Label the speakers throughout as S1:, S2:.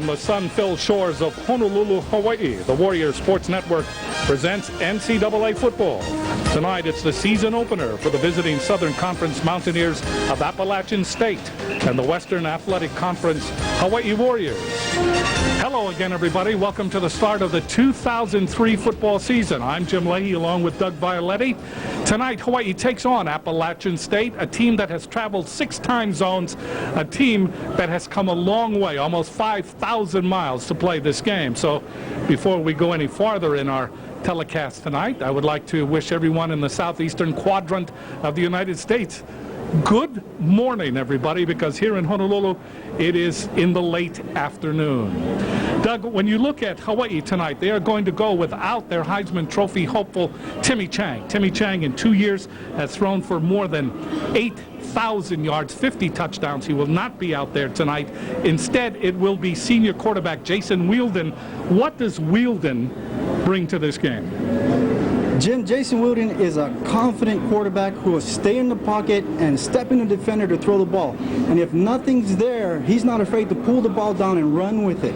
S1: the sun-filled shores of Honolulu, Hawaii, the Warriors Sports Network presents NCAA football. Tonight, it's the season opener for the visiting Southern Conference Mountaineers of Appalachian State and the Western Athletic Conference Hawaii Warriors. Hello again, everybody. Welcome to the start of the 2003 football season. I'm Jim Leahy along with Doug Violetti. Tonight, Hawaii takes on Appalachian State, a team that has traveled 6 time zones, a team that has come a long way, almost 5,000 miles to play this game. So before we go any farther in our telecast tonight, I would like to wish everyone in the southeastern quadrant of the United States good morning, everybody, because here in Honolulu, it is in the late afternoon. Doug, when you look at Hawaii tonight, they are going to go without their Heisman Trophy hopeful Timmy Chang. Timmy Chang in 2 years has thrown for more than 8,000 yards, 50 touchdowns. He will not be out there tonight. Instead, it will be senior quarterback Jason Wielden. What does Wielden bring to this game?
S2: Jim, Jason Wielden is a confident quarterback who will stay in the pocket and step in the defender to throw the ball. And if nothing's there, he's not afraid to pull the ball down and run with it.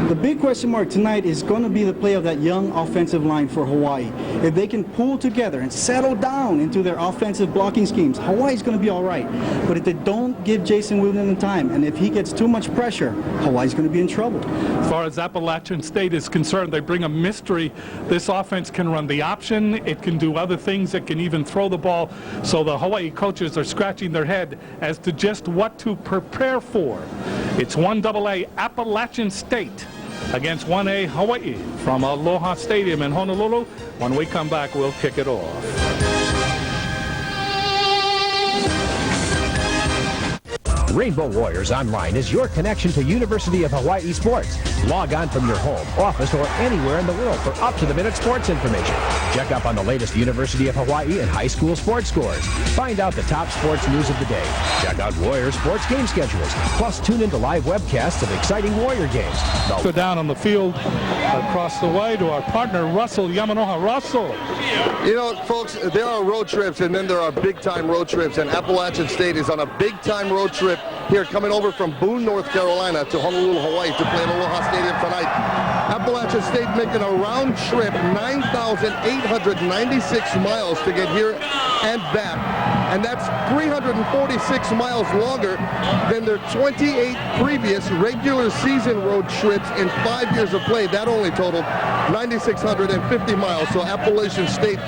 S2: The big question mark tonight is going to be the play of that young offensive line for Hawaii. If they can pull together and settle down into their offensive blocking schemes, Hawaii's going to be all right. But if they don't give Jason Wielden the time, and if he gets too much pressure, Hawaii's going to be in trouble.
S1: As far as Appalachian State is concerned, they bring a mystery. This offense can run the option. It can do other things. It can even throw the ball. So the Hawaii coaches are scratching their head as to just what to prepare for. It's 1AA Appalachian State against 1A Hawaii from Aloha Stadium in Honolulu. When we come back, we'll kick it off.
S3: Rainbow Warriors Online is your connection to University of Hawaii sports. Log on from your home, office, or anywhere in the world for up-to-the-minute sports information. Check up on the latest University of Hawaii and high school sports scores. Find out the top sports news of the day. Check out Warrior sports game schedules. Plus, tune into live webcasts of exciting Warrior games.
S1: So down on the field across the way to our partner, Russell Yamanoha. Russell.
S4: You know, folks, there are road trips, and then there are big-time road trips, and Appalachian State is on a big-time road trip here, coming over from Boone, North Carolina to Honolulu, Hawaii to play at Aloha Stadium tonight. Appalachian State making a round trip, 9,896 miles to get here and back. And that's 346 miles longer than their 28 previous regular season road trips in 5 years of play. That only totaled 9,650 miles. So Appalachian State,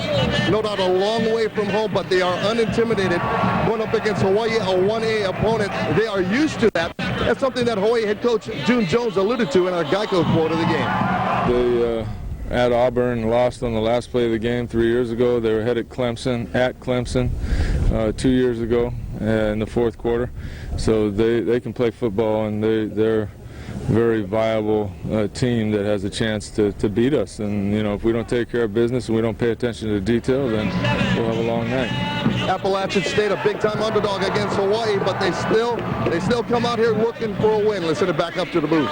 S4: no doubt a long way from home, but they are unintimidated going up against Hawaii, a 1A opponent. They are used to that. That's something that Hawaii head coach June Jones alluded to in our Geico quote of the game.
S5: They at Auburn lost on the last play of the game 3 years ago. They were ahead at Clemson 2 years ago in the fourth quarter. So they can play football, and they're a very viable team that has a chance to beat us. And you know, if we don't take care of business and we don't pay attention to detail, then we'll have a long night.
S4: Appalachian State, a big-time underdog against Hawaii, but they still come out here looking for a win. Let's send it back up to the booth.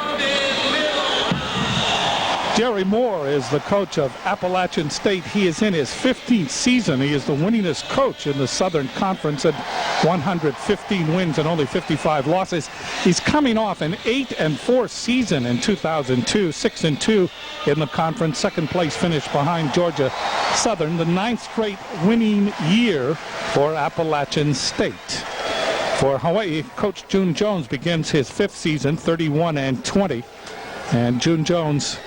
S1: Jerry Moore is the coach of Appalachian State. He is in his 15th season. He is the winningest coach in the Southern Conference at 115 wins and only 55 losses. He's coming off an 8-4 season in 2002, 6-2 in the conference, second place finish behind Georgia Southern, the 9th straight winning year for Appalachian State. For Hawaii, Coach June Jones begins his 5th season, 31-20, and June Jones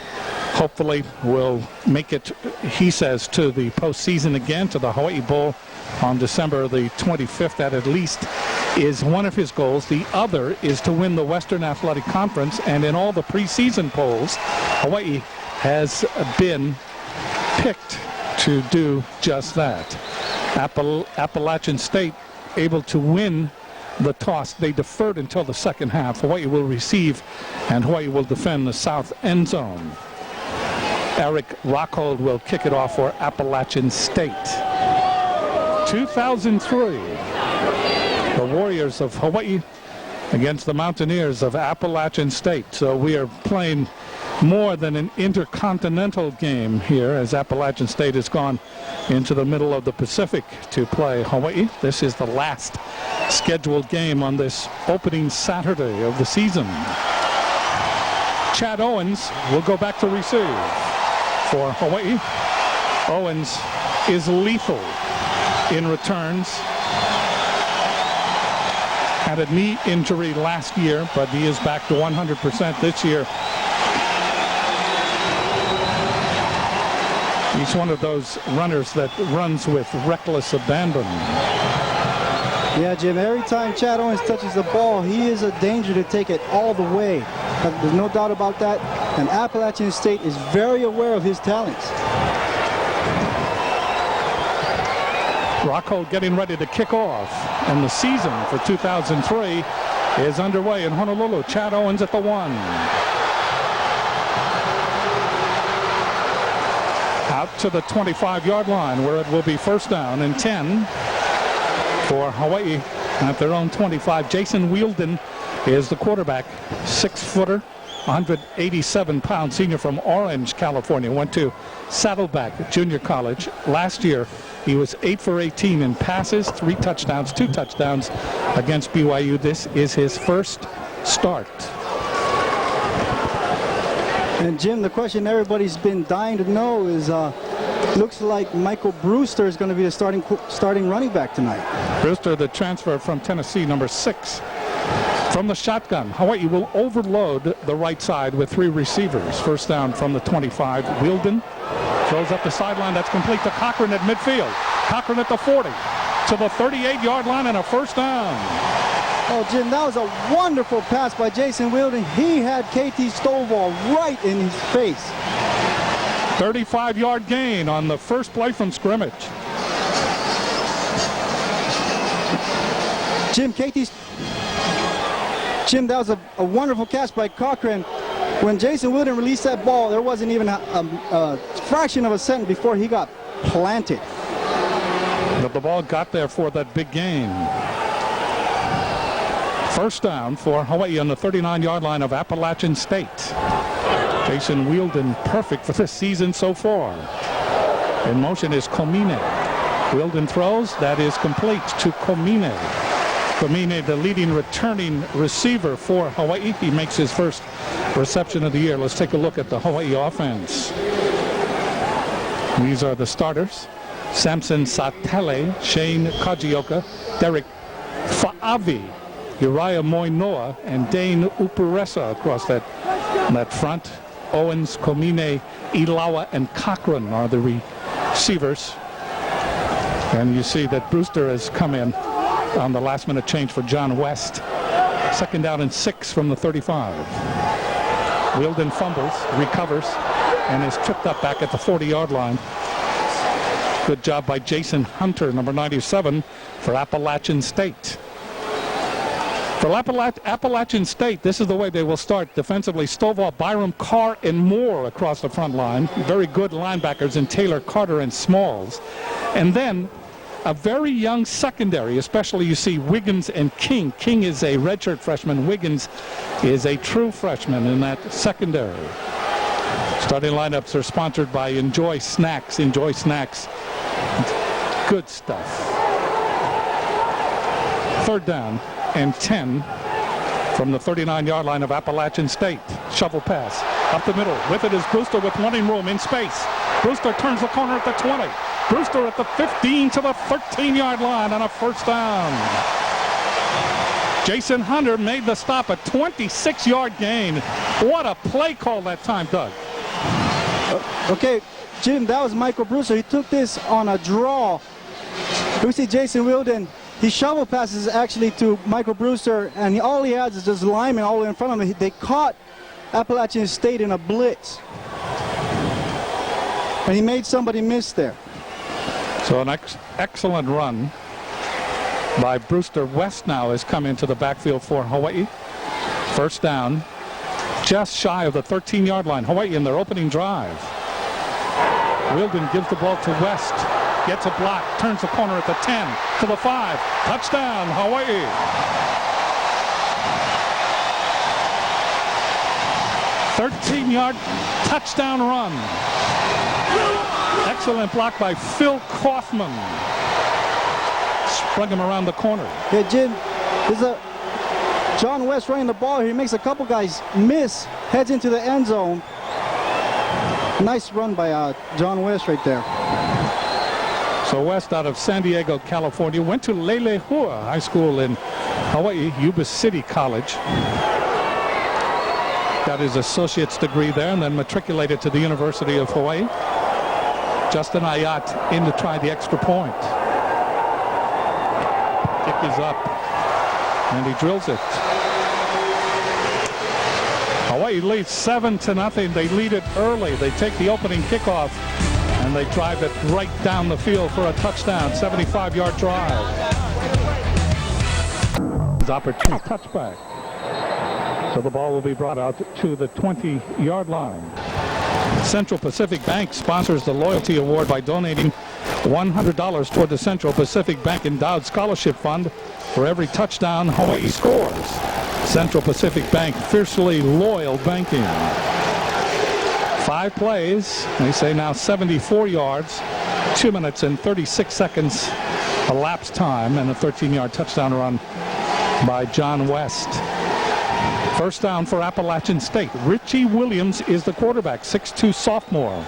S1: hopefully will make it, he says, to the postseason again, to the Hawaii Bowl on December the 25th. That at least is one of his goals. The other is to win the Western Athletic Conference, and in all the preseason polls, Hawaii has been picked to do just that. Appalachian State able to win the toss. They deferred until the second half. Hawaii will receive, and Hawaii will defend the south end zone. Eric Rockhold will kick it off for Appalachian State. 2003, the Warriors of Hawaii against the Mountaineers of Appalachian State. So we are playing more than an intercontinental game here, as Appalachian State has gone into the middle of the Pacific to play Hawaii. This is the last scheduled game on this opening Saturday of the season. Chad Owens will go back to receive for Hawaii. Owens is lethal in returns. Had a knee injury last year, but he is back to 100% this year. He's one of those runners that runs with reckless abandon.
S2: Yeah, Jim, every time Chad Owens touches the ball, he is a danger to take it all the way. There's no doubt about that. And Appalachian State is very aware of his talents.
S1: Rockhold getting ready to kick off. And the season for 2003 is underway in Honolulu. Chad Owens at the 1. Out to the 25-yard line where it will be first down and 10 for Hawaii at their own 25. Jason Wielden is the quarterback, 6-footer, 187-pound senior from Orange, California. Went to Saddleback Junior College. Last year, he was 8 for 18 in passes, 3 touchdowns, 2 touchdowns against BYU. This is his first start.
S2: And Jim, the question everybody's been dying to know is, looks like Michael Brewster is going to be the starting running back tonight.
S1: Brewster, the transfer from Tennessee, number 6. From the shotgun, Hawaii will overload the right side with 3 receivers. First down from the 25. Wielden throws up the sideline. That's complete to Cochran at midfield. Cochran at the 40 to the 38-yard line and a first down.
S2: Oh, Jim, that was a wonderful pass by Jason Wielden. He had KT Stovall right in his face.
S1: 35-yard gain on the first play from scrimmage.
S2: Jim, that was a wonderful catch by Cochran. When Jason Wielden released that ball, there wasn't even a fraction of a second before he got planted.
S1: But the ball got there for that big gain. First down for Hawaii on the 39-yard line of Appalachian State. Jason Wielden perfect for this season so far. In motion is Komine. Wielden throws. That is complete to Komine. Komine, the leading returning receiver for Hawaii. He makes his first reception of the year. Let's take a look at the Hawaii offense. These are the starters. Samson Satele, Shane Kajioka, Derek Fa'avi, Uriah Moinoa, and Dane Upuresa across that front. Owens, Komine, Ilawa, and Cochran are the receivers. And you see that Brewster has come in on the last-minute change for John West. Second down and 6 from the 35. Wielden fumbles, recovers, and is tripped up back at the 40-yard line. Good job by Jason Hunter, number 97, for Appalachian State. For Appalachian State, this is the way they will start defensively. Stovall, Byram, Carr, and Moore across the front line. Very good linebackers in Taylor, Carter, and Smalls. And then a very young secondary, especially you see Wiggins and King. King is a redshirt freshman. Wiggins is a true freshman in that secondary. Starting lineups are sponsored by Enjoy Snacks. Enjoy Snacks. Good stuff. Third down and 10 from the 39-yard line of Appalachian State. Shovel pass up the middle. With it is Brewster with running room in space. Brewster turns the corner at the 20. Brewster at the 15 to the 13-yard line on a first down. Jason Hunter made the stop, a 26-yard gain. What a play call that time, Doug.
S2: Okay, Jim, that was Michael Brewster. He took this on a draw. We see Jason Wielden. He shovel passes actually to Michael Brewster, and all he has is just linemen all the way in front of him. They caught Appalachian State in a blitz. And he made somebody miss there.
S1: So an excellent run by Brewster. West now has come into the backfield for Hawaii. First down, just shy of the 13-yard line. Hawaii in their opening drive. Wielden gives the ball to West. Gets a block, turns the corner at the 10, to the 5. Touchdown, Hawaii. "13-yard touchdown run." Excellent block by Phil Kaufman. Sprung him around the corner.
S2: Yeah, Jim, there's John West running the ball here. He makes a couple guys miss. heads into the end zone. Nice run by John West right there.
S1: So West out of San Diego, California, went to Lelehua High School in Hawaii, Yuba City College. Got his associate's degree there and then matriculated to the University of Hawaii. Justin Ayat in to try the extra point. Kick is up, and he drills it. Hawaii leads 7-0. They lead it early. They take the opening kickoff, and they drive it right down the field for a touchdown, 75-yard drive. Opportunity touchback. So the ball will be brought out to the 20-yard line. Central Pacific Bank sponsors the Loyalty Award by donating $100 toward the Central Pacific Bank Endowed Scholarship Fund for every touchdown Hawaii scores. Central Pacific Bank, fiercely loyal banking. 5 plays, they say now 74 yards, 2 minutes and 36 seconds elapsed time, and a 13-yard touchdown run by John West. First down for Appalachian State. Richie Williams is the quarterback, 6'2" sophomore.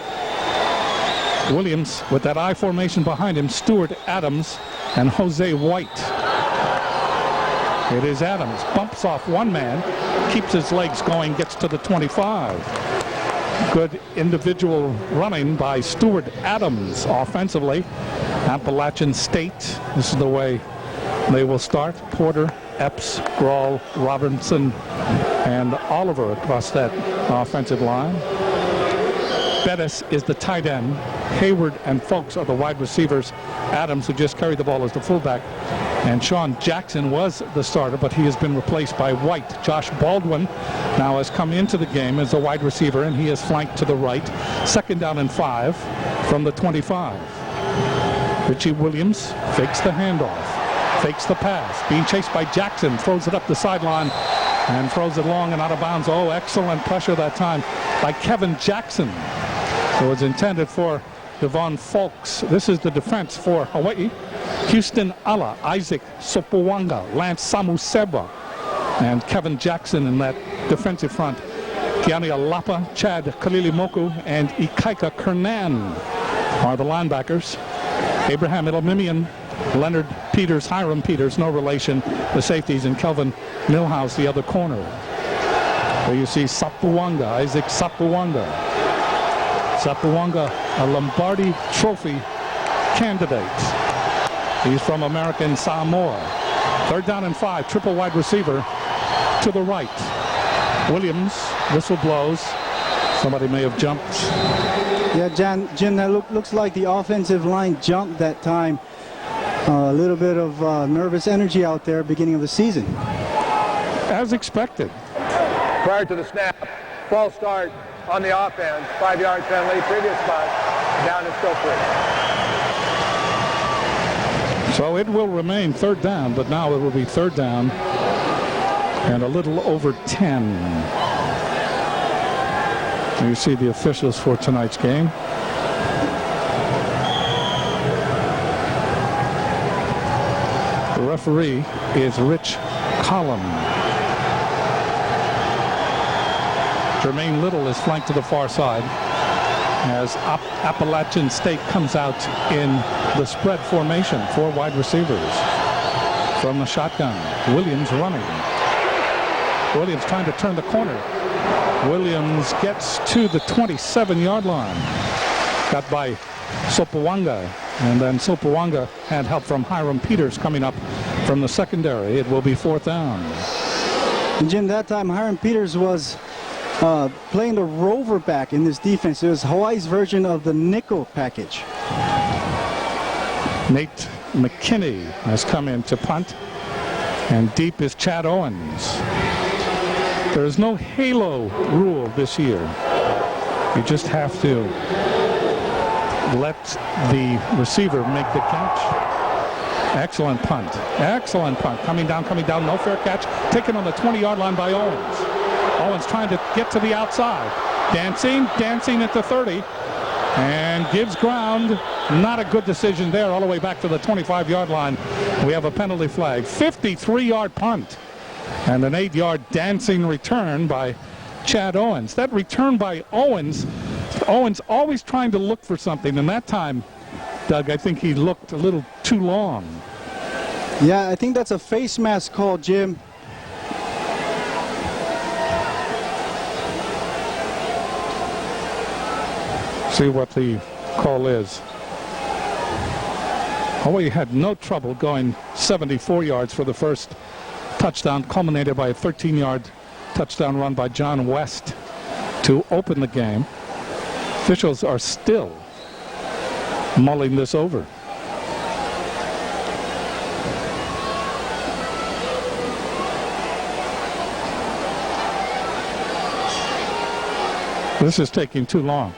S1: Williams with that I formation behind him, Stuart Adams and Jose White. It is Adams, bumps off one man, keeps his legs going, gets to the 25. Good individual running by Stuart Adams offensively. Appalachian State, this is the way they will start. Porter, Epps, Grawl, Robinson, and Oliver across that offensive line. Bettis is the tight end. Hayward and Folks are the wide receivers. Adams, who just carried the ball, is the fullback. And Sean Jackson was the starter, but he has been replaced by White. Josh Baldwin now has come into the game as a wide receiver, and he is flanked to the right. Second down and 5 from the 25. Richie Williams fakes the handoff, fakes the pass, being chased by Jackson, throws it up the sideline and throws it long and out of bounds. Oh, excellent pressure that time by Kevin Jackson. It was intended for Devon Folks. This is the defense for Hawaii. Houston Ala, Isaac Sopoanga, Lance Samuseba, and Kevin Jackson in that defensive front. Kiani Alapa, Chad Kalilimoku, and Ikaika Kernan are the linebackers. Abraham Edelmimian, Leonard Peters, Hiram Peters, no relation, the safeties, and Kelvin Milhouse, the other corner. There you see Sapuanga, Isaac Sapuanga. Sapuanga, a Lombardi Trophy candidate. He's from American Samoa. Third down and 5, triple wide receiver to the right. Williams, whistle blows. Somebody may have jumped.
S2: Yeah, Jim, that looks like the offensive line jumped that time. A little bit of nervous energy out there beginning of the season.
S1: As expected.
S6: Prior to the snap, false start on the offense, 5-yard penalty, previous spot, down and still 3.
S1: So it will remain third down, but now it will be third down and a little over 10. You see the officials for tonight's game. The referee is Rich Collum. Jermaine Little is flanked to the far side as Appalachian State comes out in the spread formation. 4 wide receivers from the shotgun. Williams running. Williams trying to turn the corner. Williams gets to the 27-yard line. Got by Sopoanga. And then Sopoanga had help from Hiram Peters coming up from the secondary. It will be fourth down.
S2: And Jim, that time Hiram Peters was playing the rover back in this defense. It was Hawaii's version of the nickel package.
S1: Nate McKinney has come in to punt. And deep is Chad Owens. There is no halo rule this year. You just have to let the receiver make the catch. Excellent punt. Excellent punt. Coming down, no fair catch. Taken on the 20-yard line by Owens. Owens trying to get to the outside. Dancing at the 30. And gives ground. Not a good decision there, all the way back to the 25-yard line. We have a penalty flag. 53-yard punt. And an 8-yard dancing return by Chad Owens. That return by Owens always trying to look for something, and that time, Doug, I think he looked a little too long.
S2: Yeah, I think that's a face mask call, Jim.
S1: See what the call is. Hawaii had no trouble going 74 yards for the first touchdown, culminated by a 13-yard touchdown run by John West to open the game. Officials are still mulling this over. This is taking too long.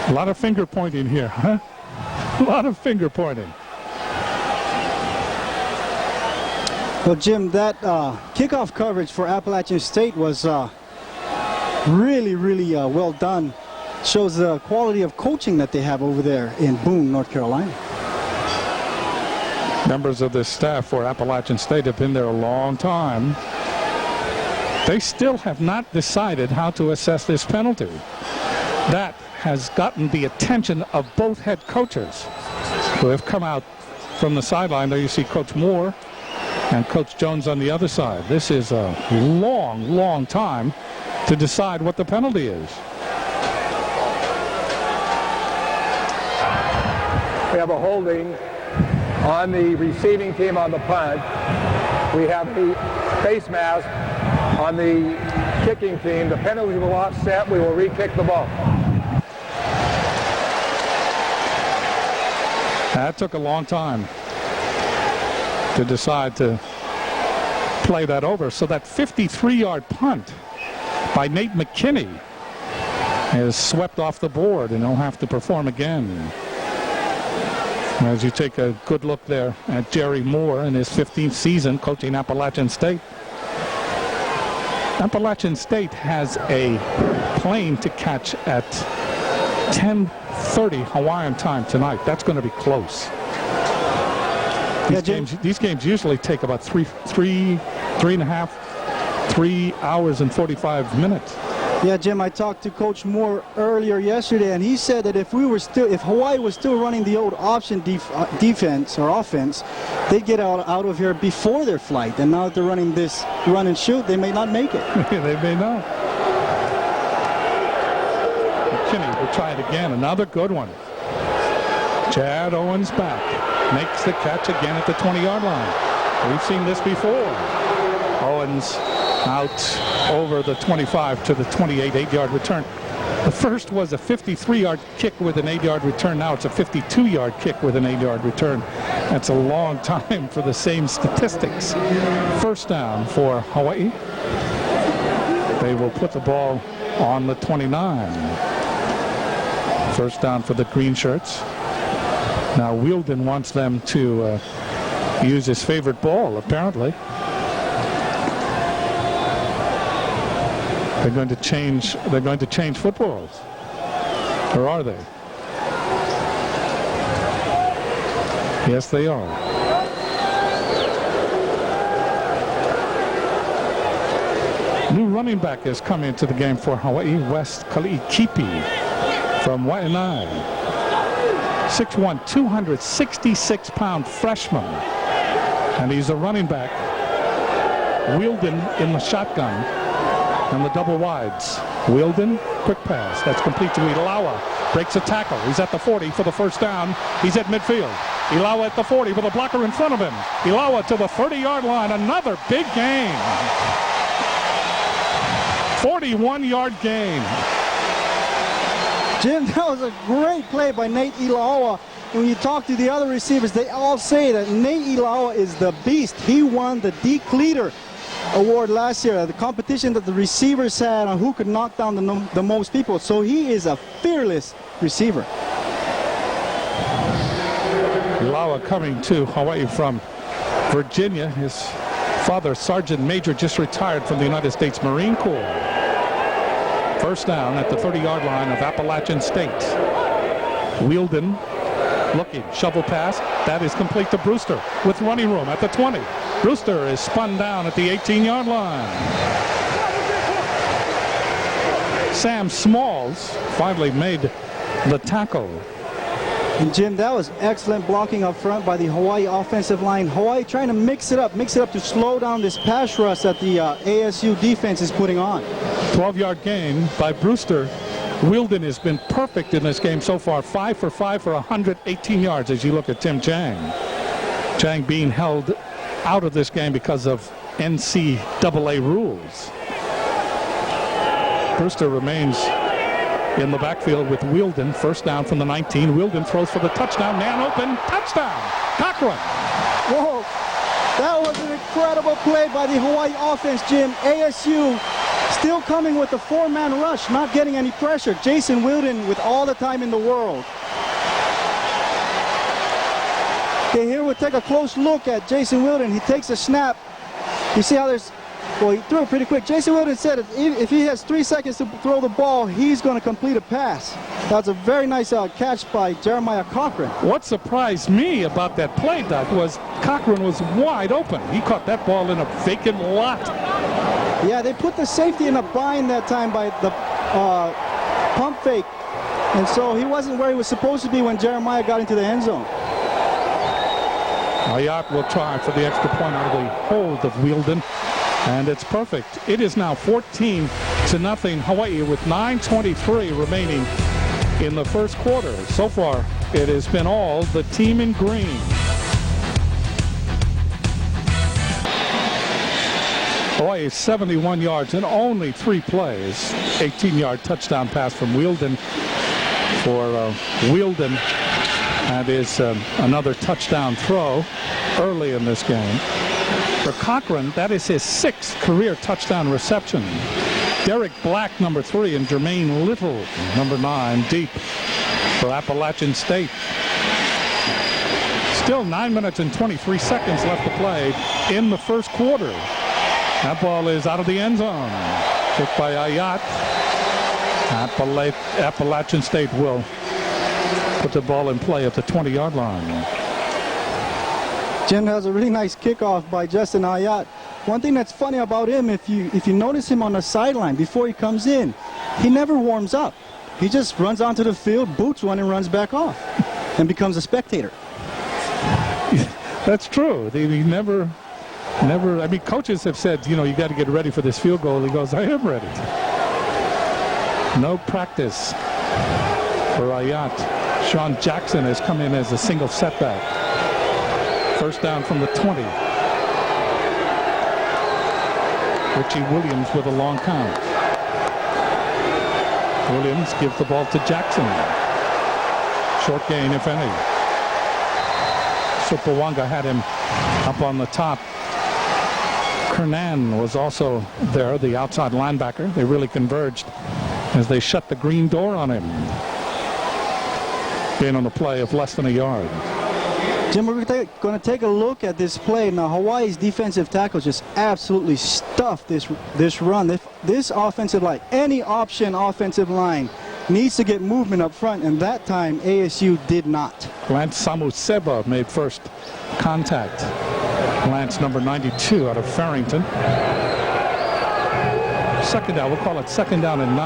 S1: A lot of finger pointing here, huh? A lot of finger pointing.
S2: Well, Jim, that kickoff coverage for Appalachian State was really well done. Shows the quality of coaching that they have over there in Boone, North Carolina.
S1: Members of the staff for Appalachian State have been there a long time. They still have not decided how to assess this penalty. That has gotten the attention of both head coaches who have come out from the sideline. There you see Coach Moore and Coach Jones on the other side. This is a long time to decide what the penalty is.
S6: We have a holding on the receiving team on the punt. We have the face mask on the kicking team. The penalty will offset. We will re-kick the ball.
S1: That took a long time to decide to play that over. So that 53-yard punt by Nate McKinney is swept off the board, and he'll have to perform again. As you take a good look there at Jerry Moore in his 15th season coaching Appalachian State. Appalachian State has a plane to catch at 10:30 Hawaiian time tonight. That's going to be close. These games usually take about 3 hours and 45 minutes.
S2: Yeah, Jim, I talked to Coach Moore earlier yesterday, and he said that if Hawaii was still running the old option defense or offense, they'd get out of here before their flight. And now that they're running this run and shoot, they may not make it.
S1: They may not. McKinney will try it again. Another good one. Chad Owens back. Makes the catch again at the 20-yard line. We've seen this before. Owens out over the 25 to the 28, 8-yard return. The first was a 53-yard kick with an 8-yard return. Now it's a 52-yard kick with an 8-yard return. That's a long time for the same statistics. First down for Hawaii. They will put the ball on the 29. First down for the green shirts. Now Wielden wants them to use his favorite ball, apparently. They're going to change footballs. Or are they? Yes, they are. New running back has come into the game for Hawaii, West Kali'ikipi from Waianae. 6'1", 266-pound freshman. And he's a running back. Wielden in the shotgun. And the double wides. Wielden, quick pass. That's complete to Ilawa. Breaks a tackle. He's at the 40 for the first down. He's at midfield. Ilawa at the 40 with a blocker in front of him. Ilawa to the 30-yard line. Another big gain. 41-yard gain.
S2: Jim, that was a great play by Nate Ilawa. When you talk to the other receivers, they all say that Nate Ilawa is the beast. He won the Deke Leader Award last year, the competition that the receivers had on who could knock down the most people. So he is a fearless receiver.
S1: Ilawa coming to Hawaii from Virginia. His father, Sergeant Major, just retired from the United States Marine Corps. First down at the 30-yard line of Appalachian State. Wielden looking, shovel pass. That is complete to Brewster with running room at the 20. Brewster is spun down at the 18-yard line. Sam Smalls finally made the tackle.
S2: And Jim, that was excellent blocking up front by the Hawaii offensive line. Hawaii trying to mix it up to slow down this pass rush that the ASU defense is putting on.
S1: 12-yard gain by Brewster. Wielden has been perfect in this game so far. 5 for 5 for 118 yards as you look at Tim Chang. Chang being held out of this game because of NCAA rules. Brewster remains in the backfield with Wielden. First down from the 19. Wielden throws for the touchdown. Man open. Touchdown. Cochran.
S2: Whoa. That was an incredible play by the Hawaii offense, Jim. ASU still coming with a 4-man rush, not getting any pressure. Jason Wielden with all the time in the world. Okay, here we'll take a close look at Jason Wielden. He takes a snap. You see how there's, well, he threw it pretty quick. Jason Wielden said if he has 3 seconds to throw the ball, he's going to complete a pass. That's a very nice catch by Jeremiah Cochran.
S1: What surprised me about that play, Doug, was Cochran was wide open. He caught that ball in a vacant lot.
S2: Yeah, they put the safety in a bind that time by the pump fake. And so he wasn't where he was supposed to be when Jeremiah got into the end zone.
S1: Ayat will try for the extra point out of the hold of Wielden. And it's perfect. It is now 14-0 Hawaii with 9:23 remaining in the first quarter. So far, it has been all the team in green. Hawaii 71 yards in only 3 plays. 18-yard touchdown pass from Wielden for Wielden. That is another touchdown throw early in this game. For Cochran, that is his 6th career touchdown reception. Derek Black, number 3, and Jermaine Little, number 9, deep for Appalachian State. Still 9 minutes and 23 seconds left to play in the first quarter. That ball is out of the end zone. Kicked by Ayat. Appalachian State will put the ball in play at the 20-yard line.
S2: Jim, that was a really nice kickoff by Justin Ayat. One thing that's funny about him, if you notice him on the sideline before he comes in, he never warms up. He just runs onto the field, boots one, and runs back off, and becomes a spectator.
S1: That's true. He never. I mean, coaches have said, you got to get ready for this field goal. He goes, I am ready. No practice for Ayat. Sean Jackson has come in as a single setback. First down from the 20. Richie Williams with a long count. Williams gives the ball to Jackson. Short gain, if any. Supawanga had him up on the top. Kernan was also there, the outside linebacker. They really converged as they shut the green door on him. Gain on the play of less than a yard.
S2: Jim, we're going to take a look at this play. Now, Hawaii's defensive tackles just absolutely stuffed this run. This offensive line, any option offensive line, needs to get movement up front, and that time ASU did not.
S1: Lance Samuseba made first contact. Lance, number 92, out of Farrington. Second down, we'll call it second down and 9.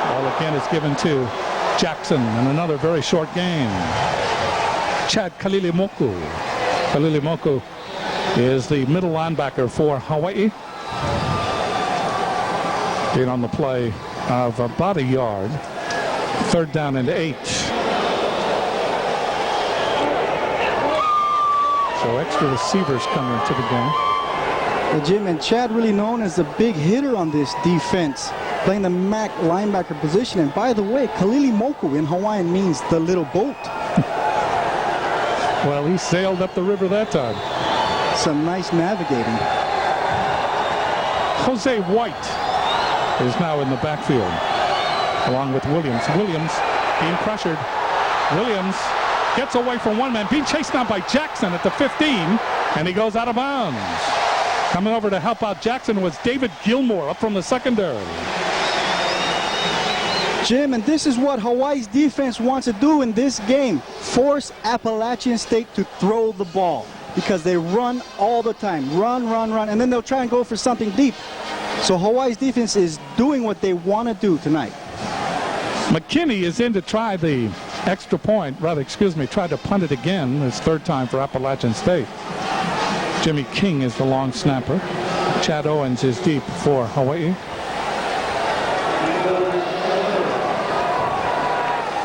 S1: Ball again is given to Jackson, and another very short gain. Chad Kalilimoku. Kalilimoku is the middle linebacker for Hawaii. Gain on the play of about a yard. Third down and 8. So extra receivers come into the game.
S2: Well, Jim, and Chad really known as the big hitter on this defense, playing the MAC linebacker position. And by the way, Kalilimoku in Hawaiian means the little boat.
S1: Well, he sailed up the river that time.
S2: Some nice navigating.
S1: Jose White is now in the backfield, along with Williams. Williams being pressured. Williams gets away from one man, being chased down by Jackson at the 15, and he goes out of bounds. Coming over to help out Jackson was David Gilmore up from the secondary.
S2: Jim, and this is what Hawaii's defense wants to do in this game. Force Appalachian State to throw the ball. because they run all the time. Run, and then they'll try and go for something deep. So Hawaii's defense is doing what they want to do tonight.
S1: McKinney is in to try the extra point, try to punt it again. It's third time for Appalachian State. Jimmy King is the long snapper. Chad Owens is deep for Hawaii.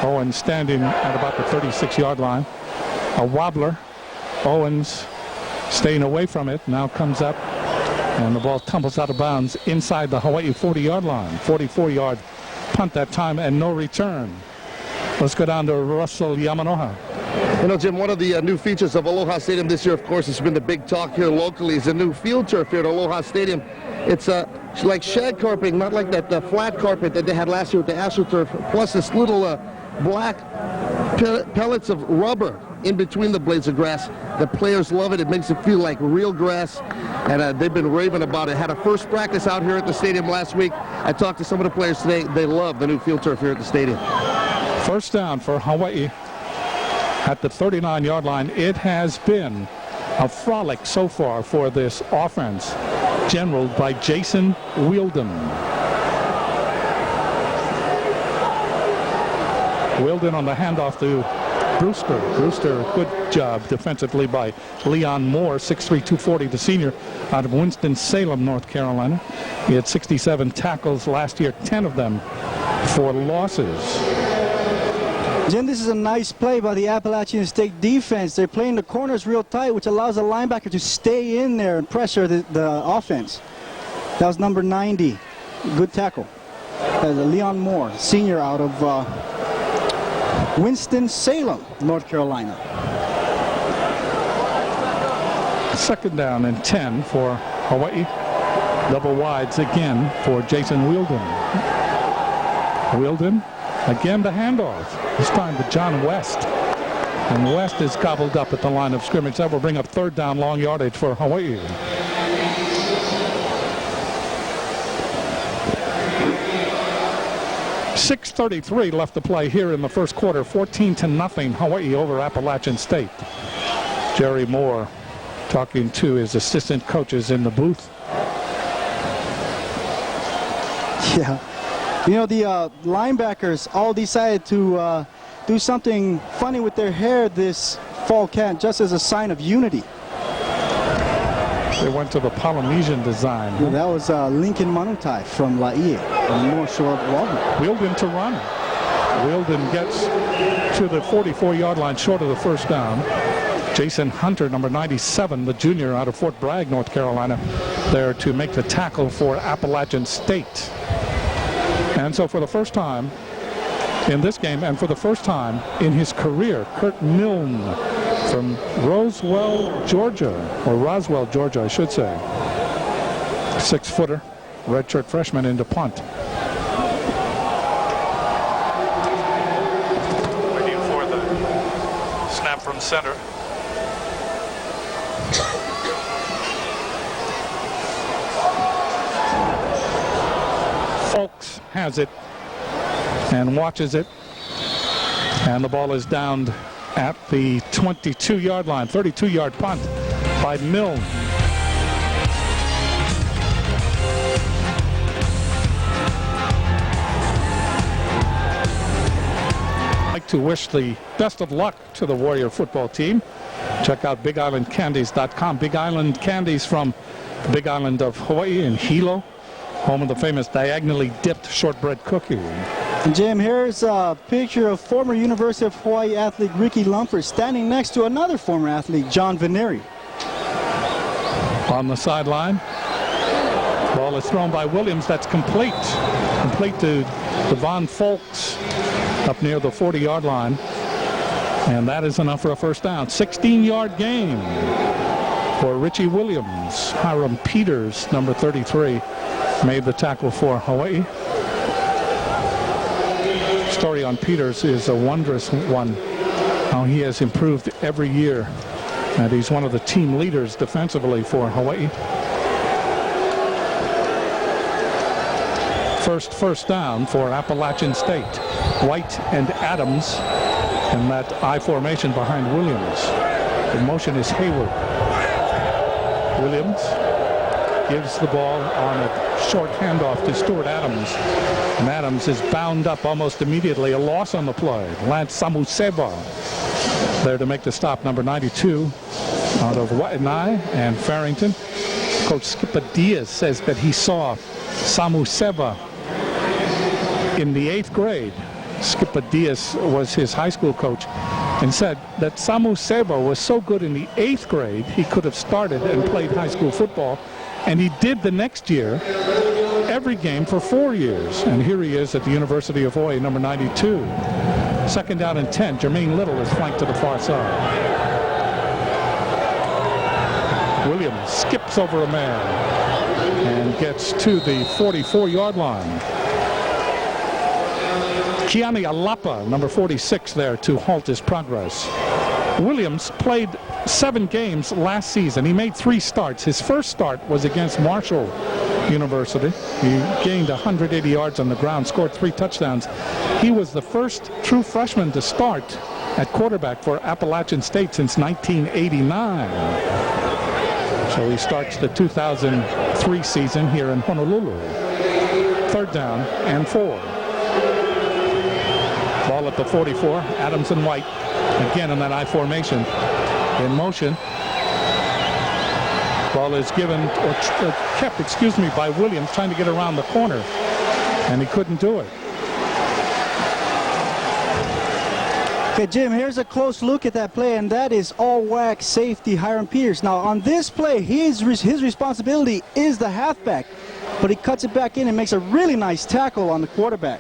S1: Owens standing at about the 36-yard line. A wobbler. Owens staying away from it. Now comes up, and the ball tumbles out of bounds inside the Hawaii 40-yard line. 44-yard punt that time, and no return. Let's go down to Russell Yamanoha.
S4: You know, Jim, one of the new features of Aloha Stadium this year, of course, has been the big talk here locally, is the new field turf here at Aloha Stadium. It's like shag carpeting, not like that flat carpet that they had last year with the AstroTurf, plus this little black pellets of rubber in between the blades of grass. The players love it. It makes it feel like real grass, and they've been raving about it. Had a first practice out here at the stadium last week. I talked to some of the players today. They love the new field turf here at the stadium.
S1: First down for Hawaii at the 39-yard line. It has been a frolic so far for this offense, generaled by Jason Wielden. Wielden on the handoff to Brewster. Brewster, good job defensively by Leon Moore, 6'3", 240, the senior out of Winston-Salem, North Carolina. He had 67 tackles last year, 10 of them for losses.
S2: Jim, this is a nice play by the Appalachian State defense. They're playing the corners real tight, which allows the linebacker to stay in there and pressure the offense. That was number 90. Good tackle. Leon Moore, senior out of Winston-Salem, North Carolina.
S1: Second down and 10 for Hawaii. Double wides again for Jason Wielden. Wielden, again the handoff. This time to John West. And West is gobbled up at the line of scrimmage. That will bring up third down, long yardage for Hawaii. .633 left to play here in the first quarter. 14-0 Hawaii over Appalachian State. Jerry Moore talking to his assistant coaches in the booth.
S2: Yeah. You know, the linebackers all decided to do something funny with their hair this fall camp, just as a sign of unity.
S1: They went to the Polynesian design.
S2: Yeah, that was Lincoln Manutai from Laie, and North Shore of Walden.
S1: Wielden to run. Wielden gets to the 44-yard line short of the first down. Jason Hunter, number 97, the junior out of Fort Bragg, North Carolina, there to make the tackle for Appalachian State. And so for the first time in this game, and for the first time in his career, Kurt Milne from Roswell, Georgia, or Roswell, Georgia, I should say. 6-footer, redshirt freshman into punt. Waiting for the snap from center. Folks has it and watches it, and the ball is downed at the 22-yard line. 32-yard punt by Milne. I'd like to wish the best of luck to the Warrior football team. Check out BigIslandCandies.com. Big Island candies from the Big Island of Hawaii in Hilo, home of the famous diagonally dipped shortbread cookie.
S2: Jim, here's a picture of former University of Hawaii athlete Ricky Lumford standing next to another former athlete, John Veneri.
S1: On the sideline, ball is thrown by Williams. That's complete. Complete to Devon Folks up near the 40-yard line. And that is enough for a first down. 16-yard gain for Richie Williams. Hiram Peters, number 33, made the tackle for Hawaii. Story on Peters is a wondrous one. How he has improved every year, and he's one of the team leaders defensively for Hawaii. First down for Appalachian State. White and Adams in that I formation behind Williams. In motion is Hayward. Williams gives the ball on a short handoff to Stuart Adams. And Adams is bound up almost immediately. A loss on the play. Lance Samuseba there to make the stop, number 92 out of Waianae and Farrington. Coach Skipper Diaz says that he saw Samuseba in the 8th grade. Skipper Diaz was his high school coach and said that Samuseba was so good in the 8th grade he could have started and played high school football, and he did the next year every game for 4 years. And here he is at the University of Hawaii, number 92. 2nd down and 10. Jermaine Little is flanked to the far side. Williams skips over a man and gets to the 44-yard line. Kiani Alapa, number 46 there to halt his progress. Williams played 7 games last season. He made 3 starts. His first start was against Marshall University. He gained 180 yards on the ground, scored 3 touchdowns. He was the first true freshman to start at quarterback for Appalachian State since 1989. So he starts the 2003 season here in Honolulu. 3rd down and 4. Ball at the 44. Adams and White again in that I formation. In motion. Ball is given or kept, by Williams trying to get around the corner, and he couldn't do it.
S2: Okay, Jim, here's a close look at that play, and that is all-WAC safety Hiram Peters. Now, on this play, his responsibility is the halfback, but he cuts it back in and makes a really nice tackle on the quarterback.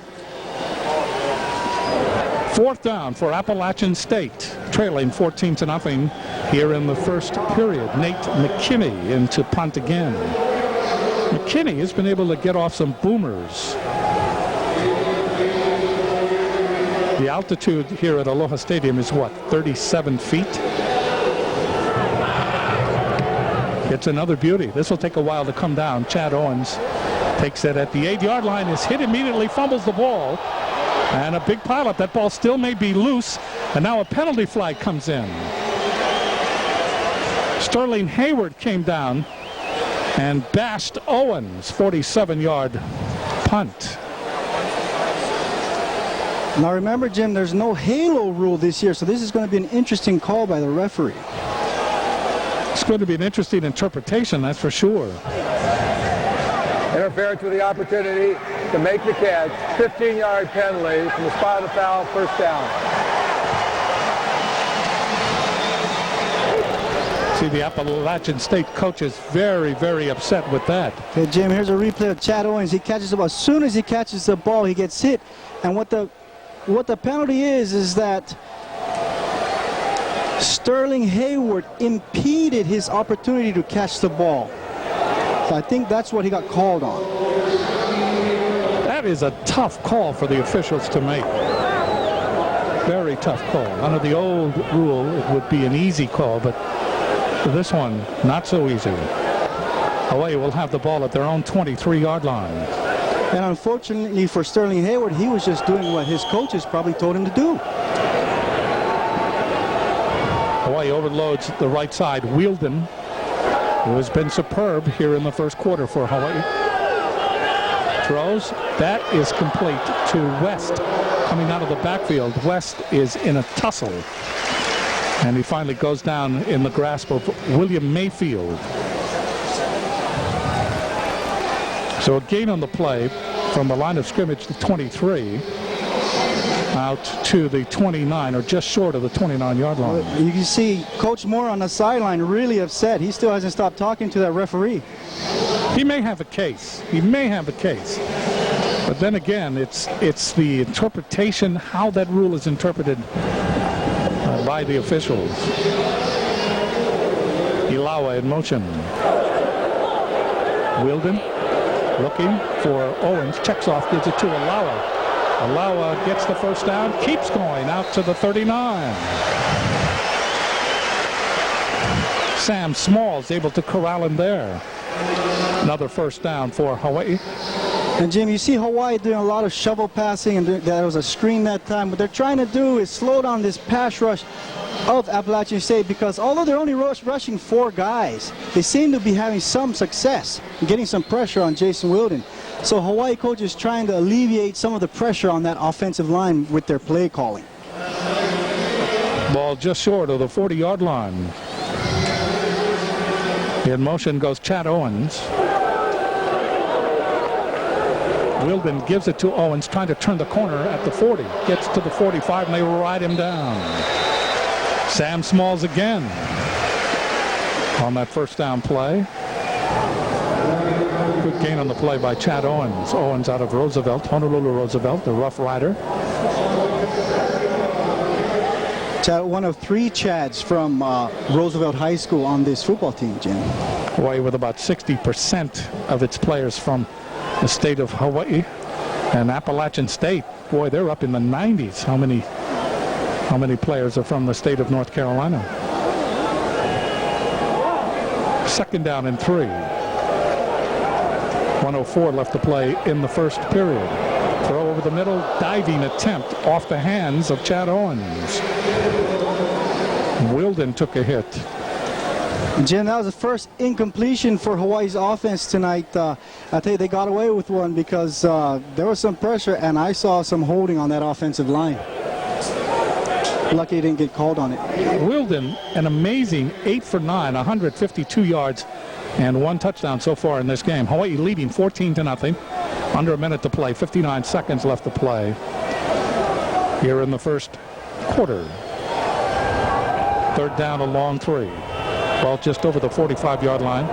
S1: 4th down for Appalachian State, trailing 14-0 here in the first period. Nate McKinney into punt again. McKinney has been able to get off some boomers. The altitude here at Aloha Stadium is what, 37 feet? It's another beauty. This will take a while to come down. Chad Owens takes it at the 8-yard line, is hit immediately, fumbles the ball, and a big pileup. That ball still may be loose, and now a penalty flag comes in. Sterling Hayward came down and bashed Owens. 47-yard punt.
S2: Now remember, Jim, there's no halo rule this year, so this is going to be an interesting call by the referee.
S1: It's going to be an interesting interpretation, that's for sure.
S6: Interference with the opportunity to make the catch. 15-yard penalty from the spot of the foul, 1st down.
S1: See, the Appalachian State coach is very, very upset with that.
S2: Okay, Jim, here's a replay of Chad Owens. He catches the ball. As soon as he catches the ball, he gets hit. And what the penalty is that Sterling Hayward impeded his opportunity to catch the ball. So I think that's what he got called on.
S1: That is a tough call for the officials to make. Very tough call. Under the old rule, it would be an easy call, but this one, not so easy. Hawaii will have the ball at their own 23-yard line.
S2: And unfortunately for Sterling Hayward, he was just doing what his coaches probably told him to do.
S1: Hawaii overloads the right side. Wielden, who has been superb here in the first quarter for Hawaii. Throws. That is complete to West coming out of the backfield. West is in a tussle. And he finally goes down in the grasp of William Mayfield. So a gain on the play from the line of scrimmage to 23 out to the 29, or just short of the 29-yard line.
S2: Well, you can see Coach Moore on the sideline really upset. He still hasn't stopped talking to that referee.
S1: He may have a case. He may have a case. But then again, it's the interpretation, how that rule is interpreted by the officials. Ilawa in motion. Wielden looking for Owens, checks off, gives it to Alawa. Alawa gets the 1st down, keeps going out to the 39. Sam Sam Smalls able to corral him there. Another first down for Hawaii.
S2: And Jim, you see Hawaii doing a lot of shovel passing, and there was a screen that time. What they're trying to do is slow down this pass rush of Appalachian State, because although they're only rushing 4 guys, they seem to be having some success, getting some pressure on Jason Wilden. So Hawaii coach is trying to alleviate some of the pressure on that offensive line with their play calling.
S1: Ball just short of the 40-yard line. In motion goes Chad Owens. Wilden gives it to Owens, trying to turn the corner at the 40. Gets to the 45, and they ride him down. Sam Smalls again on that first down play. Good gain on the play by Chad Owens. Owens out of Roosevelt, Honolulu Roosevelt, the Rough Rider.
S2: Chad, one of 3 Chads from Roosevelt High School on this football team, Jim.
S1: Hawaii with about 60% of its players from the state of Hawaii. And Appalachian State, boy, they're up in the 90s. How many players are from the state of North Carolina? Second down and 3. 1:04 left to play in the first period. Throw over the middle, diving attempt off the hands of Chad Owens. Wilden took a hit.
S2: Jim, that was the first incompletion for Hawaii's offense tonight. I tell you, they got away with one because there was some pressure, and I saw some holding on that offensive line. Lucky he didn't get called on it.
S1: Wilden, an amazing 8 for 9, 152 yards, and 1 touchdown so far in this game. Hawaii leading 14-0. Under a minute to play, 59 seconds left to play here in the first quarter. Third down, a long 3. Ball just over the 45-yard line.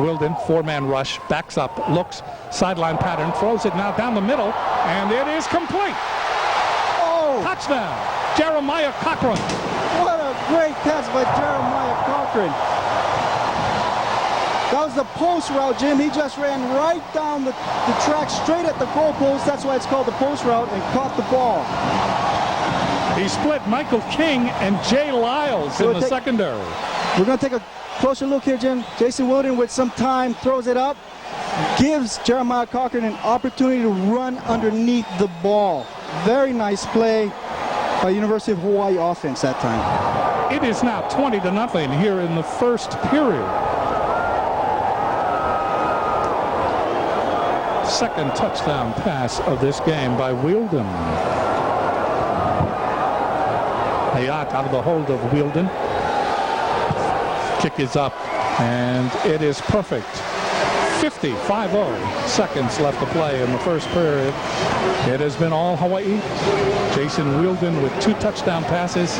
S1: Wilden, 4-man rush, backs up, looks, sideline pattern, throws it now down the middle, and it is complete.
S2: Oh!
S1: Touchdown, Jeremiah Cochran.
S2: What a great catch by Jeremiah Cochran. That was the post route, Jim. He just ran right down the track straight at the goalpost. That's why it's called the post route, and caught the ball.
S1: He split Michael King and Jay Lyles in the secondary.
S2: We're going to take a closer look here, Jim. Jason Wilden with some time throws it up, gives Jeremiah Cochran an opportunity to run underneath the ball. Very nice play by University of Hawaii offense that time.
S1: It is now 20-0 here in the first period. Second touchdown pass of this game by Wilden. Hayat out of the hold of Wilden. Kick is up, and it is perfect. 50 seconds left to play in the first period. It has been all Hawaii. Jason Wilden with 2 touchdown passes.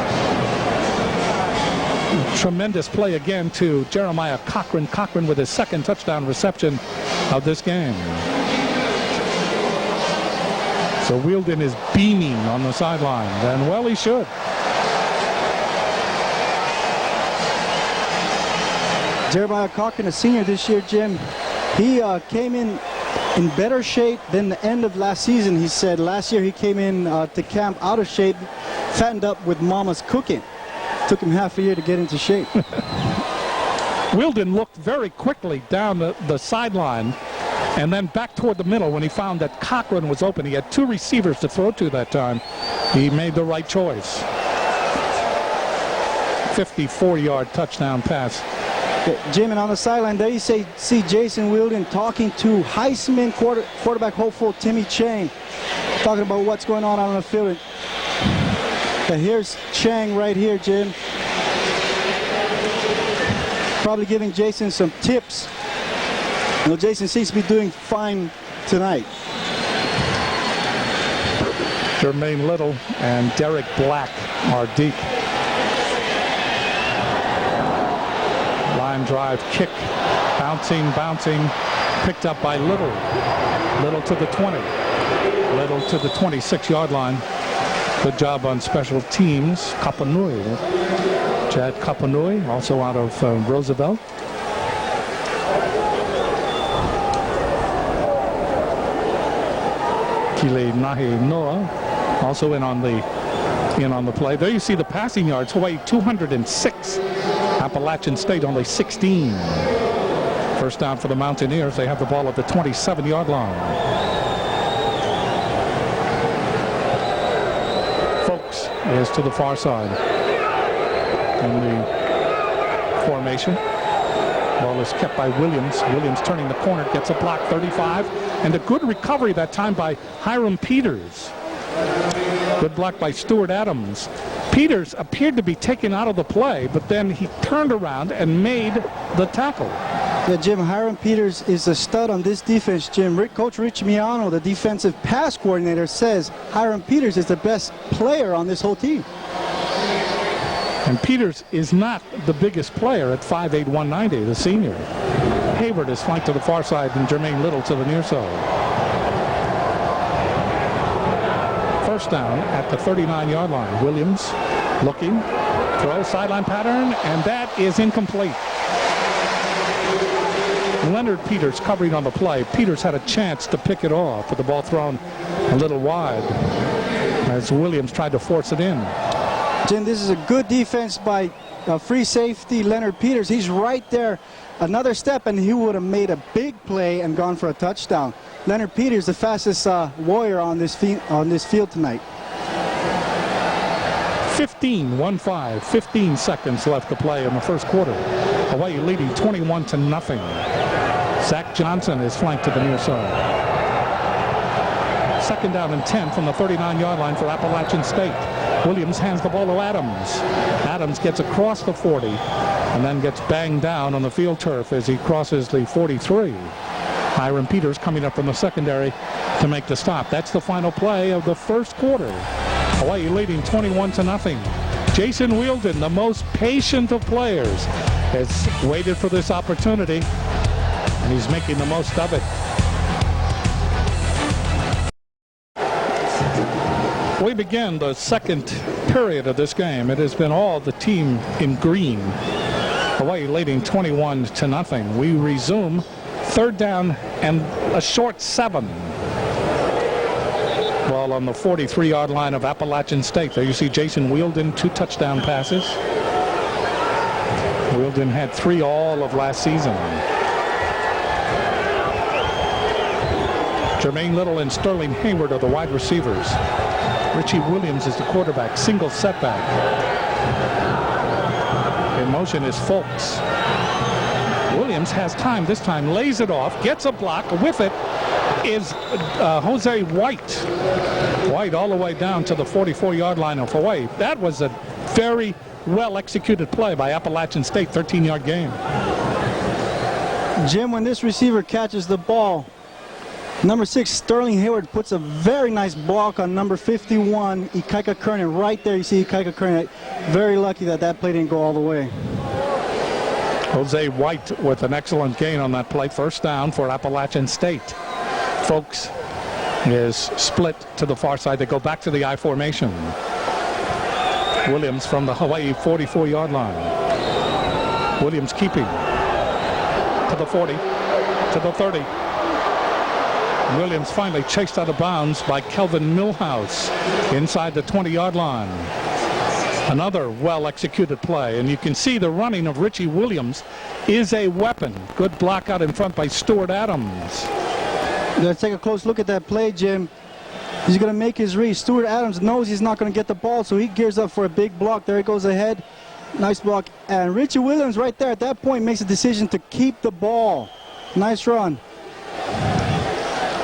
S1: Tremendous play again to Jeremiah Cochran. Cochran with his second touchdown reception of this game. So Wilden is beaming on the sideline, and well, he should.
S2: Jeremiah Cochran, a senior this year, Jim, he came in better shape than the end of last season. He said last year he came in to camp out of shape, fattened up with mama's cooking. Took him half a year to get into shape.
S1: Wilden looked very quickly down the sideline and then back toward the middle when he found that Cochran was open. He had 2 receivers to throw to that time. He made the right choice. 54-yard touchdown pass.
S2: Jim, and on the sideline there you see Jason Wilden talking to Heisman quarterback hopeful Timmy Chang, talking about what's going on the field. And here's Chang right here, Jim. Probably giving Jason some tips. You know, Jason seems to be doing fine tonight.
S1: Jermaine Little and Derek Black are deep. Line drive kick, bouncing, picked up by Little. Little to the 20. Little to the 26-yard line. Good job on special teams. Kapanui. Chad Kapanui, also out of Roosevelt. Kile Nahi Noah, also in on the play. There you see the passing yards. Hawaii 206. Appalachian State only 16. First down for the Mountaineers. They have the ball at the 27-yard line. Folks is to the far side in the formation. Ball is kept by Williams. Williams turning the corner, gets a block, 35. And a good recovery that time by Hiram Peters. Good block by Stuart Adams. Peters appeared to be taken out of the play, but then he turned around and made the tackle.
S2: Yeah, Jim, Hiram Peters is a stud on this defense, Jim. Coach Rich Miano, the defensive pass coordinator, says Hiram Peters is the best player on this whole team.
S1: And Peters is not the biggest player at 5'8", 190, the senior. Hayward is flanked to the far side and Jermaine Little to the near side. First down at the 39-yard line. Williams looking, throw, sideline pattern, and that is incomplete. Leonard Peters covering on the play. Peters had a chance to pick it off, but the ball thrown a little wide as Williams tried to force it in.
S2: Jim, this is a good defense by free safety Leonard Peters. He's right there. Another step and he would have made a big play and gone for a touchdown. Leonard Peters, the fastest warrior on this field tonight.
S1: 15 seconds left to play in the first quarter. Hawaii leading 21-0. Zach Johnson is flanked to the near side. Second down and 10 from the 39-yard line for Appalachian State. Williams hands the ball to Adams. Adams gets across the 40 and then gets banged down on the field turf as he crosses the 43. Hiram Peters coming up from the secondary to make the stop. That's the final play of the first quarter. Hawaii leading 21-0. Jason Wielden, the most patient of players, has waited for this opportunity, and he's making the most of it. We begin the second period of this game. It has been all the team in green. Hawaii leading 21-0. We resume third down and a short 7. Ball on the 43-yard line of Appalachian State. There you see Jason Wielden, 2 touchdown passes. Wielden had 3 all of last season. Jermaine Little and Sterling Hayward are the wide receivers. Richie Williams is the quarterback. Single setback. In motion is Folks. Williams has time this time, lays it off, gets a block. With it is Jose White. White all the way down to the 44-yard line of Hawaii. That was a very well-executed play by Appalachian State, 13-yard gain.
S2: Jim, when this receiver catches the ball, number 6, Sterling Hayward, puts a very nice block on number 51, Ikaika Kernan. Right there, you see Ikaika Kernan. Very lucky that that play didn't go all the way.
S1: Jose White with an excellent gain on that play. First down for Appalachian State. Folks is split to the far side. They go back to the I formation. Williams from the Hawaii 44-yard line. Williams keeping to the 40, to the 30. Williams finally chased out of bounds by Kelvin Millhouse inside the 20-yard line. Another well-executed play, and you can see the running of Richie Williams is a weapon. Good block out in front by Stuart Adams.
S2: Let's take a close look at that play, Jim. He's going to make his read. Stuart Adams knows he's not going to get the ball, so he gears up for a big block. There he goes ahead. Nice block. And Richie Williams right there at that point makes a decision to keep the ball. Nice run.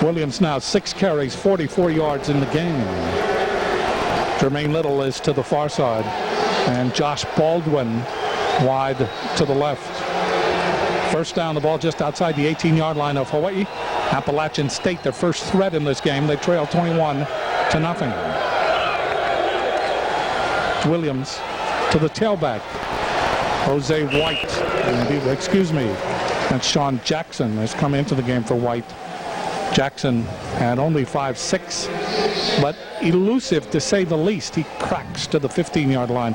S1: Williams now 6 carries, 44 yards in the game. Jermaine Little is to the far side, and Josh Baldwin wide to the left. First down, the ball just outside the 18-yard line of Hawaii. Appalachian State, their first threat in this game. They trail 21-0. Williams to the tailback. Jose White, and Sean Jackson has come into the game for White. Jackson at only 5'6", but elusive to say the least. He cracks to the 15-yard line.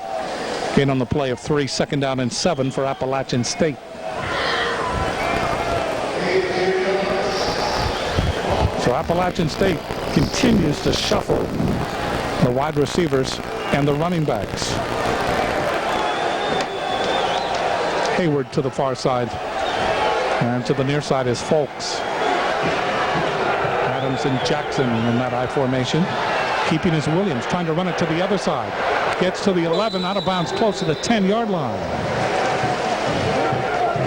S1: Gain on the play of 3, second down and 7 for Appalachian State. So Appalachian State continues to shuffle the wide receivers and the running backs. Hayward to the far side. And to the near side is Folks. Adams and Jackson in that I formation. Keeping is Williams, trying to run it to the other side. Gets to the 11, out of bounds, close to the 10-yard line.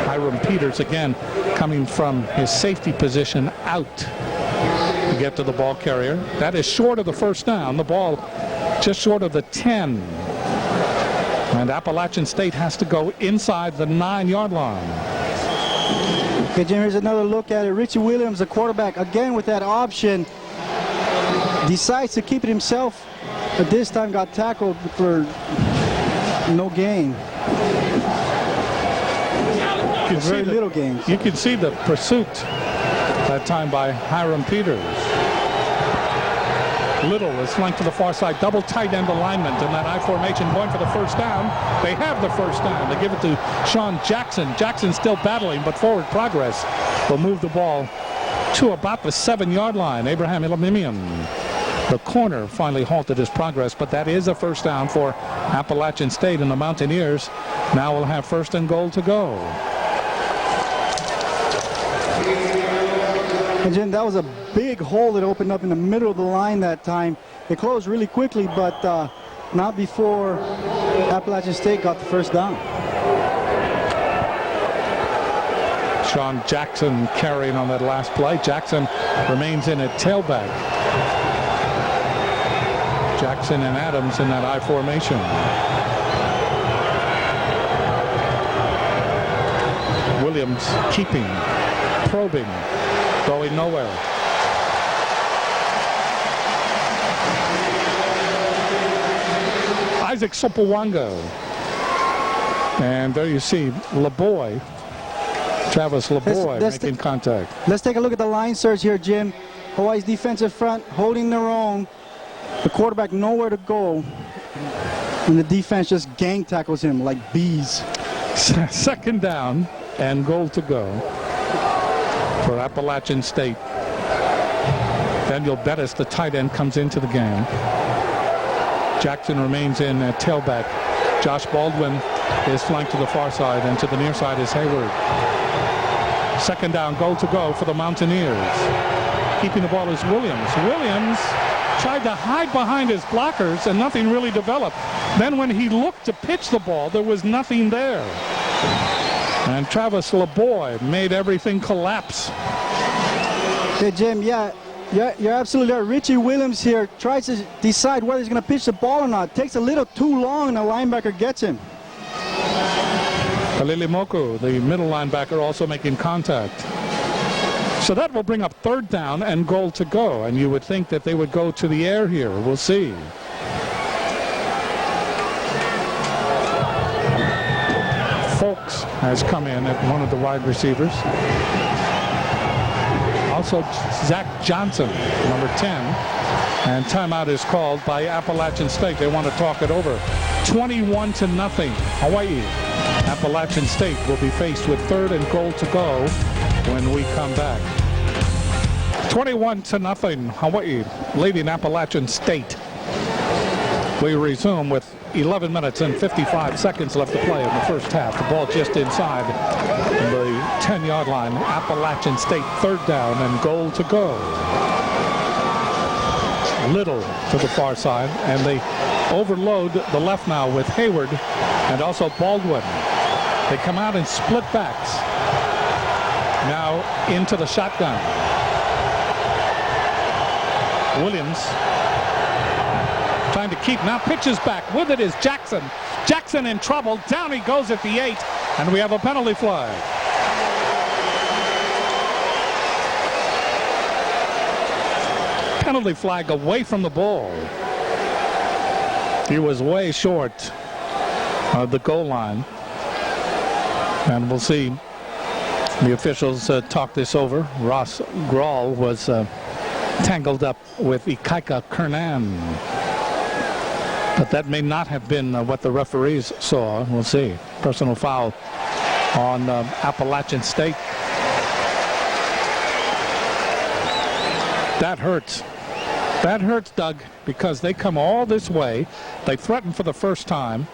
S1: Hiram Peters again coming from his safety position out to get to the ball carrier. That is short of the first down. The ball just short of the 10. And Appalachian State has to go inside the 9-yard line.
S2: Okay, Jim, here's another look at it. Richie Williams, the quarterback, again with that option, decides to keep it himself, but this time got tackled for no gain. Very little gains.
S1: You can see the pursuit that time by Hiram Peters. Little is flanked to the far side, double tight end alignment in that I formation, going for the first down. They have the first down. They give it to Sean Jackson. Jackson still battling, but forward progress will move the ball to about the 7-yard line. Abraham Elamimian, the corner, finally halted his progress, but that is a first down for Appalachian State, and the Mountaineers now will have first and goal to go.
S2: And Jim, that was a big hole that opened up in the middle of the line that time. It closed really quickly, but not before Appalachian State got the first down.
S1: Sean Jackson carrying on that last play. Jackson remains in at tailback. Jackson and Adams in that I formation. Williams keeping, probing, going nowhere. Isaac Sopowango. And there you see LeBoy, Travis LeBoy making contact.
S2: Let's take a look at the line search here, Jim. Hawaii's defensive front holding their own. The quarterback nowhere to go. And the defense just gang tackles him like bees.
S1: Second down and goal to go for Appalachian State. Daniel Bettis, the tight end, comes into the game. Jackson remains in at tailback. Josh Baldwin is flanked to the far side, and to the near side is Hayward. Second down, goal to go for the Mountaineers. Keeping the ball is Williams. Williams tried to hide behind his blockers, and nothing really developed. Then when he looked to pitch the ball, there was nothing there. And Travis LeBoy made everything collapse.
S2: Hey, Jim, yeah, you're absolutely right. Richie Williams here tries to decide whether he's going to pitch the ball or not. Takes a little too long, and the linebacker gets him.
S1: Kalili Moku, the middle linebacker, also making contact. So that will bring up third down and goal to go. And you would think that they would go to the air here. We'll see. Folks has come in at one of the wide receivers. Also Zach Johnson, number 10. And timeout is called by Appalachian State. They want to talk it over. 21-0, Hawaii. Appalachian State will be faced with third and goal to go when we come back. 21-0, Hawaii leading Appalachian State. We resume with 11 minutes and 55 seconds left to play in the first half. The ball just inside the 10-yard line. Appalachian State third down and goal to go. Little to the far side, and they overload the left now with Hayward and also Baldwin. They come out in split backs. Now into the shotgun. Williams trying to keep, now pitches back. With it is Jackson. Jackson in trouble. Down he goes at the 8, and we have a penalty flag. Penalty flag away from the ball. He was way short of the goal line. And we'll see the officials talk this over. Ross Grawl was tangled up with Ikaika Kernan. But that may not have been what the referees saw. We'll see. Personal foul on Appalachian State. That hurts. That hurts, Doug, because they come all this way. They threaten for the first time.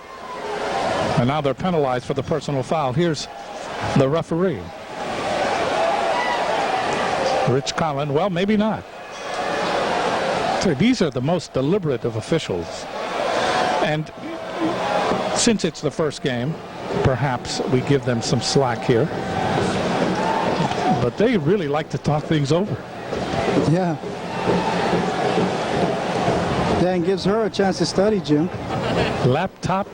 S1: And now they're penalized for the personal foul. Here's the referee. Rich Collin, well, maybe not. So these are the most deliberate of officials. And since it's the first game, perhaps we give them some slack here. But they really like to talk things over.
S2: Yeah. Dan gives her a chance to study, Jim.
S1: Laptop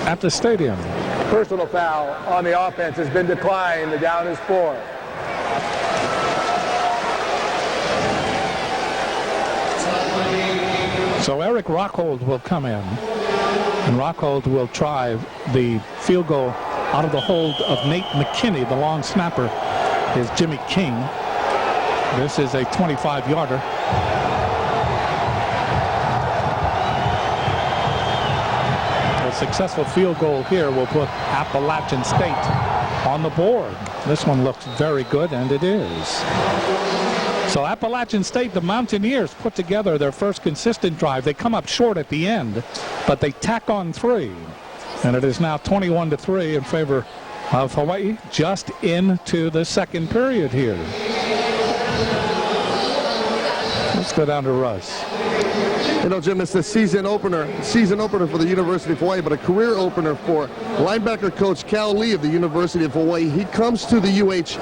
S1: at the stadium.
S6: Personal foul on the offense has been declined. The down is 4.
S1: So Eric Rockhold will come in, and Rockhold will try the field goal out of the hold of Nate McKinney. The long snapper is Jimmy King. This is a 25-yarder. A successful field goal here will put Appalachian State on the board. This one looks very good, and it is. So Appalachian State, the Mountaineers, put together their first consistent drive. They come up short at the end, but they tack on 3. And it is now 21-3 in favor of Hawaii, just into the second period here. Let's go down to Russ.
S4: You know, Jim, it's the season opener for the University of Hawaii, but a career opener for linebacker coach Cal Lee of the University of Hawaii. He comes to the UH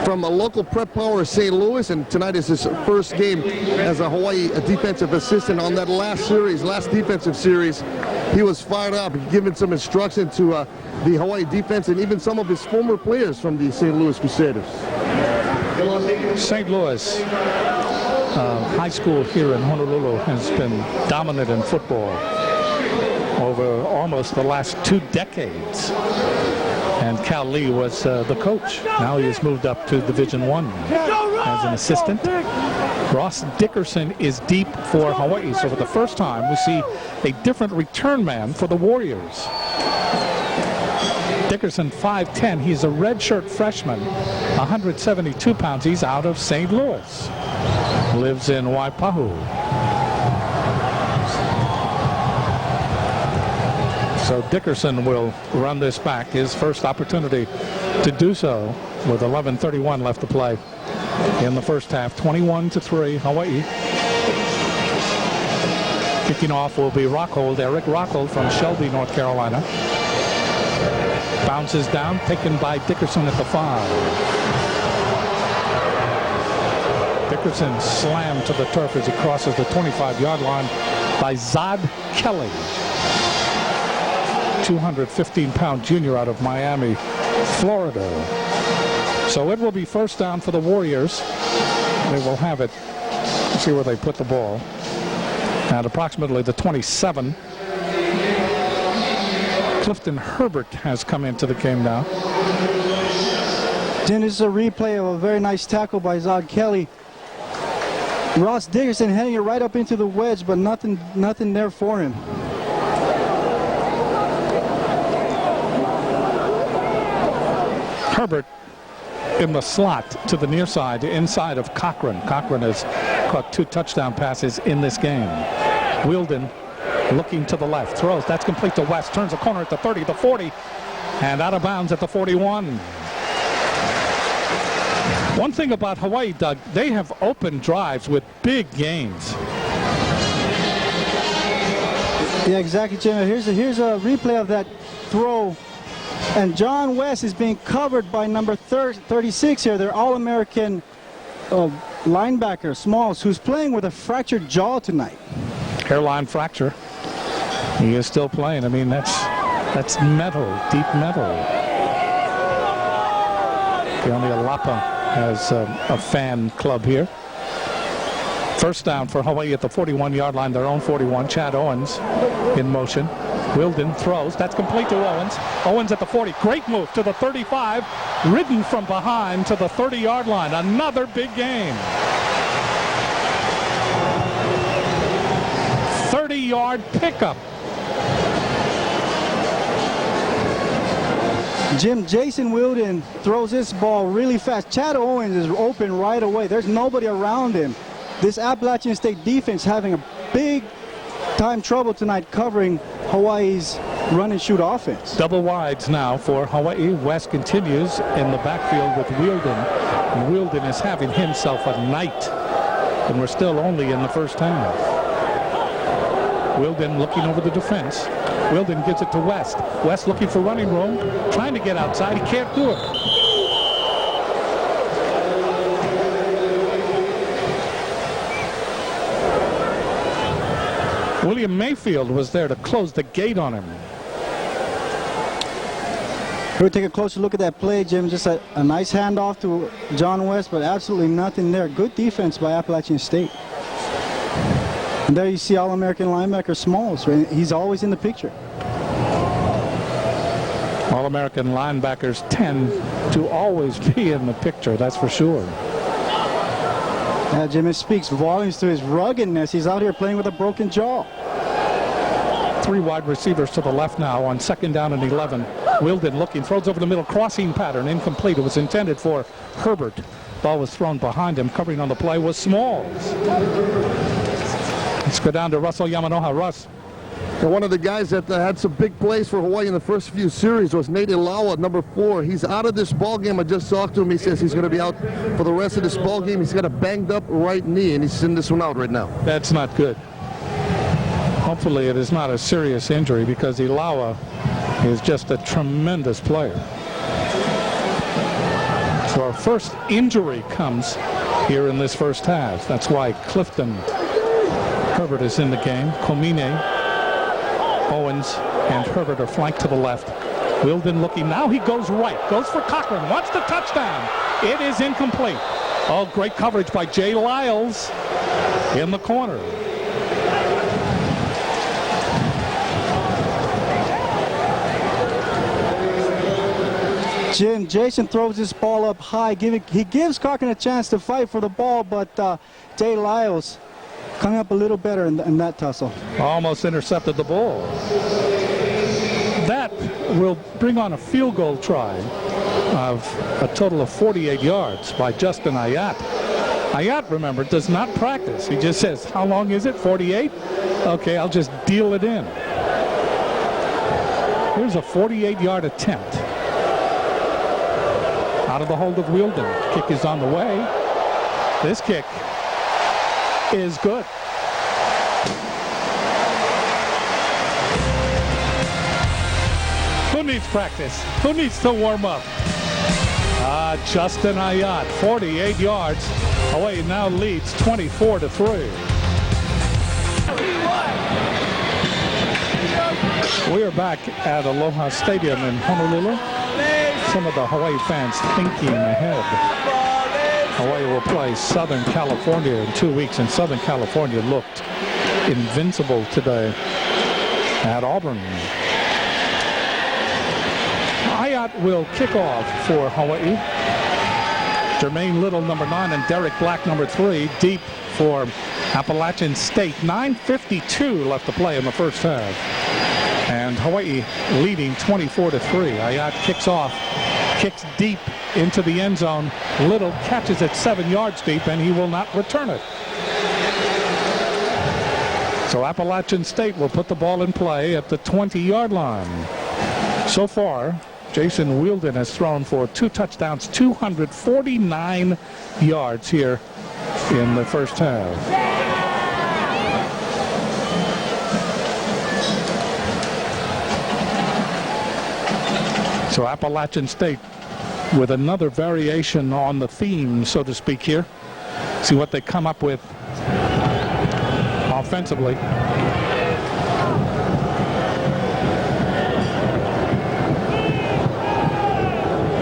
S4: from a local prep power, St. Louis, and tonight is his first game as a Hawaii defensive assistant. On that last defensive series, he was fired up, giving some instruction to the Hawaii defense and even some of his former players from the St. Louis Crusaders.
S1: St. Louis high school here in Honolulu has been dominant in football over almost the last 2 decades. And Cal Lee was the coach. Now he has moved up to Division I as an assistant. Ross Dickerson is deep for Hawaii. So for the first time, we see a different return man for the Warriors. Dickerson, 5'10". He's a redshirt freshman, 172 pounds. He's out of St. Louis. Lives in Waipahu. So Dickerson will run this back, his first opportunity to do so with 11:31 left to play in the first half. 21-3 Hawaii. Kicking off will be Rockhold, Eric Rockhold from Shelby, North Carolina. Bounces down, taken by Dickerson at the 5. Dickerson slammed to the turf as he crosses the 25-yard line by Zod Kelly. 215-pound junior out of Miami, Florida. So it will be first down for the Warriors. They will have it. Let's see where they put the ball. At approximately the 27. Clifton Herbert has come into the game now.
S2: Then this is a replay of a very nice tackle by Zod Kelly. Ross Dickerson heading it right up into the wedge, but nothing there for him.
S1: Herbert in the slot to the near side, inside of Cochran. Cochran has caught 2 touchdown passes in this game. Wielden looking to the left, throws. That's complete to West. Turns a corner at the 30, the 40, and out of bounds at the 41. One thing about Hawaii, Doug, they have opened drives with big gains.
S2: Yeah, exactly, Jim. Here's a replay of that throw. And John West is being covered by number 36 here, their All-American linebacker, Smalls, who's playing with a fractured jaw tonight.
S1: Hairline fracture. He is still playing. I mean, that's metal, deep metal. Keone Alapa has a fan club here. First down for Hawaii at the 41-yard line, their own 41. Chad Owens in motion. Wielden throws. That's complete to Owens. Owens at the 40. Great move to the 35. Ridden from behind to the 30-yard line. Another big game. 30-yard pickup.
S2: Jason Wielden throws this ball really fast. Chad Owens is open right away. There's nobody around him. This Appalachian State defense having a big time trouble tonight covering Hawaii's run and shoot offense.
S1: Double wides now for Hawaii. West continues in the backfield with Wielden. And Wielden is having himself a night. And we're still only in the first half. Wielden looking over the defense. Wielden gives it to West. West looking for running room, trying to get outside. He can't do it. William Mayfield was there to close the gate on him.
S2: We'll take a closer look at that play, Jim. Just a nice handoff to John West, but absolutely nothing there. Good defense by Appalachian State. And there you see All-American linebacker Smalls. Right? He's always in the picture.
S1: All-American linebackers tend to always be in the picture, that's for sure.
S2: Yeah, Jim, it speaks volumes to his ruggedness. He's out here playing with a broken jaw.
S1: 3 wide receivers to the left now on 2nd down and 11. Wielden looking, throws over the middle, crossing pattern, incomplete. It was intended for Herbert. Ball was thrown behind him. Covering on the play was Smalls. Let's go down to Russell Yamanoha. Russ.
S4: And one of the guys that had some big plays for Hawaii in the first few series was Nate Ilawa, number 4. He's out of this ball game. I just talked to him. He says he's going to be out for the rest of this ball game. He's got a banged up right knee, and he's sitting this one out right now.
S1: That's not good. Hopefully it is not a serious injury, because Ilawa is just a tremendous player. So our first injury comes here in this first half. That's why Clifton Herbert is in the game. Komine, Owens, and Herbert are flanked to the left. Wielden looking now. He goes right. Goes for Cochran. Wants the touchdown. It is incomplete. Oh, great coverage by Jay Lyles in the corner.
S2: Jim, Jason throws this ball up high. He gives Cochran a chance to fight for the ball, but Jay Lyles coming up a little better in that tussle.
S1: Almost intercepted the ball. That will bring on a field goal try of a total of 48 yards by Justin Ayat. Ayat, remember, does not practice. He just says, how long is it? 48? Okay, I'll just deal it in. Here's a 48-yard attempt. Out of the hold of Wielden. Kick is on the way. This kick is good. Who needs practice? Who needs to warm up? Justin Ayat, 48 yards. Hawaii now leads 24-3. We are back at Aloha Stadium in Honolulu. Some of the Hawaii fans thinking ahead. Hawaii will play Southern California in 2 weeks, and Southern California looked invincible today at Auburn. Ayat will kick off for Hawaii. Jermaine Little, number 9, and Derek Black, number 3, deep for Appalachian State. 9:52 left to play in the first half. And Hawaii leading 24-3. Ayat kicks off, kicks deep into the end zone. Little catches it 7 yards deep, and he will not return it. So Appalachian State will put the ball in play at the 20-yard line. So far, Jason Wielden has thrown for 2 touchdowns, 249 yards here in the first half. So Appalachian State with another variation on the theme, so to speak, here. See what they come up with offensively.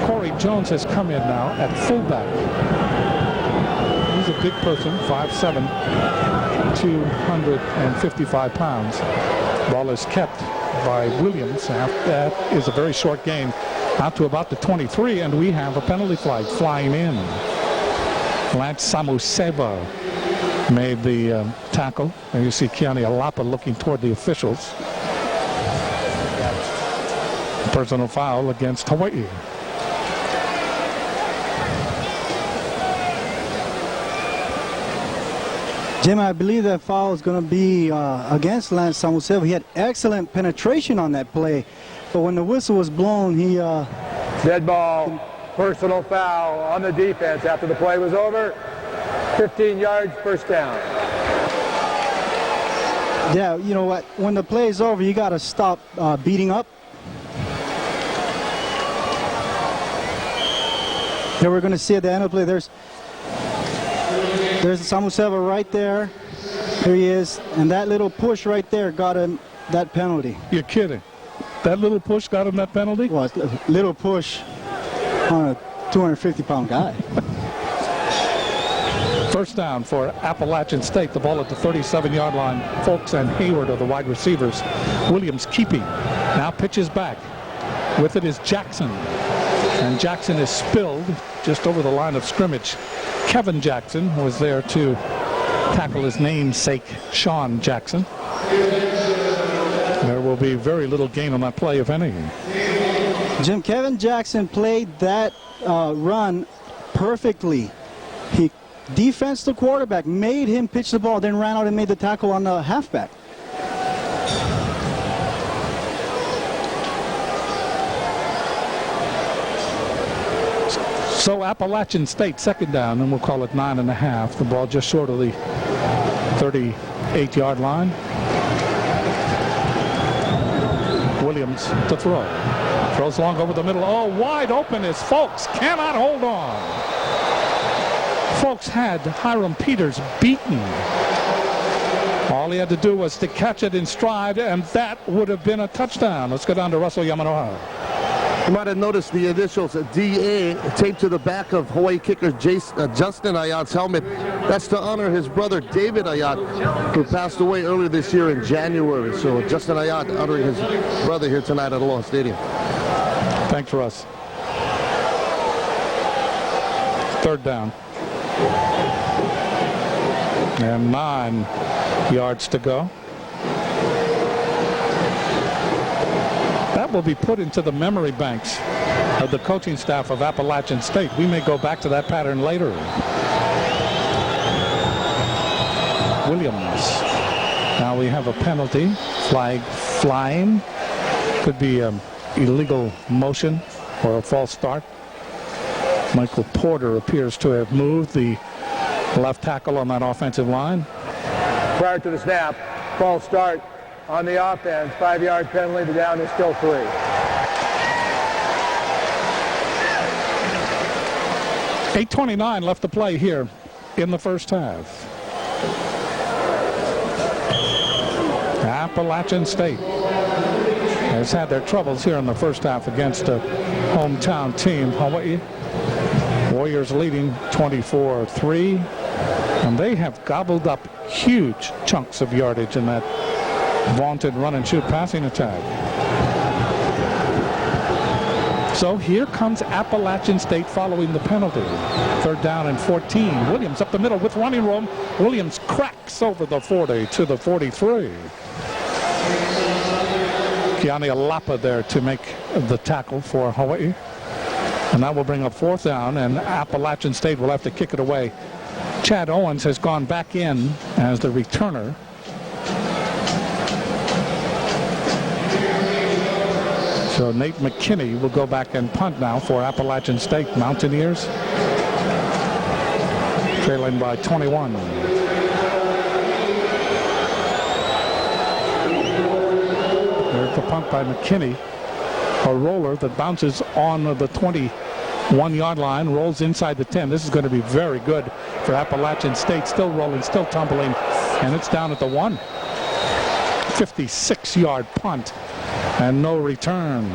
S1: Corey Jones has come in now at fullback. He's a big person, 5'7", 255 pounds. Ball is kept by Williams. That is a very short game out to about the 23, and we have a penalty flag flying in. Lance Samuseva made the tackle, and you see Keani Alapa looking toward the officials. Personal foul against Hawaii.
S2: Jim, I believe that foul is going to be against Lance Samuel. He had excellent penetration on that play, but when the whistle was blown, he...
S6: Dead ball, personal foul on the defense after the play was over. 15 yards, first down.
S2: Yeah, you know what? When the play is over, you got to stop beating up. Here we're going to see at the end of the play, there's Samuel right there. Here he is. And that little push right there got him that penalty.
S1: You're kidding. That little push got him that penalty?
S2: Well, a little push on a 250-pound guy.
S1: First down for Appalachian State. The ball at the 37-yard line. Folks and Hayward are the wide receivers. Williams keeping. Now pitches back. With it is Jackson. And Jackson is spilled just over the line of scrimmage. Kevin Jackson was there to tackle his namesake, Sean Jackson. There will be very little gain on that play, if any.
S2: Jim, Kevin Jackson played that run perfectly. He defensed the quarterback, made him pitch the ball, then ran out and made the tackle on the halfback.
S1: So Appalachian State second down, and we'll call it 9.5. The ball just short of the 38-yard line. Williams to throw. Throws long over the middle. Oh, wide open is Folks. Cannot hold on. Folks had Hiram Peters beaten. All he had to do was to catch it in stride, and that would have been a touchdown. Let's go down to Russell Yamanoa.
S4: You might have noticed the initials DA taped to the back of Hawaii kicker Justin Ayat's helmet. That's to honor his brother David Ayat, who passed away earlier this year in January. So Justin Ayat honoring his brother here tonight at Aloha Stadium.
S1: Thanks, Russ. Third down. And 9 yards to go. That will be put into the memory banks of the coaching staff of Appalachian State. We may go back to that pattern later. Williams. Now we have a penalty. Flag flying. Could be illegal motion or a false start. Michael Porter appears to have moved the left tackle on that offensive line.
S6: Prior to the snap, false start on the offense, 5-yard penalty. The down is still 3.
S1: $8:29 left to play here in the first half. Appalachian State has had their troubles here in the first half against a hometown team, Hawaii. Warriors leading 24-3, and they have gobbled up huge chunks of yardage in that vaunted run-and-shoot passing attack. So here comes Appalachian State following the penalty. Third down and 14. Williams up the middle with running room. Williams cracks over the 40 to the 43. Keani Alapa there to make the tackle for Hawaii. And that will bring up fourth down, and Appalachian State will have to kick it away. Chad Owens has gone back in as the returner. So Nate McKinney will go back and punt now for Appalachian State. Mountaineers trailing by 21. There's the punt by McKinney. A roller that bounces on the 21-yard line, rolls inside the 10. This is going to be very good for Appalachian State. Still rolling, still tumbling, and it's down at the 1. 56-yard punt and no return.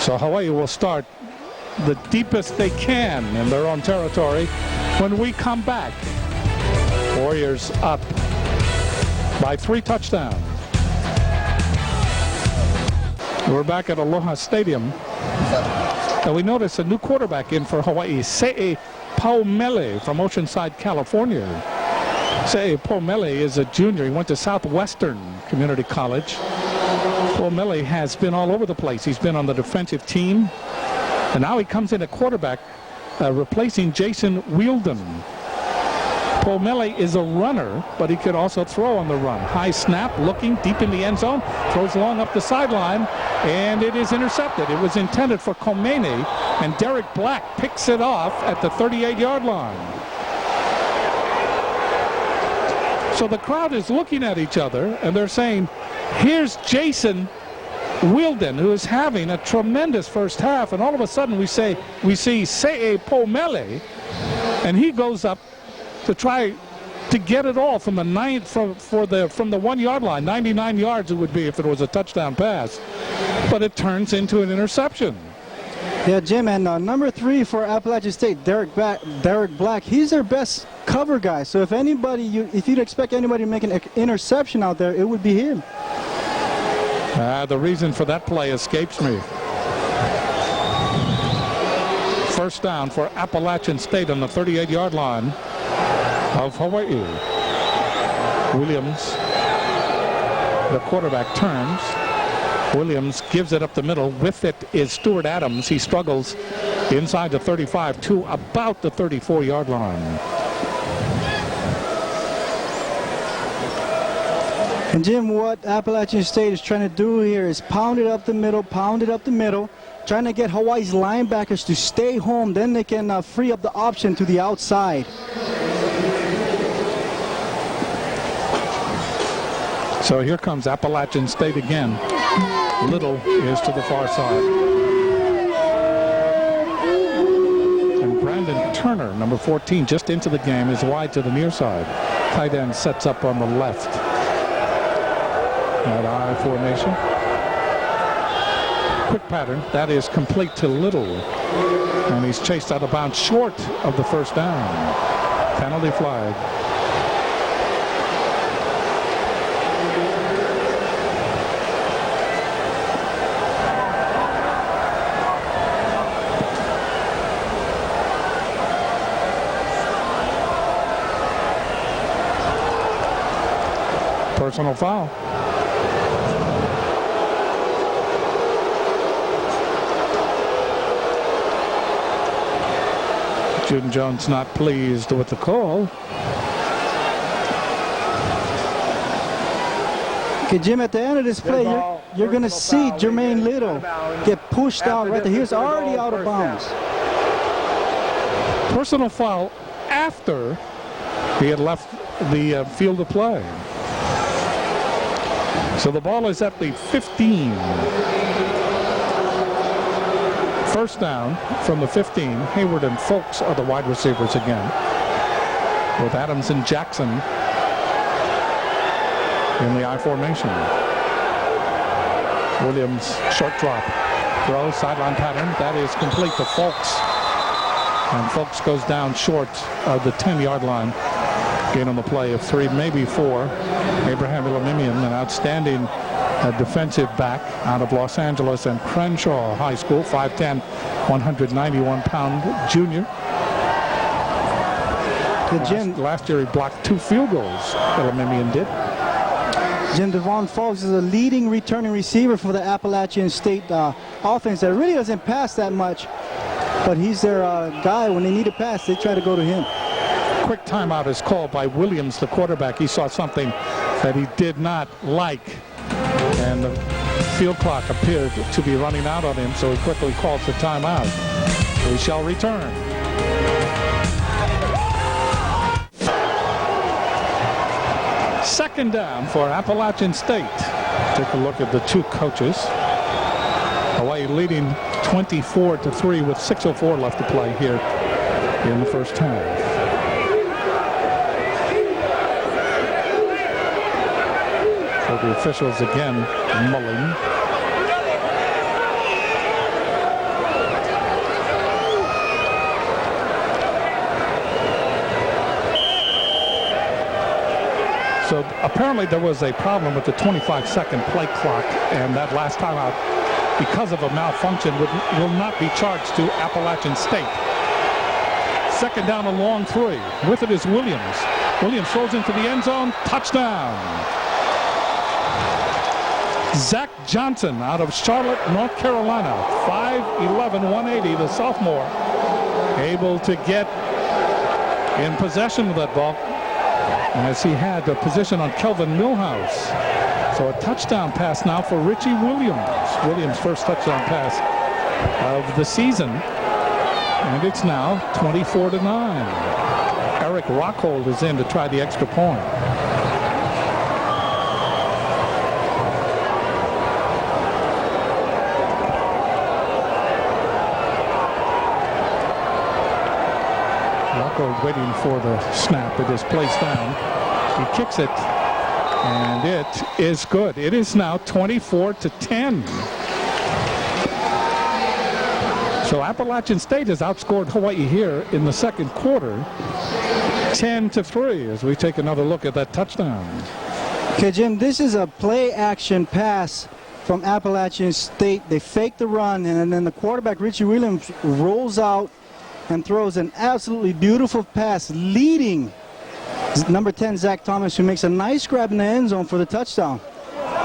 S1: So Hawaii will start the deepest they can in their own territory when we come back. Warriors up by 3 touchdowns. We're back at Aloha Stadium. And we notice a new quarterback in for Hawaii, Se'e Paumele from Oceanside, California. Se'e Paumele is a junior. He went to Southwestern Community College. Paumele has been all over the place. He's been on the defensive team. And now he comes in at quarterback, replacing Jason Wielden. Pomele is a runner, but he could also throw on the run. High snap, looking deep in the end zone, throws long up the sideline, and it is intercepted. It was intended for Khomeini, and Derek Black picks it off at the 38-yard line. So the crowd is looking at each other, and they're saying, here's Jason Wilden, who is having a tremendous first half, and all of a sudden we see Se'e Pomele, and he goes up to try to get it all from the from the 1 yard line. 99 yards it would be if it was a touchdown pass, but it turns into an interception.
S2: Yeah, Jim, and number 3 for Appalachian State, Derek Black, he's their best cover guy. So if you'd expect anybody to make an interception out there, it would be him.
S1: The reason for that play escapes me. First down for Appalachian State on the 38-yard line of Hawaii. Williams, the quarterback, turns. Williams gives it up the middle. With it is Stuart Adams. He struggles inside the 35 to about the 34-yard line.
S2: And Jim, what Appalachian State is trying to do here is pound it up the middle, trying to get Hawaii's linebackers to stay home. Then they can free up the option to the outside.
S1: So here comes Appalachian State again. Little is to the far side. And Brandon Turner, number 14, just into the game, is wide to the near side. Tight end sets up on the left. That I formation. Quick pattern. That is complete to Little. And he's chased out of bounds short of the first down. Penalty flag. Personal foul. Juden Jones not pleased with the call.
S2: Okay, Jim, at the end of this play, you're going to see Jermaine Little get pushed out right there. He was already out of bounds.
S1: Personal foul after he had left the field of play. So the ball is at the 15. First down from the 15. Hayward and Folks are the wide receivers again, with Adams and Jackson in the I formation. Williams, short drop. Throw, sideline pattern. That is complete to Folks. And Folks goes down short of the 10-yard line. Gain on the play of 3, maybe 4. Abraham Ilamimian, an outstanding defensive back out of Los Angeles and Crenshaw High School, 5'10", 191-pound junior. Last year he blocked 2 field goals, Ilamimian did.
S2: Jim, Devon Folks is a leading returning receiver for the Appalachian State offense that really doesn't pass that much, but he's their guy. When they need a pass, they try to go to him.
S1: Quick timeout is called by Williams, the quarterback. He saw something that he did not like, and the field clock appeared to be running out on him, so he quickly calls the timeout. We shall return. Second down for Appalachian State. Take a look at the two coaches. Hawaii leading 24-3 with 6:04 left to play here in the first half. So the officials again mulling. So apparently there was a problem with the 25-second play clock, and that last timeout, because of a malfunction, will not be charged to Appalachian State. Second down, a long 3. With it is Williams. Williams throws into the end zone. Touchdown. Zach Johnson out of Charlotte, North Carolina. 5'11", 180, the sophomore. Able to get in possession of that ball. as he had a position on Kelvin Millhouse. So a touchdown pass now for Richie Williams. Williams' first touchdown pass of the season. And it's now 24-9. Eric Rockhold is in to try the extra point. Rockhold waiting for the snap. It is placed down. He kicks it. And it is good. It is now 24-10. So Appalachian State has outscored Hawaii here in the second quarter, 10-3, as we take another look at that touchdown.
S2: Okay, Jim, this is a play-action pass from Appalachian State. They fake the run, and then the quarterback, Richie Williams, rolls out and throws an absolutely beautiful pass, leading number 10, Zach Thomas, who makes a nice grab in the end zone for the touchdown.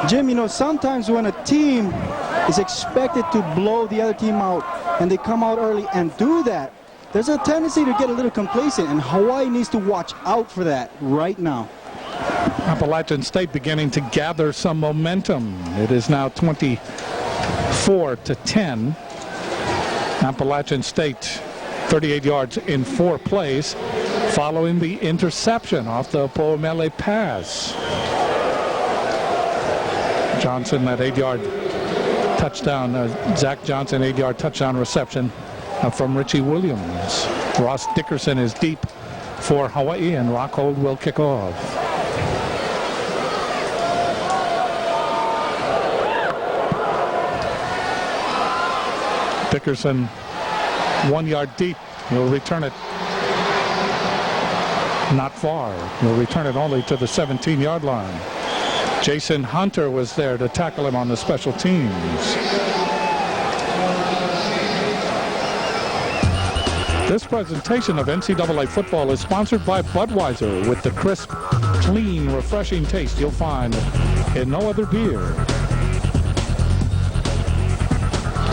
S2: Jim, you know, sometimes when a team is expected to blow the other team out and they come out early and do that, there's a tendency to get a little complacent, and Hawaii needs to watch out for that right now.
S1: Appalachian State beginning to gather some momentum. It is now 24-10. Appalachian State 38 yards in 4 plays following the interception off the Po'omele pass. Johnson, that 8-yard touchdown, Zach Johnson 8-yard touchdown reception from Richie Williams. Ross Dickerson is deep for Hawaii, and Rockhold will kick off. Dickerson 1 yard deep. He'll return it not far. He'll return it only to the 17-yard line. Jason Hunter was there to tackle him on the special teams. This presentation of NCAA football is sponsored by Budweiser, with the crisp, clean, refreshing taste you'll find in no other beer.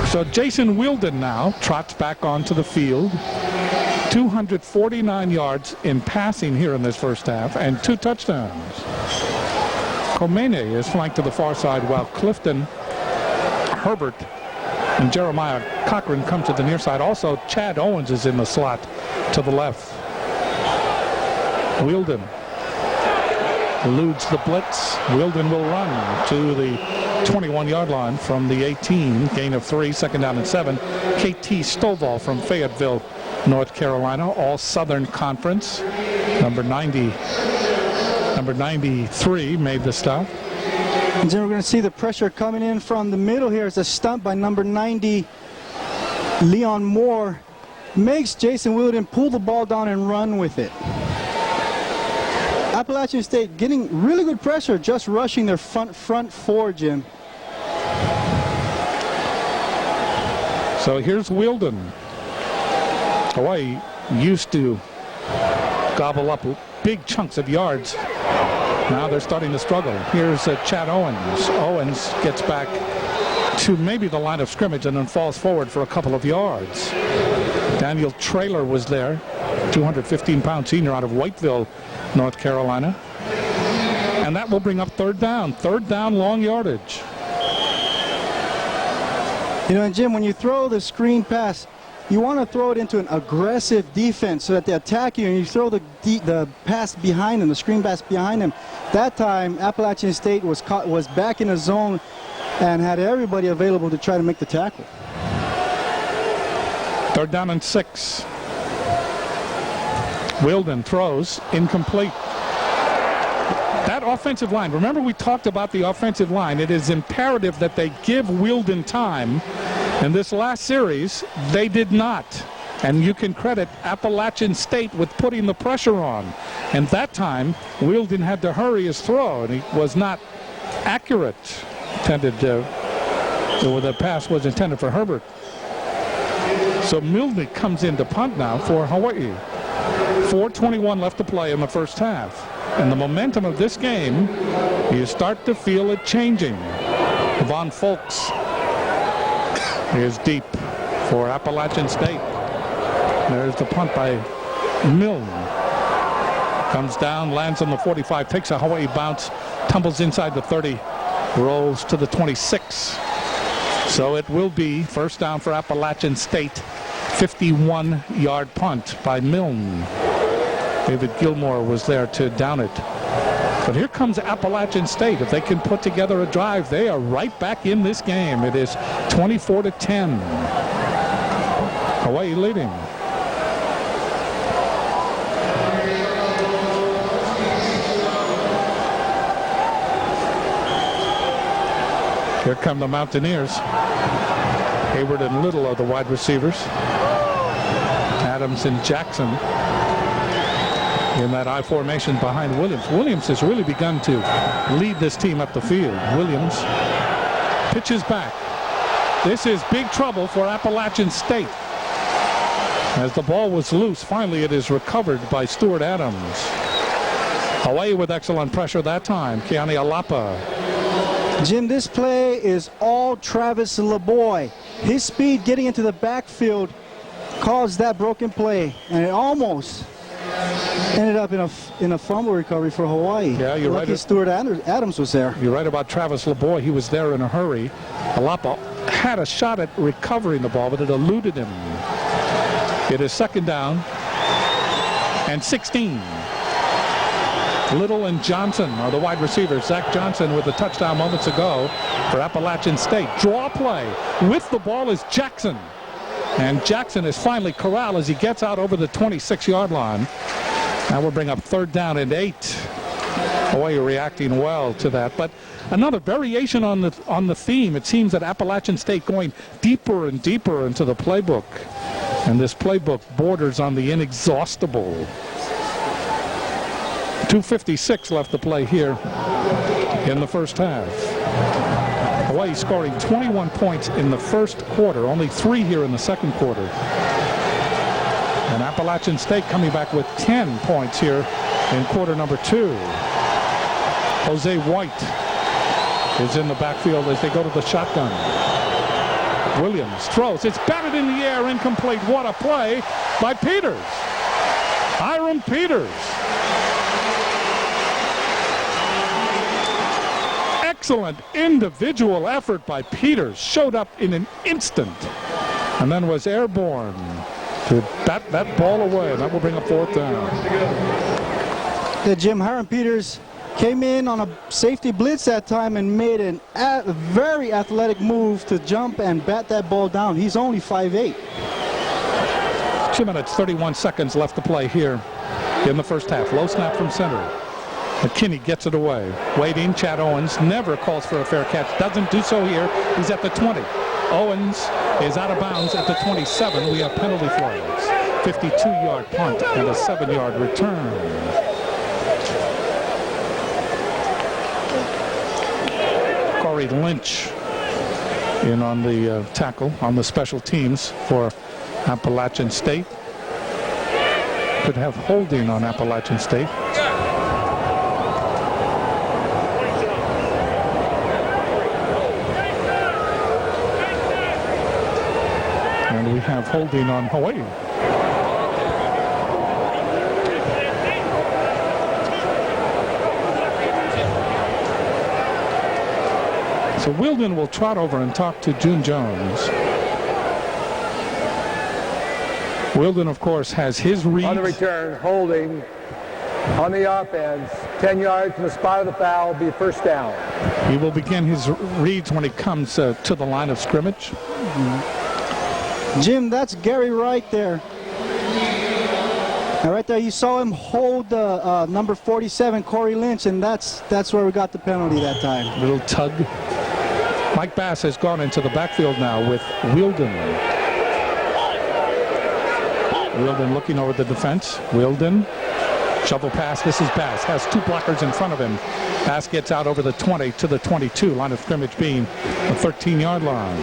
S1: So Jason Wilden now trots back onto the field. 249 yards in passing here in this first half, and 2 touchdowns. Komene is flanked to the far side, while Clifton, Herbert, and Jeremiah Cochran come to the near side. Also, Chad Owens is in the slot to the left. Wilden eludes the blitz. Wilden will run to the 21-yard line from the 18. Gain of 3, second down and 7. KT Stovall from Fayetteville, North Carolina, all Southern Conference. Number 93 made the stop.
S2: And then we're going to see the pressure coming in from the middle here. It's a stunt by number 90, Leon Moore. Makes Jason Wilden pull the ball down and run with it. Appalachian State getting really good pressure, just rushing their front 4, Jim.
S1: So here's Wilden. Hawaii used to gobble up big chunks of yards. Now they're starting to struggle. Here's Chad Owens. Owens gets back to maybe the line of scrimmage and then falls forward for a couple of yards. Daniel Traylor was there, 215-pound senior out of Whiteville, North Carolina. And that will bring up third down. Third down, long yardage.
S2: You know, and Jim, when you throw the screen pass, you want to throw it into an aggressive defense so that they attack you, and you throw the pass behind them, the screen pass behind them. That time, Appalachian State was back in a zone and had everybody available to try to make the tackle.
S1: Third down and 6. Wilden throws incomplete. That offensive line, remember we talked about the offensive line. It is imperative that they give Wilden time. In this last series, they did not. And you can credit Appalachian State with putting the pressure on. And that time, Wilden had to hurry his throw, and he was not accurate. The pass was intended for Herbert. So Milne comes in to punt now for Hawaii. 4:21 left to play in the first half. And the momentum of this game, you start to feel it changing. Von Folks is deep for Appalachian State. There's the punt by Milne. Comes down, lands on the 45, takes a Hawaii bounce, tumbles inside the 30, rolls to the 26. So it will be first down for Appalachian State. 51-yard punt by Milne. David Gilmore was there to down it. But here comes Appalachian State. If they can put together a drive, they are right back in this game. It is 24-10. Hawaii leading. Here come the Mountaineers. Hayward and Little are the wide receivers. Adams and Jackson in that I formation behind Williams. Williams has really begun to lead this team up the field. Williams pitches back. This is big trouble for Appalachian State. As the ball was loose, finally it is recovered by Stuart Adams. Hawaii with excellent pressure that time. Keani Alapa.
S2: Jim, this play is all Travis LeBoy. His speed getting into the backfield caused that broken play, and it almost ended up in a fumble recovery for Hawaii. Yeah, you're right. Stuart Adams was there.
S1: You're right about Travis LeBoy. He was there in a hurry. Alapa had a shot at recovering the ball, but it eluded him. It is second down and 16. Little and Johnson are the wide receivers. Zach Johnson with the touchdown moments ago for Appalachian State. Draw play with the ball is Jackson. And Jackson is finally corralled as he gets out over the 26-yard line. Now we'll bring up third down and 8. Hawaii reacting well to that. But another variation on the theme. It seems that Appalachian State going deeper and deeper into the playbook. And this playbook borders on the inexhaustible. 2:56 left to play here in the first half. Hawaii scoring 21 points in the first quarter, only 3 here in the second quarter. And Appalachian State coming back with 10 points here in quarter number 2. Jose White is in the backfield as they go to the shotgun. Williams throws. It's batted in the air, incomplete. What a play by Peters. Hiram Peters. Excellent individual effort by Peters. Showed up in an instant and then was airborne to bat that ball away. And that will bring up fourth down.
S2: Yeah, Jim, Hiram Peters came in on a safety blitz that time and made a very athletic move to jump and bat that ball down. He's only 5'8".
S1: 2 minutes, 31 seconds left to play here in the first half. Low snap from center. McKinney gets it away. Waiting, Chad Owens never calls for a fair catch. Doesn't do so here. He's at the 20. Owens is out of bounds at the 27. We have penalty flags. 52-yard punt and a 7-yard return. Corey Lynch in on the tackle on the special teams for Appalachian State. Could have holding on Appalachian State. And we have holding on Hawaii. So Wilden will trot over and talk to June Jones. Wilden, of course, has his read.
S6: On the return, holding on the offense, 10 yards from the spot of the foul, will be first down.
S1: He will begin his reads when he comes to the line of scrimmage.
S2: Jim, that's Gary Wright there. And right there, you saw him hold number 47, Corey Lynch, and that's where we got the penalty that time.
S1: Little tug. Mike Bass has gone into the backfield now with Wilden. Wilden looking over the defense. Wilden, shovel pass. This is Bass. Has 2 blockers in front of him. Bass gets out over the 20 to the 22. Line of scrimmage being the 13-yard line.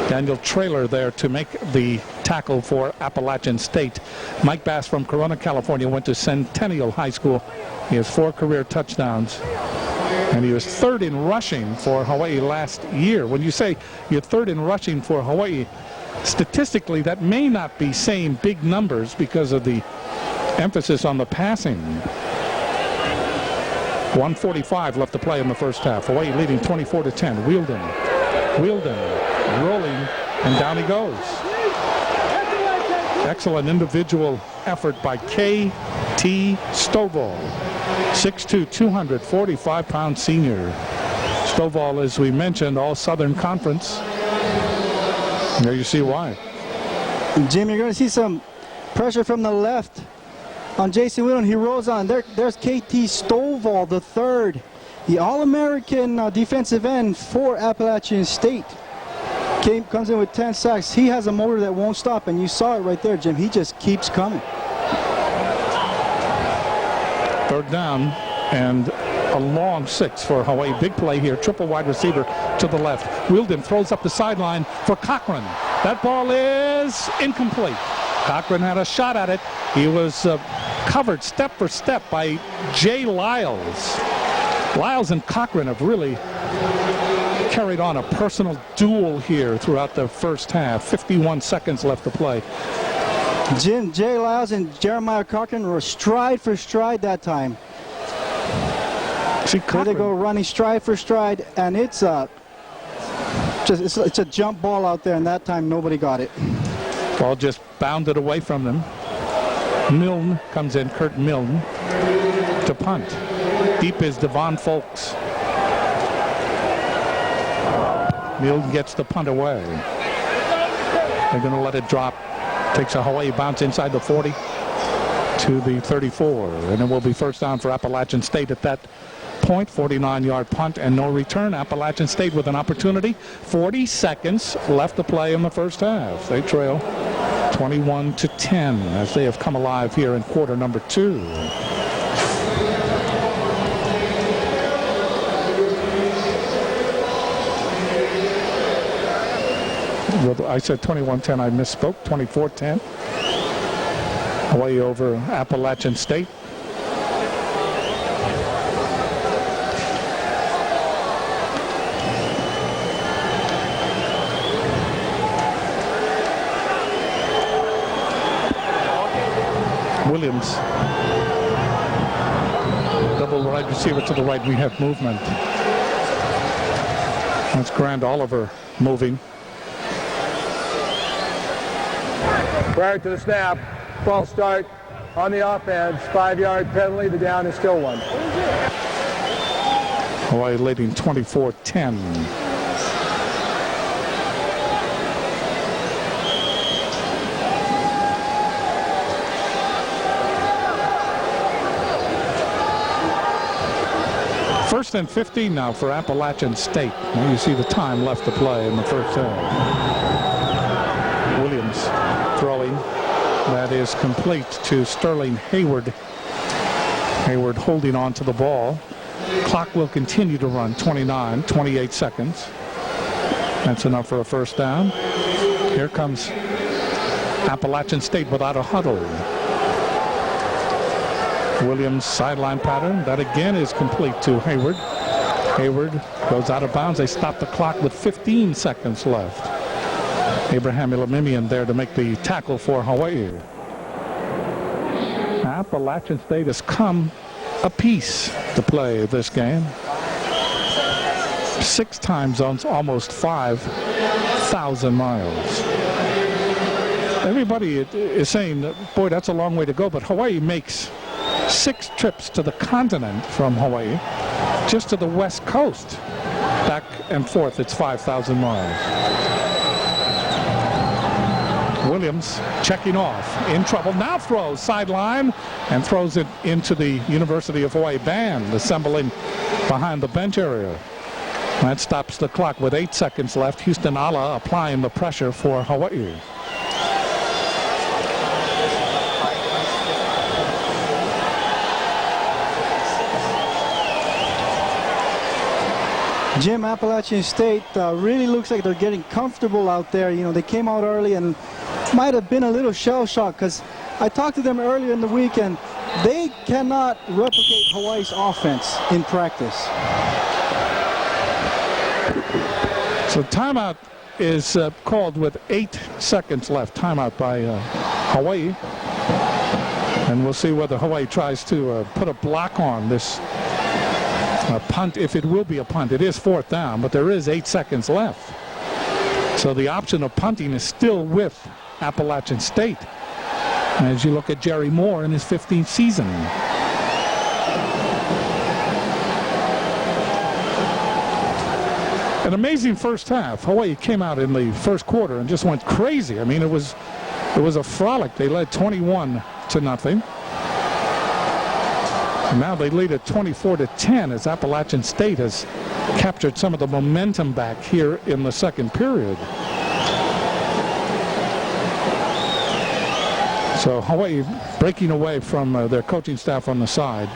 S1: Daniel Traylor there to make the tackle for Appalachian State. Mike Bass from Corona, California, went to Centennial High School. He has 4 career touchdowns. And he was 3rd in rushing for Hawaii last year. When you say you're 3rd in rushing for Hawaii, statistically that may not be saying big numbers because of the emphasis on the passing. 1:45 left to play in the first half. Hawaii leading 24-10. Wielden rolling, and down he goes. Excellent individual effort by K.T. Stovall, 6'2", 245-pound senior. Stovall, as we mentioned, all Southern Conference. There you see why.
S2: Jim, you're going to see some pressure from the left on Jason Wielden. He rolls on. There's K.T. Stovall, the third, the All-American defensive end for Appalachian State. Comes in with 10 sacks. He has a motor that won't stop, and you saw it right there, Jim. He just keeps coming.
S1: Third down and a long 6 for Hawaii. Big play here. Triple wide receiver to the left. Wielden throws up the sideline for Cochran. That ball is incomplete. Cochran had a shot at it. He was covered step for step by Jay Lyles. Lyles and Cochran have really carried on a personal duel here throughout the first half. 51 seconds left to play.
S2: Jim, Jay Lyles and Jeremiah Cochran were stride for stride that time.
S1: See,
S2: There they go running stride for stride, and it's a jump ball out there, and that time nobody got it.
S1: Ball just bounded away from them. Milne comes in, Kurt Milne, to punt. Deep is Devon Folks. Milne gets the punt away. They're going to let it drop. Takes a Hawaii bounce inside the 40 to the 34. And it will be first down for Appalachian State at that point. 49-yard punt and no return. Appalachian State with an opportunity. 40 seconds left to play in the first half. They trail 21-10 as they have come alive here in quarter number 2. I said 21-10. I misspoke. 24-10. Hawaii over Appalachian State. Williams. Double wide receiver to the right. We have movement. That's Grant Oliver moving.
S6: Prior to the snap, false start on the offense, 5-yard penalty. The down is still 1.
S1: Hawaii leading 24-10. First and 15 now for Appalachian State. Now you see the time left to play in the first half. Williams throwing. That is complete to Sterling Hayward. Hayward holding on to the ball. Clock will continue to run. 28 seconds. That's enough for a first down. Here comes Appalachian State without a huddle. Williams sideline pattern. That again is complete to Hayward. Hayward goes out of bounds. They stop the clock with 15 seconds left. Abraham Elimimian there to make the tackle for Hawaii. Appalachian State has come a piece to play this game. 6 time zones, almost 5,000 miles. Everybody is saying, boy, that's a long way to go, but Hawaii makes 6 trips to the continent from Hawaii, just to the west coast. Back and forth, it's 5,000 miles. Williams checking off, in trouble, now throws sideline and throws it into the University of Hawaii band, assembling behind the bench area. That stops the clock with 8 seconds left. Houston Ala applying the pressure for Hawaii.
S2: Jim, Appalachian State really looks like they're getting comfortable out there. You know, they came out early and might have been a little shell-shocked because I talked to them earlier in the week and they cannot replicate Hawaii's offense in practice.
S1: So timeout is called with 8 seconds left. Timeout by Hawaii. And we'll see whether Hawaii tries to put a block on this punt, if it will be a punt. It is 4th down, but there is 8 seconds left. So the option of punting is still with Appalachian State as you look at Jerry Moore in his 15th season. An amazing first half. Hawaii came out in the first quarter and just went crazy. I mean, it was a frolic. They led 21-0. And now they lead at 24-10 as Appalachian State has captured some of the momentum back here in the second period. So Hawaii breaking away from their coaching staff on the side.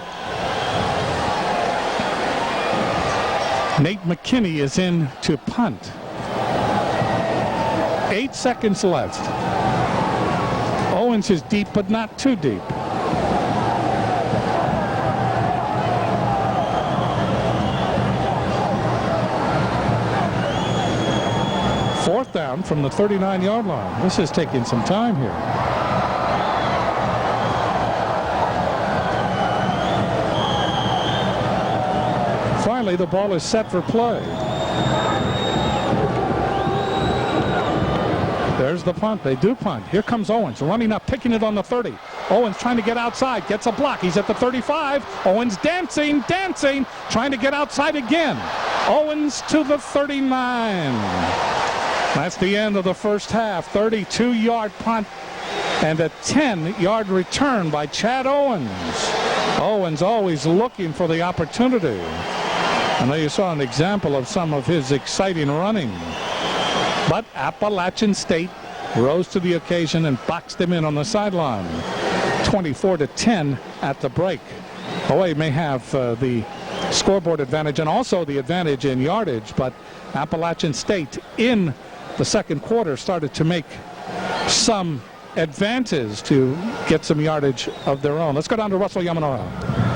S1: Nate McKinney is in to punt. 8 seconds left. Owens is deep, but not too deep. Fourth down from the 39-yard line. This is taking some time here. Finally, the ball is set for play. There's the punt. They do punt. Here comes Owens running up, picking it on the 30. Owens trying to get outside, gets a block. He's at the 35. Owens dancing, trying to get outside again. Owens to the 39. That's the end of the first half. 32-yard punt and a 10-yard return by Chad Owens. Owens always looking for the opportunity. And there you saw an example of some of his exciting running. But Appalachian State rose to the occasion and boxed him in on the sideline. 24-10 at the break. Hawaii may have the scoreboard advantage and also the advantage in yardage, but Appalachian State in the second quarter started to make some advances to get some yardage of their own. Let's go down to Russell Yamanoro.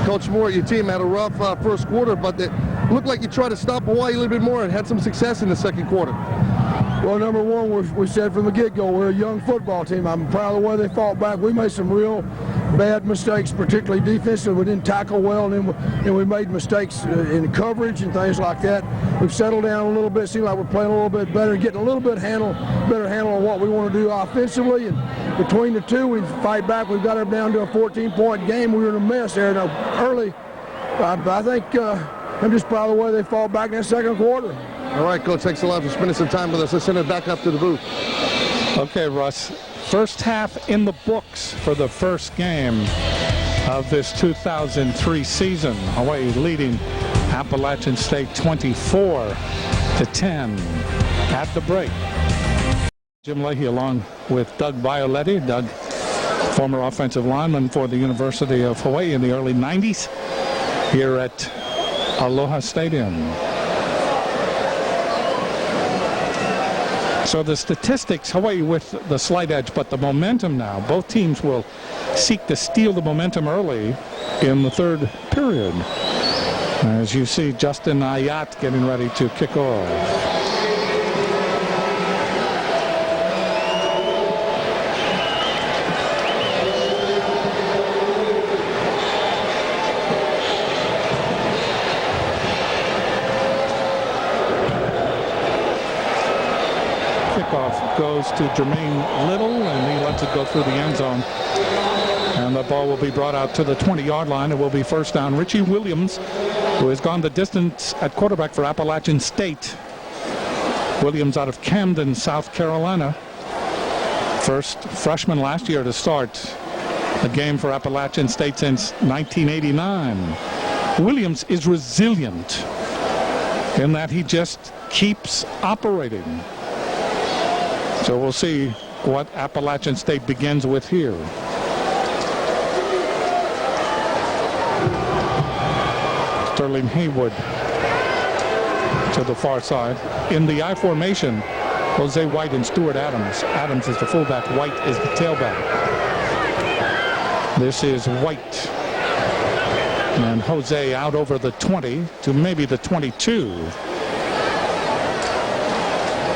S4: Coach Moore, your team had a rough first quarter, but it looked like you tried to stop Hawaii a little bit more and had some success in the second quarter.
S7: Well, number one, we said from the get-go, we're a young football team. I'm proud of the way they fought back. We made some real bad mistakes, particularly defensively. We didn't tackle well, and we made mistakes in coverage and things like that. We've settled down a little bit. Seems like we're playing a little bit better, getting a little bit better handle on what we want to do offensively. And between the two, we fight back. We've got it down to a 14-point game. We were in a mess there early. I think I'm just proud of the way they fought back in that second quarter.
S4: All right, Coach, thanks a lot for spending some time with us. Let's send it back up to the booth.
S1: Okay, Russ. First half in the books for the first game of this 2003 season. Hawaii leading Appalachian State 24-10 at the break. Jim Leahy along with Doug Violetti. Doug, former offensive lineman for the University of Hawaii in the early 90s here at Aloha Stadium. So the statistics, Hawaii with the slight edge, but the momentum now. Both teams will seek to steal the momentum early in the third period. As you see, Justin Ayat getting ready to kick off. Goes to Jermaine Little, and he lets it go through the end zone. And the ball will be brought out to the 20-yard line. It will be first down. Richie Williams, who has gone the distance at quarterback for Appalachian State. Williams out of Camden, South Carolina. First freshman last year to start a game for Appalachian State since 1989. Williams is resilient in that he just keeps operating. So we'll see what Appalachian State begins with here. Sterling Haywood to the far side. In the I formation, Jose White and Stuart Adams. Adams is the fullback, White is the tailback. This is White. And Jose out over the 20 to maybe the 22.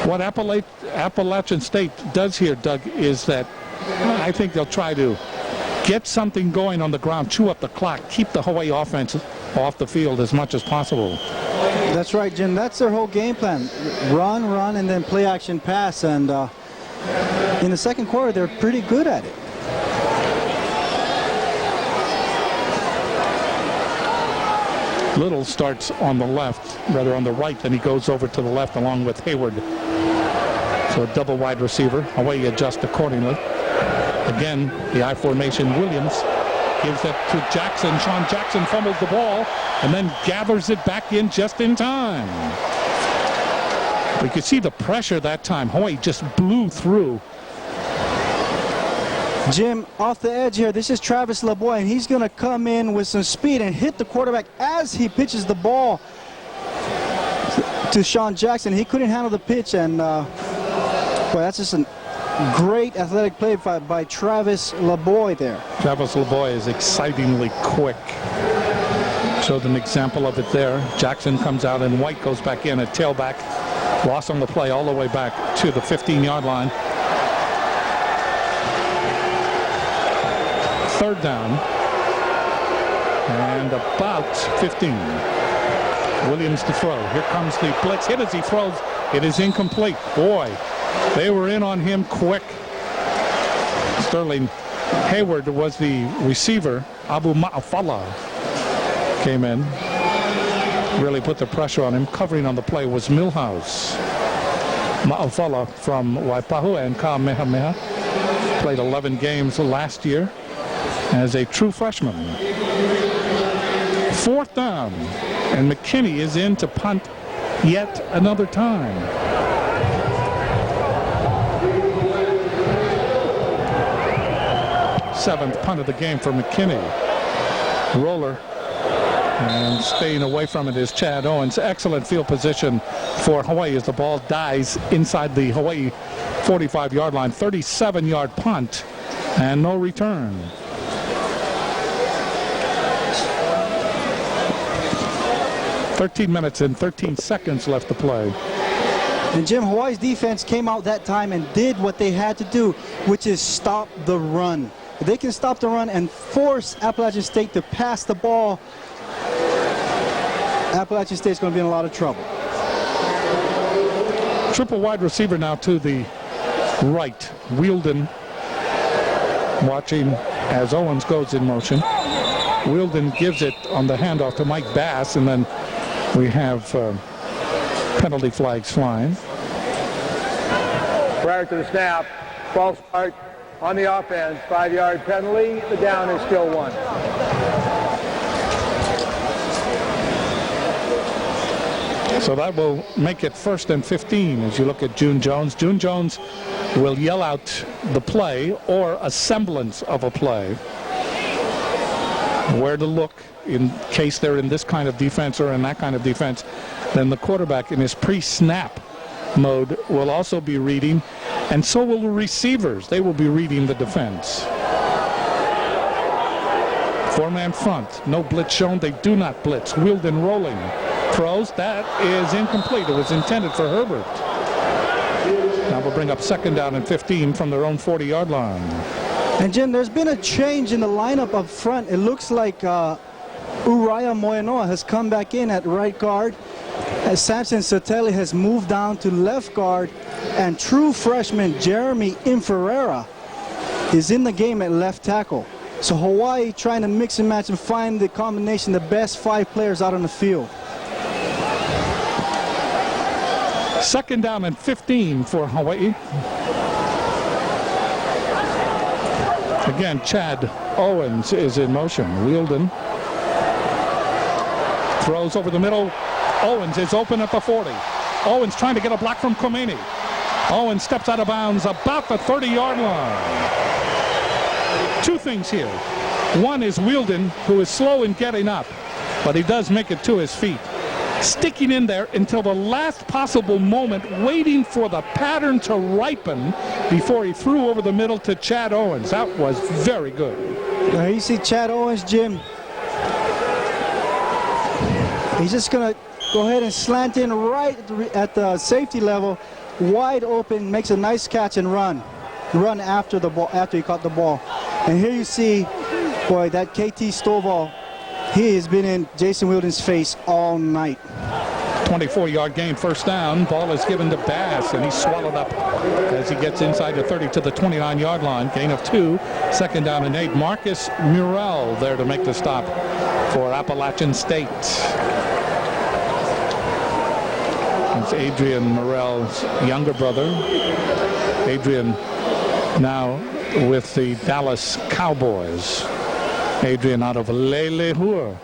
S1: What Appalachian State does here, Doug, is that I think they'll try to get something going on the ground, chew up the clock, keep the Hawaii offense off the field as much as possible.
S2: That's right, Jim. That's their whole game plan. Run, and then play action pass. And in the second quarter, they're pretty good at it.
S1: Little starts on the left, rather on the right, then he goes over to the left along with Hayward. So a double wide receiver. Hawaii adjusts accordingly. Again, the I formation. Williams gives it to Jackson. Sean Jackson fumbles the ball and then gathers it back in just in time. We could see the pressure that time. Hawaii just blew through.
S2: Jim, off the edge here, this is Travis LeBoy, and he's going to come in with some speed and hit the quarterback as he pitches the ball to Sean Jackson. He couldn't handle the pitch, and boy, that's just a great athletic play by Travis LeBoy there.
S1: Travis LeBoy is excitingly quick. Showed an example of it there. Jackson comes out and White goes back in at tailback. Loss on the play all the way back to the 15-yard line. Third down and about 15. Williams to throw. Here comes the blitz. Hit as he throws. It is incomplete. Boy, they were in on him quick. Sterling Hayward was the receiver. Abu Ma'afala came in. Really put the pressure on him. Covering on the play was Milhouse. Ma'afala from Waipahu and Kamehameha. Played 11 games last year as a true freshman. Fourth down, and McKinney is in to punt yet another time. Seventh punt of the game for McKinney. Roller, and staying away from it is Chad Owens. Excellent field position for Hawaii as the ball dies inside the Hawaii 45-yard line. 37-yard punt and no return. 13 minutes and 13 seconds left to play.
S2: And Jim, Hawaii's defense came out that time and did what they had to do, which is stop the run. If they can stop the run and force Appalachian State to pass the ball, Appalachian State's going to be in a lot of trouble.
S1: Triple wide receiver now to the right. Wielden watching as Owens goes in motion. Wielden gives it on the handoff to Mike Bass, and then we have penalty flags flying.
S6: Prior to the snap, false start on the offense, 5-yard penalty. The down is still 1.
S1: So that will make it 1st and 15 as you look at June Jones. June Jones will yell out the play or a semblance of a play. Where to look in case they're in this kind of defense or in that kind of defense. Then the quarterback in his pre-snap mode will also be reading, and so will the receivers. They will be reading the defense. 4-man front, no blitz shown. They do not blitz. Wielden rolling. Throws, that is incomplete. It was intended for Herbert. Now we'll bring up 2nd down and 15 from their own 40-yard line.
S2: And Jim, there's been a change in the lineup up front. It looks like Uriah Moenoa has come back in at right guard, as Samson Soteli has moved down to left guard, and true freshman Jeremy Inferrera is in the game at left tackle. So Hawaii trying to mix and match and find the combination, the best 5 players out on the field.
S1: 2nd down and 15 for Hawaii. Again, Chad Owens is in motion. Wielden throws over the middle. Owens is open at the 40. Owens trying to get a block from Khomeini. Owens steps out of bounds about the 30-yard line. 2 things here. One is Wielden, who is slow in getting up, but he does make it to his feet. Sticking in there until the last possible moment, waiting for the pattern to ripen before he threw over the middle to Chad Owens. That was very good.
S2: Now you see Chad Owens, Jim. He's just going to go ahead and slant in right at the safety level, wide open, makes a nice catch and run after the ball, after he caught the ball. And here you see Boy, that KT Stovall, he has been in Jason Wilden's face all night.
S1: 24-yard gain, first down. Ball is given to Bass, and he's swallowed up as he gets inside the 30 to the 29-yard line. Gain of 2, second down and 8. Marcus Murrell there to make the stop for Appalachian State. It's Adrian Murrell's younger brother. Adrian now with the Dallas Cowboys. Adrian out of Lelehua.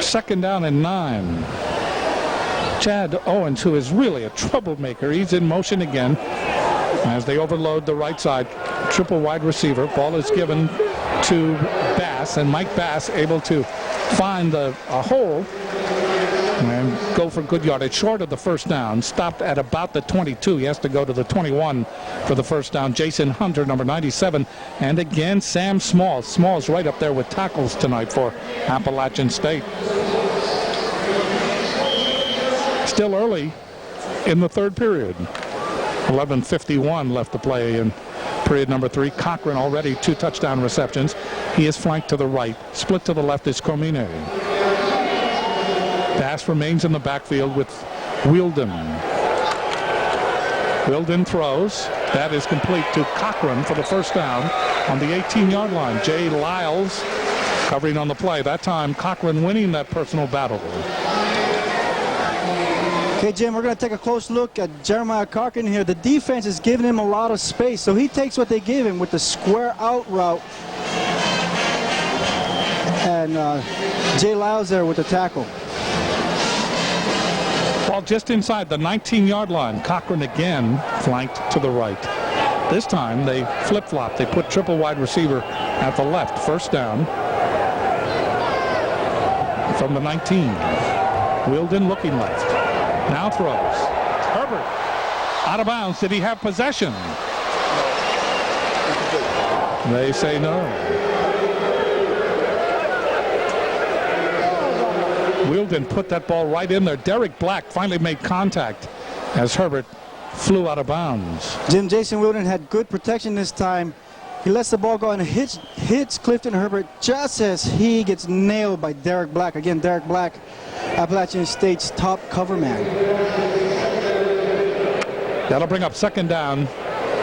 S1: Second down and 9. Chad Owens, who is really a troublemaker, he's in motion again as they overload the right side. Triple wide receiver. Ball is given to Bass, and Mike Bass able to find a hole and go for good yardage short of the first down. Stopped at about the 22. He has to go to the 21 for the first down. Jason Hunter, number 97. And again, Sam Smalls. Smalls right up there with tackles tonight for Appalachian State. Still early in the third period. 11:51 left to play in period number 3. Cochran already 2 touchdown receptions. He is flanked to the right. Split to the left is Comine. Bass remains in the backfield with Wielden. Wielden throws. That is complete to Cochran for the first down on the 18-yard line. Jay Lyles covering on the play. That time Cochran winning that personal battle.
S2: Okay, Jim, we're going to take a close look at Jeremiah Cochran here. The defense is giving him a lot of space, so he takes what they give him with the square out route. And Jay Lyles there with the tackle.
S1: Ball just inside the 19-yard line. Cochran again flanked to the right. This time they flip-flop. They put triple wide receiver at the left. First down from the 19. Wielden looking left. Now throws. Herbert out of bounds. Did he have possession? They say no. Wielden put that ball right in there. Derek Black finally made contact as Herbert flew out of bounds.
S2: Jason Wielden had good protection this time. He lets the ball go and hits Clifton Herbert just as he gets nailed by Derek Black. Again, Derek Black, Appalachian State's top cover man.
S1: That'll bring up second down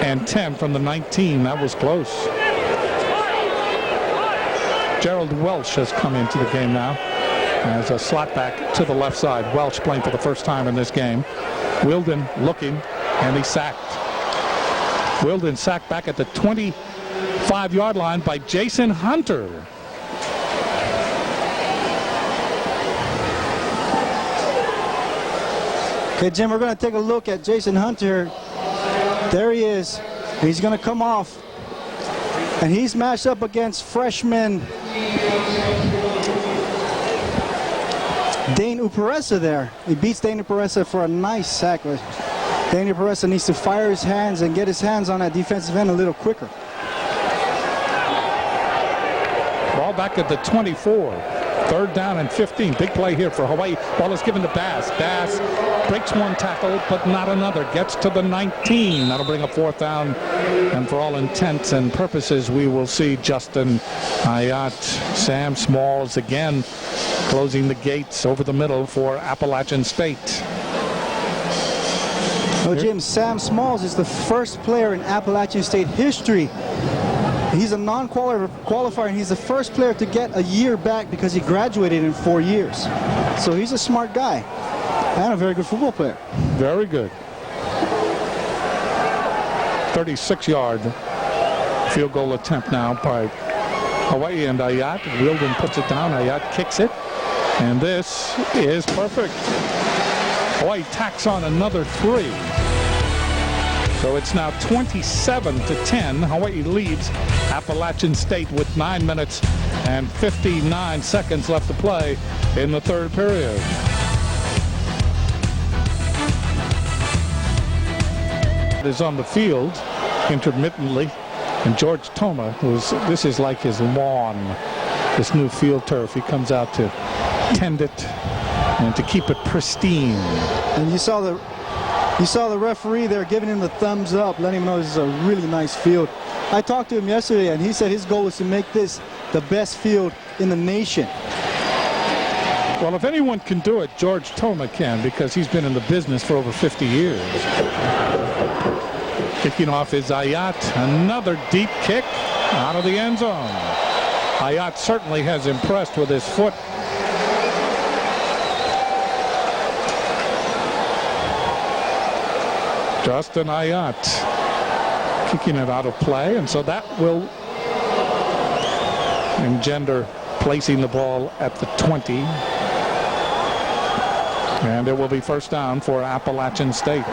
S1: and 10 from the 19. That was close. Gerald Welch has come into the game now as a slot back to the left side. Welch playing for the first time in this game. Wielden looking, and he's sacked. Wielden sacked back at the 25-yard line by Jason Hunter.
S2: Okay, Jim, we're going to take a look at Jason Hunter. There he is. He's going to come off. And he's matched up against freshman Dane Uparesa there. He beats Dane Uparesa for a nice sack. Dane Uparesa needs to fire his hands and get his hands on that defensive end a little quicker.
S1: Ball back at the 24. Third down and 15. Big play here for Hawaii. Ball is given to Bass. Bass breaks one tackle, but not another. Gets to the 19. That'll bring up fourth down. And for all intents and purposes, we will see Justin Ayat. Sam Smalls again closing the gates over the middle for Appalachian State.
S2: Oh, Jim, Sam Smalls is the first player in Appalachian State history. He's a non-qualifier, and he's the first player to get a year back because he graduated in 4 years. So he's a smart guy and a very good football player.
S1: Very good. 36-yard field goal attempt now by Hawaii and Ayat. Wielden puts it down. Ayat kicks it. And this is perfect. Hawaii tacks on another 3. So it's now 27-10. Hawaii leads Appalachian State with 9 minutes and 59 seconds left to play in the third period. It is on the field intermittently, and George Toma, this is like his lawn, this new field turf. He comes out to tend it and to keep it pristine.
S2: And you saw the You saw the referee there giving him the thumbs up, letting him know this is a really nice field. I talked to him yesterday, and he said his goal is to make this the best field in the nation.
S1: Well, if anyone can do it, George Toma can, because he's been in the business for over 50 years. Kicking off is Ayat. Another deep kick out of the end zone. Ayat certainly has impressed with his foot. Justin Ayat kicking it out of play, and so that will engender placing the ball at the 20. And it will be first down for Appalachian State.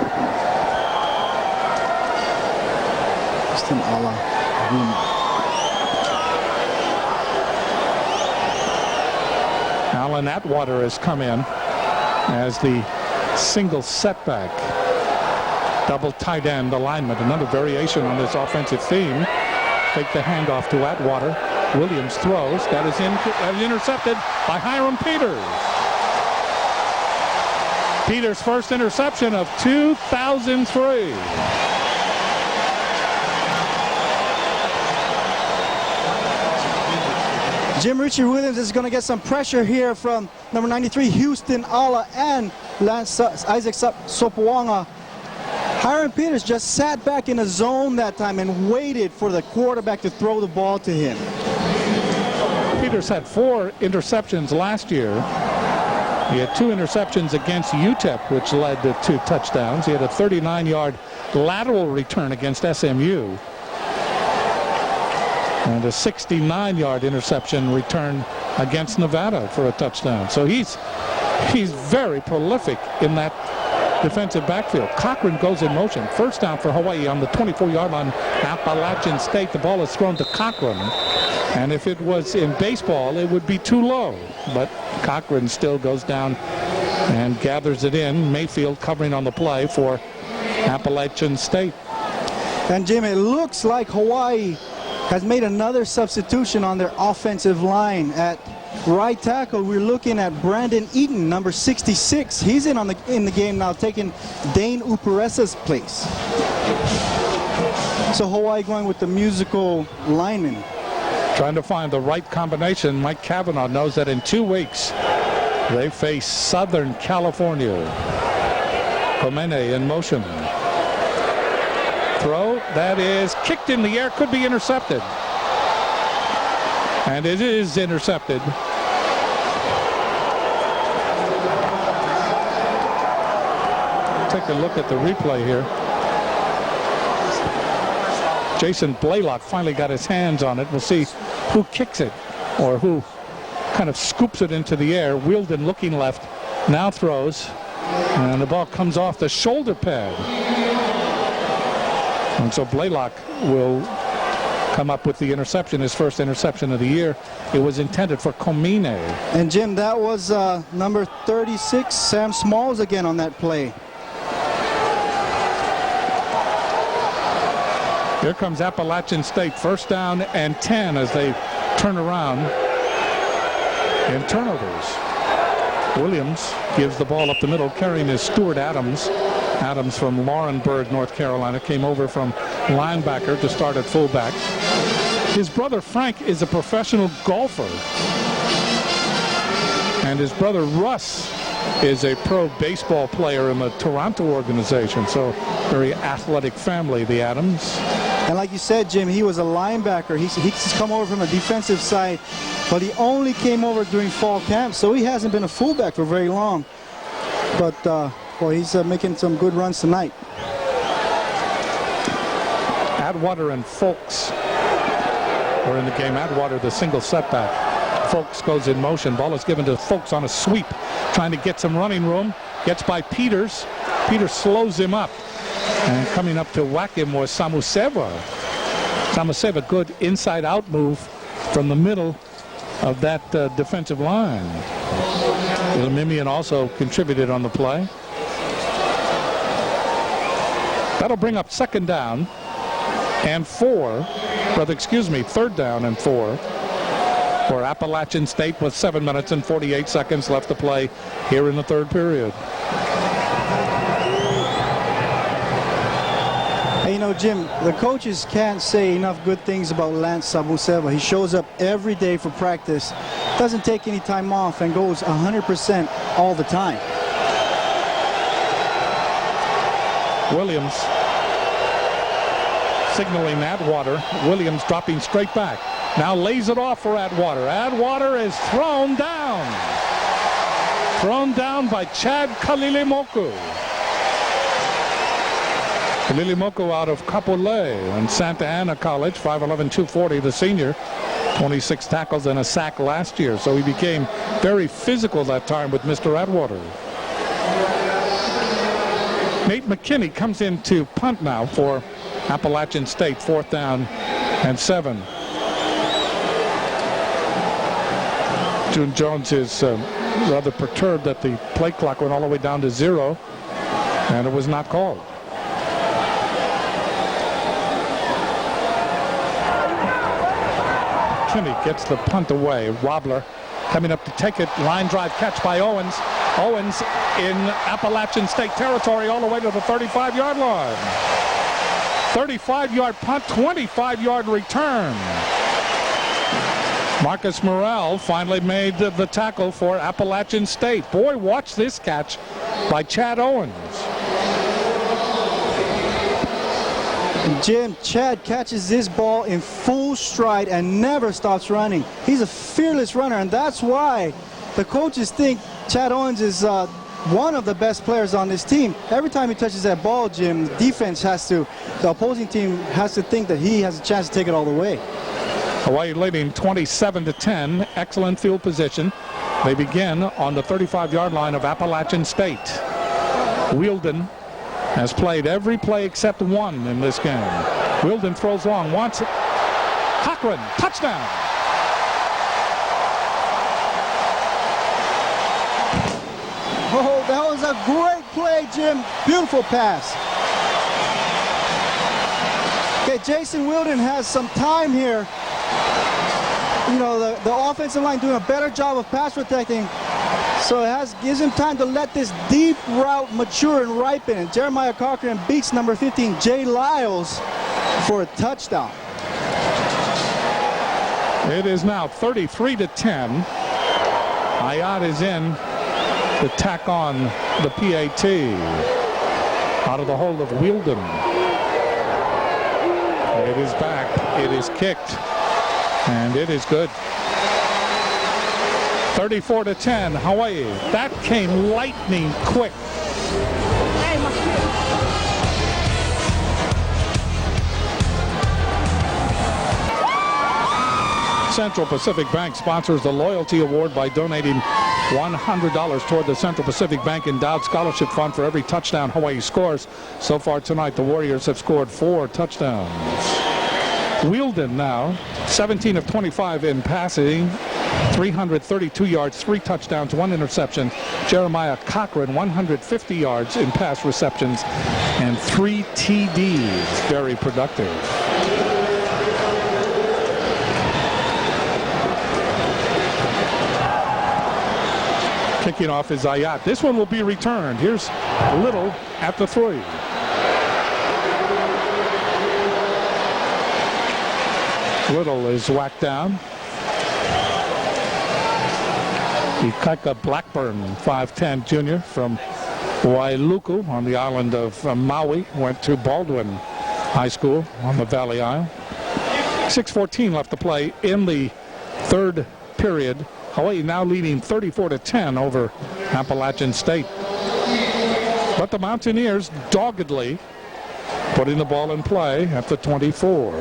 S2: Justin Ayat.
S1: Alan Atwater has come in as the single setback. Double tight end alignment, another variation on this offensive theme. Take the handoff to Atwater. Williams throws. That is intercepted by Hiram Peters. Peters' first interception of 2003.
S2: Jim Richie Williams is going to get some pressure here from number 93, Houston Ala, and Lance Isaac Sopoanga. Hiram Peters just sat back in a zone that time and waited for the quarterback to throw the ball to him.
S1: Peters had 4 interceptions last year. He had 2 interceptions against UTEP, which led to 2 touchdowns. He had a 39-yard lateral return against SMU. And a 69-yard interception return against Nevada for a touchdown. So he's very prolific in that defensive backfield. Cochran goes in motion. First down for Hawaii on the 24-yard line. Appalachian State. The ball is thrown to Cochran. And if it was in baseball, it would be too low. But Cochran still goes down and gathers it in. Mayfield covering on the play for Appalachian State.
S2: And Jim, it looks like Hawaii has made another substitution on their offensive line. At right tackle, we're looking at Brandon Eaton, number 66. He's in the game now, taking Dane Uparesa's place. So Hawaii going with the musical lineman.
S1: Trying to find the right combination. Mike Cavanaugh knows that in 2 weeks they face Southern California. Komene in motion. Throw that is kicked in the air, could be intercepted. And it is intercepted. Take a look at the replay here. Jason Blaylock finally got his hands on it. We'll see who kicks it or who kind of scoops it into the air. Wielden looking left, now throws, and the ball comes off the shoulder pad. And so Blaylock will come up with the interception, his first interception of the year. It was intended for Komine.
S2: And Jim, that was number 36, Sam Smalls again on that play.
S1: Here comes Appalachian State, first down and 10 as they turn around in turnovers. Williams gives the ball up the middle, carrying is Stuart Adams. Adams from Laurinburg, North Carolina, came over from linebacker to start at fullback. His brother Frank is a professional golfer. And his brother Russ is a pro baseball player in the Toronto organization. So very athletic family, the Adams.
S2: And like you said, Jim, he was a linebacker. He's come over from the defensive side, but he only came over during fall camp, so he hasn't been a fullback for very long. But, well, he's making some good runs tonight.
S1: Atwater and Folks are in the game. Atwater, the single setback. Folks goes in motion. Ball is given to Folks on a sweep, trying to get some running room. Gets by Peters. Peters slows him up. And coming up to whack him was Samuseva. Samuseva, good inside-out move from the middle of that defensive line. Ilmimian also contributed on the play. That'll bring up third down and 4 for Appalachian State with 7 minutes and 48 seconds left to play here in the third period.
S2: know, Jim, the coaches can't say enough good things about Lance Sabuseva. He shows up every day for practice, doesn't take any time off, and goes 100% all the time.
S1: Williams signaling Atwater. Williams dropping straight back. Now lays it off for Atwater. Atwater is thrown down. Thrown down by Chad Kalilimoku. Kalilimoku out of Kapolei and Santa Ana College, 5'11", 240, the senior. 26 tackles and a sack last year, so he became very physical that time with Mr. Atwater. Nate McKinney comes in to punt now for Appalachian State, 4th down and 7. June Jones is rather perturbed that the play clock went all the way down to 0, and it was not called. McKinney gets the punt away. Wobbler coming up to take it. Line drive catch by Owens. Owens in Appalachian State territory all the way to the 35-yard line. 35-yard punt, 25-yard return. Marcus Morrell finally made the tackle for Appalachian State. Boy, watch this catch by Chad Owens.
S2: Jim, Chad catches this ball in full stride and never stops running. He's a fearless runner, and that's why the coaches think Chad Owens is one of the best players on this team. Every time he touches that ball, Jim, the opposing team has to think that he has a chance to take it all the way.
S1: Hawaii leading 27-10. Excellent field position. They begin on the 35-yard line of Appalachian State. Wielden has played every play except one in this game. Wielden throws long, wants it. Cochran, touchdown.
S2: Oh, that was a great play, Jim. Beautiful pass. Okay, Jason Wielden has some time here. You know, the offensive line doing a better job of pass protecting. So it gives him time to let this deep route mature and ripen. And Jeremiah Cochran beats number 15, Jay Lyles, for a touchdown.
S1: It is now 33-10. Ayat is in to tack on the PAT. Out of the hold of Wielden. It is back. It is kicked. And it is good. 34-10, Hawaii. That came lightning quick. Central Pacific Bank sponsors the Loyalty Award by donating $100 toward the Central Pacific Bank Endowed Scholarship Fund for every touchdown Hawaii scores. So far tonight, the Warriors have scored 4 touchdowns. Wielden now, 17 of 25 in passing, 332 yards, 3 touchdowns, 1 interception. Jeremiah Cochran, 150 yards in pass receptions and 3 TDs. Very productive. Kicking off is Ayat. This one will be returned. Here's Little at the 3. Little is whacked down. Ikaika Blackburn, 5'10", junior from Wailuku on the island of Maui, went to Baldwin High School on the Valley Isle. 6:14 left to play in the 3rd period. Hawaii now leading 34-10 over Appalachian State. But the Mountaineers doggedly putting the ball in play at the 24.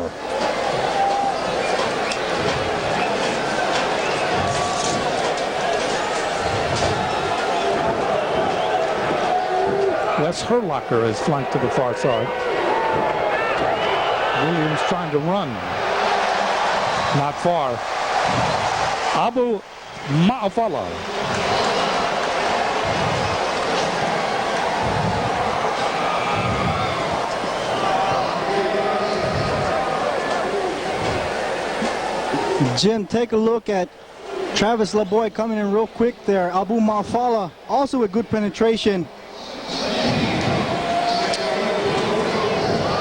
S1: Wes Herlocker is flanked to the far side. Williams trying to run. Not far. Abu Ma'afala.
S2: Jim, take a look at Travis LeBoy coming in real quick there. Abu Ma'afala also with good penetration.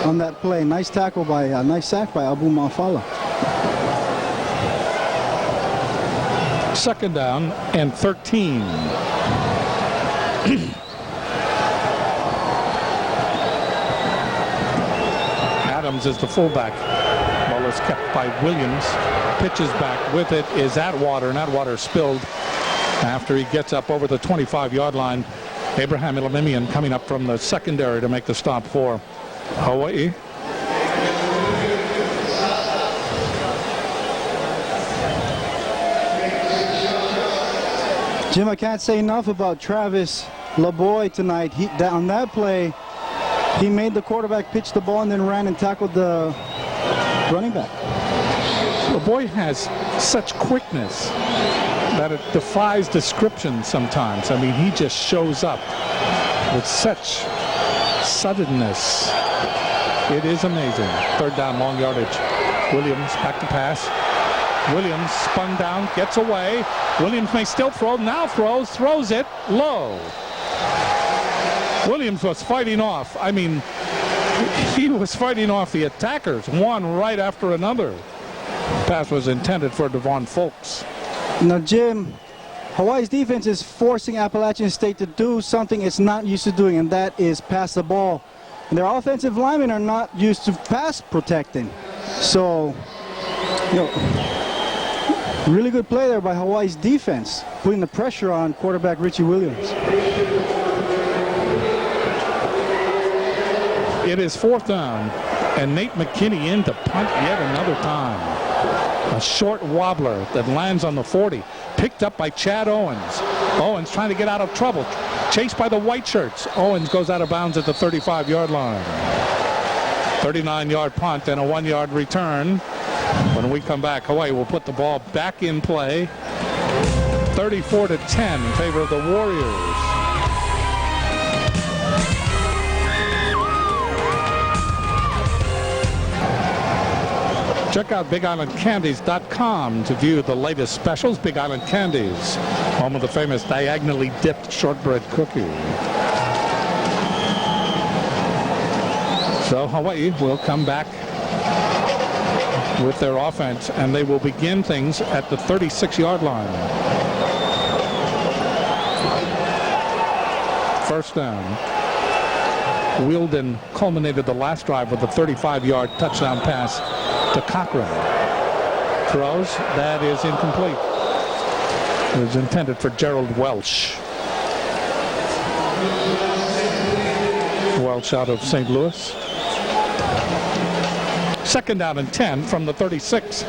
S2: on that play. Nice tackle by, nice sack by Abu Mafala.
S1: 2nd down and 13. Adams is the fullback. Ball is kept by Williams. Pitches back with it is Atwater, and Atwater spilled after he gets up over the 25-yard line. Abraham Elimimian coming up from the secondary to make the stop for Hawaii.
S2: Jim, I can't say enough about Travis LeBoy tonight. On that play, he made the quarterback pitch the ball and then ran and tackled the running back.
S1: LeBoy has such quickness that it defies description sometimes. I mean, he just shows up with such suddenness. It is amazing. 3rd down, long yardage. Williams back to pass. Williams spun down, gets away. Williams may still throw, now throws it low. Williams was fighting off. I mean, he was fighting off the attackers, one right after another. Pass was intended for Devon Folks.
S2: Now, Jim, Hawaii's defense is forcing Appalachian State to do something it's not used to doing, and that is pass the ball. And their offensive linemen are not used to pass protecting. So, you know, really good play there by Hawaii's defense, putting the pressure on quarterback Richie Williams.
S1: It is 4th down, and Nate McKinney in to punt yet another time. A short wobbler that lands on the 40, picked up by Chad Owens. Owens trying to get out of trouble, chased by the white shirts. Owens goes out of bounds at the 35-yard line. 39-yard punt and a 1-yard return. When we come back, Hawaii will put the ball back in play. 34-10 in favor of the Warriors. Check out BigIslandCandies.com to view the latest specials. Big Island Candies, home of the famous diagonally dipped shortbread cookie. So Hawaii will come back with their offense, and they will begin things at the 36-yard line. 1st down. Wielden culminated the last drive with a 35-yard touchdown pass to Cochran. Throws, that is incomplete. It was intended for Gerald Welsh. Welsh out of St. Louis. 2nd down and 10 from the 36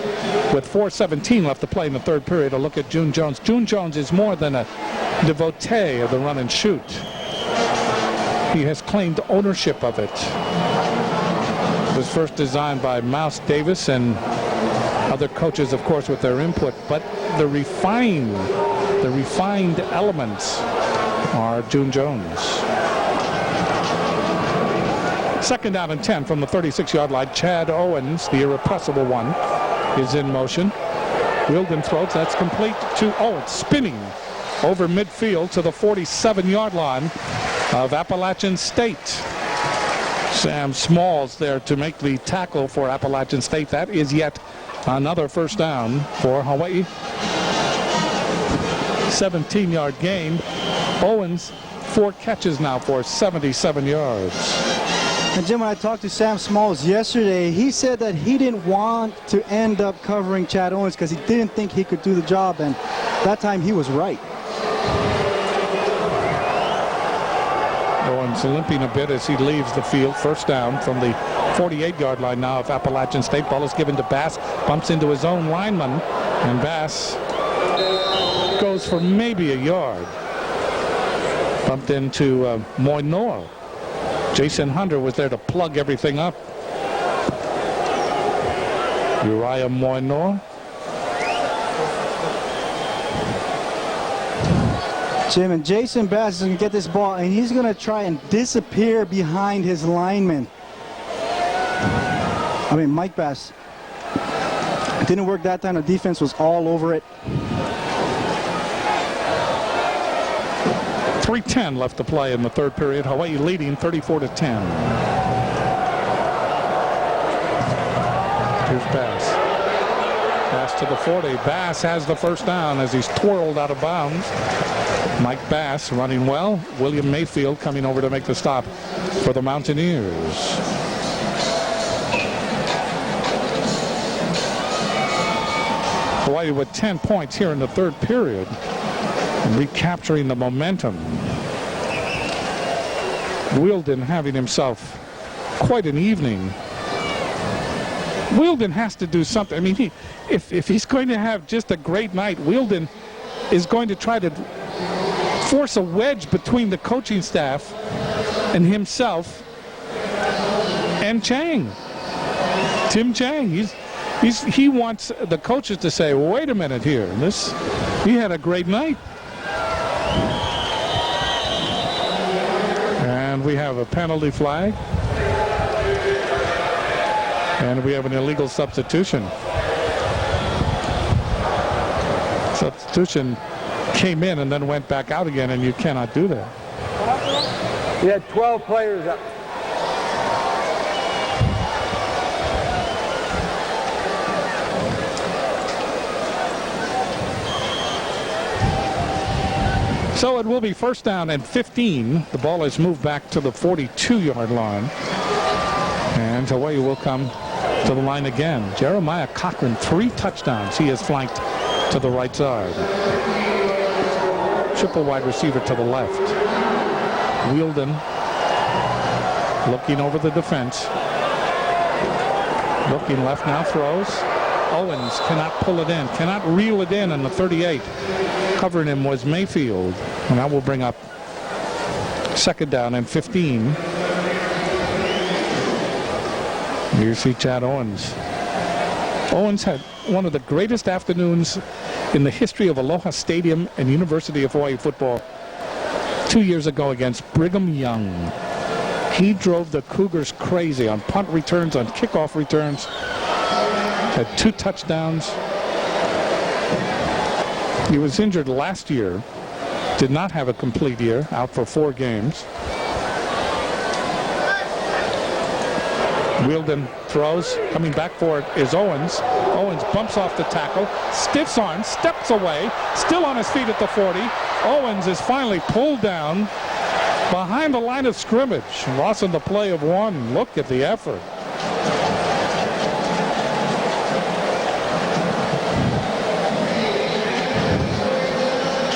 S1: with 4:17 left to play in the 3rd period. A look at June Jones. June Jones is more than a devotee of the run and shoot. He has claimed ownership of it. It was first designed by Mouse Davis and other coaches, of course, with their input, but the refined elements are June Jones. 2nd down and 10 from the 36-yard line. Chad Owens, the irrepressible one, is in motion. Wielden throws, that's complete to Owens, spinning over midfield to the 47-yard line of Appalachian State. Sam Smalls there to make the tackle for Appalachian State. That is yet another 1st down for Hawaii. 17-yard gain. Owens, 4 catches now for 77 yards.
S2: And Jim, when I talked to Sam Smalls yesterday, he said that he didn't want to end up covering Chad Owens because he didn't think he could do the job, and that time he was right.
S1: Owens limping a bit as he leaves the field. 1st down from the 48-yard line now of Appalachian State. Ball is given to Bass, bumps into his own lineman, and Bass goes for maybe a yard. Bumped into Moynor. Jason Hunter was there to plug everything up. Uriah Moynor.
S2: Jim, and Jason Bass is going to get this ball, and he's going to try and disappear behind his lineman. I mean, Mike Bass. It didn't work that time. The defense was all over it.
S1: 3:10 left to play in the 3rd period. Hawaii leading 34-10. Here's Bass. Pass to the 40. Bass has the first down as he's twirled out of bounds. Mike Bass running well. William Mayfield coming over to make the stop for the Mountaineers. Hawaii with 10 points here in the third period, and recapturing the momentum. Wielden having himself quite an evening. Wielden has to do something. I mean, if he's going to have just a great night, Wielden is going to try to force a wedge between the coaching staff and himself and Chang. Tim Chang. He wants the coaches to say, wait a minute here. He had a great night. And we have a penalty flag. And we have an illegal substitution. Substitution came in and then went back out again, and you cannot do that.
S6: He had 12 players up.
S1: So it will be first down and 15. The ball is moved back to the 42-yard line. And Hawaii will come to the line again. Jeremiah Cochran, 3 touchdowns. He is flanked to the right side. Triple wide receiver to the left. Wielden looking over the defense. Looking left now, throws. Owens cannot pull it in, cannot reel it in the 38. Covering him was Mayfield. And that will bring up second down and 15. You see Chad Owens. Owens had one of the greatest afternoons in the history of Aloha Stadium and University of Hawaii football 2 years ago against Brigham Young. He drove the Cougars crazy on punt returns, on kickoff returns. Had 2 touchdowns. He was injured last year. Did not have a complete year, out for 4 games. Wielden throws. Coming back for it is Owens. Owens bumps off the tackle. Stiffs arm, steps away. Still on his feet at the 40. Owens is finally pulled down behind the line of scrimmage. Loss in the play of 1. Look at the effort.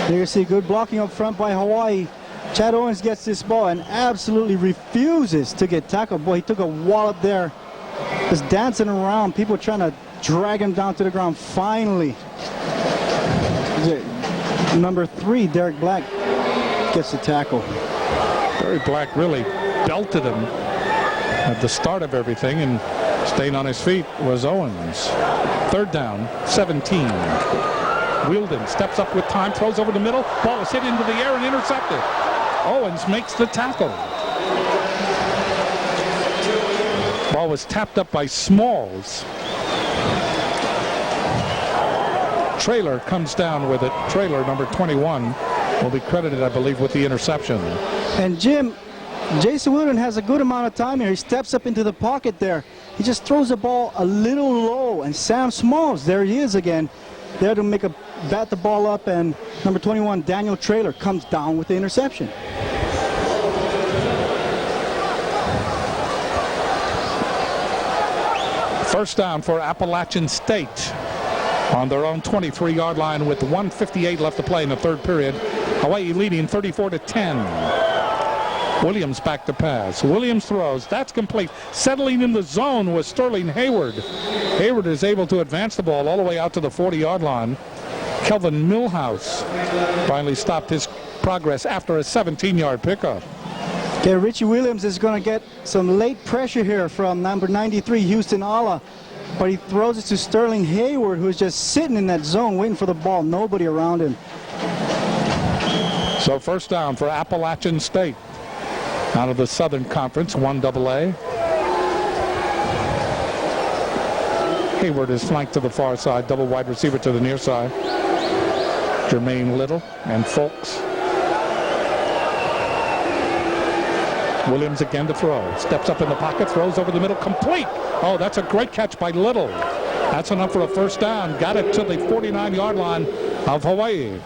S2: There you see good blocking up front by Hawaii. Chad Owens gets this ball and absolutely refuses to get tackled. Boy, he took a wallop there. Just dancing around. People trying to drag him down to the ground. Finally, number 3, Derek Black, gets the tackle.
S1: Derek Black really belted him at the start of everything, and staying on his feet was Owens. Third down, 17. Wielden steps up with time, throws over the middle. Ball is hit into the air and intercepted. Owens makes the tackle. Ball was tapped up by Smalls. Traylor comes down with it. Traylor, number 21, will be credited, I believe, with the interception.
S2: And Jim, Jason Wielden has a good amount of time here. He steps up into the pocket there. He just throws the ball a little low, and Sam Smalls, there he is again, there to bat the ball up, and number 21, Daniel Traylor, comes down with the interception.
S1: First down for Appalachian State on their own 23-yard line with 1:58 left to play in the third period. Hawaii leading 34-10. Williams back to pass. Williams throws. That's complete. Settling in the zone was Sterling Hayward. Hayward is able to advance the ball all the way out to the 40-yard line. Kelvin Millhouse finally stopped his progress after a 17-yard pickup.
S2: Okay, Richie Williams is going to get some late pressure here from number 93, Houston Ala. But he throws it to Sterling Hayward, who's just sitting in that zone waiting for the ball. Nobody around him.
S1: So first down for Appalachian State. Out of the Southern Conference, 1AA. Hayward is flanked to the far side, double wide receiver to the near side. Jermaine Little and Folks. Williams again to throw. Steps up in the pocket, throws over the middle, complete. Oh, that's a great catch by Little. That's enough for a first down. Got it to the 49-yard line of Hawaii.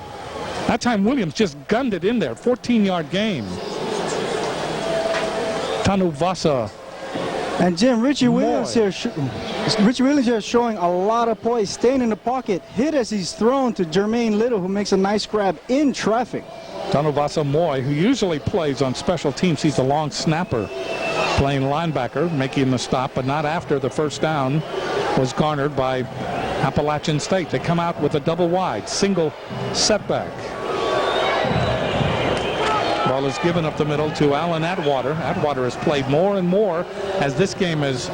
S1: That time Williams just gunned it in there. 14-yard gain. Tanuvasa.
S2: And Jim, Richie Williams here is showing a lot of poise, staying in the pocket, hit as he's thrown to Jermaine Little, who makes a nice grab in traffic.
S1: Tanuvasa Moy, who usually plays on special teams, he's a long snapper, playing linebacker, making the stop, but not after the first down was garnered by Appalachian State. They come out with a double wide, single setback. Ball is given up the middle to Alan Atwater. Atwater has played more and more as this game has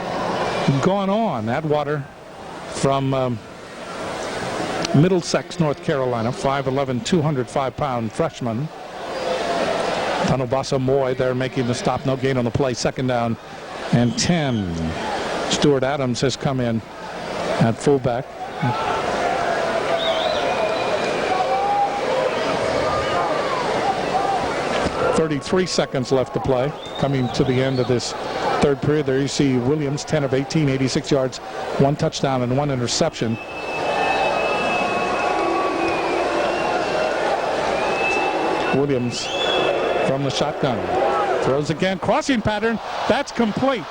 S1: gone on. Atwater from Middlesex, North Carolina, 5'11", 205-pound freshman. Tanubasa Moy there making the stop. No gain on the play. Second down and 10. Stuart Adams has come in at fullback. 33 seconds left to play. Coming to the end of this third period, there you see Williams, 10 of 18, 86 yards, 1 touchdown and 1 interception. Williams from the shotgun. Throws again, crossing pattern, that's complete.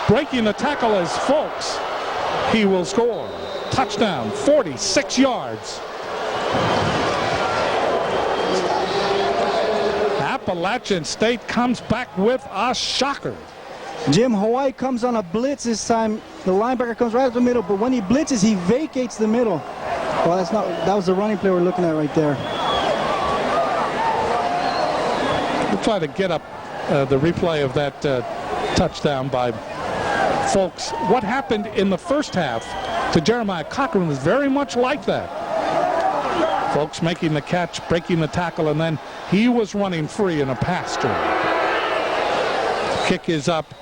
S1: Breaking the tackle is Folks. He will score. Touchdown, 46 yards. Appalachian State comes back with a shocker.
S2: Jim, Hawaii comes on a blitz this time. The linebacker comes right up the middle, but when he blitzes, he vacates the middle. Well, that was the running play we're looking at right there.
S1: We'll try to get up the replay of that touchdown by Folks. What happened in the first half to Jeremiah Cochran was very much like that. Folks making the catch, breaking the tackle, and then he was running free in a pass to him. Kick is up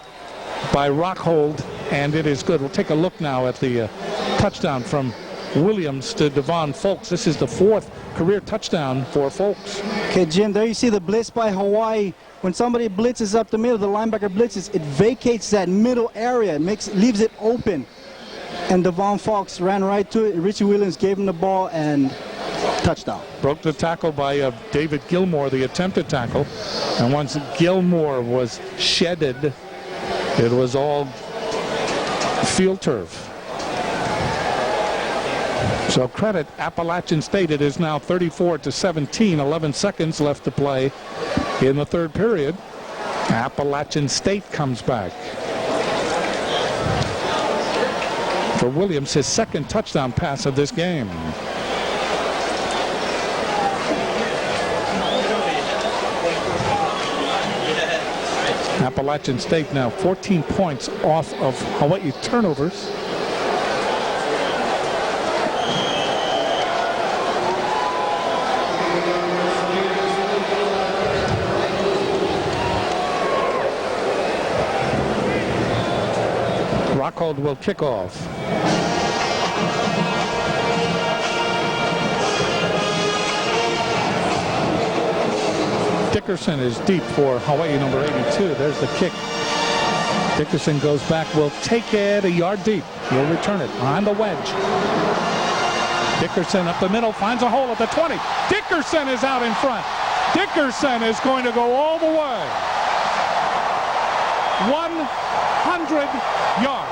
S1: by Rockhold, and it is good. We'll take a look now at the touchdown from Williams to Devon Folks. This is the 4th career touchdown for Folks.
S2: Okay, Jim, there you see the blitz by Hawaii. When somebody blitzes up the middle, the linebacker blitzes, it vacates that middle area. It leaves it open. And Devon Folks ran right to it. Richie Williams gave him the ball and touchdown.
S1: Broke the tackle by David Gilmore, the attempted tackle. And once Gilmore was shedded, it was all field turf. So credit Appalachian State. It is now 34-17, 11 seconds left to play in the third period. Appalachian State comes back. For Williams, his second touchdown pass of this game. Appalachian State now 14 points off of Hawaii turnovers. Rockhold will kick off. Dickerson is deep for Hawaii, number 82. There's the kick. Dickerson goes back, will take it a yard deep. He'll return it behind the wedge. Dickerson up the middle, finds a hole at the 20. Dickerson is out in front. Dickerson is going to go all the way. 100 yards.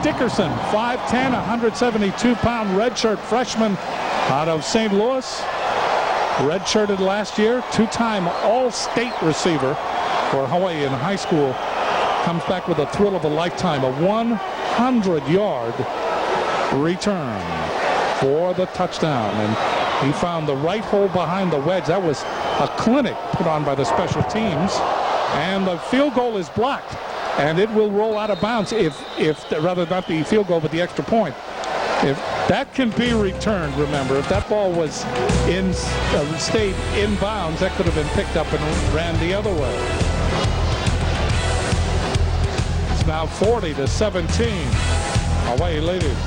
S1: Dickerson, 5'10", 172-pound redshirt freshman out of St. Louis. Redshirted last year, 2-time All-State receiver for Hawaii in high school. Comes back with a thrill of a lifetime, a 100-yard return for the touchdown. And he found the right hole behind the wedge. That was a clinic put on by the special teams. And the field goal is blocked. and it will roll out of bounds if rather not the field goal, but the extra point. If that can be returned, remember, if that ball was stayed in bounds, that could have been picked up and ran the other way. It's now 40-17. Away, ladies.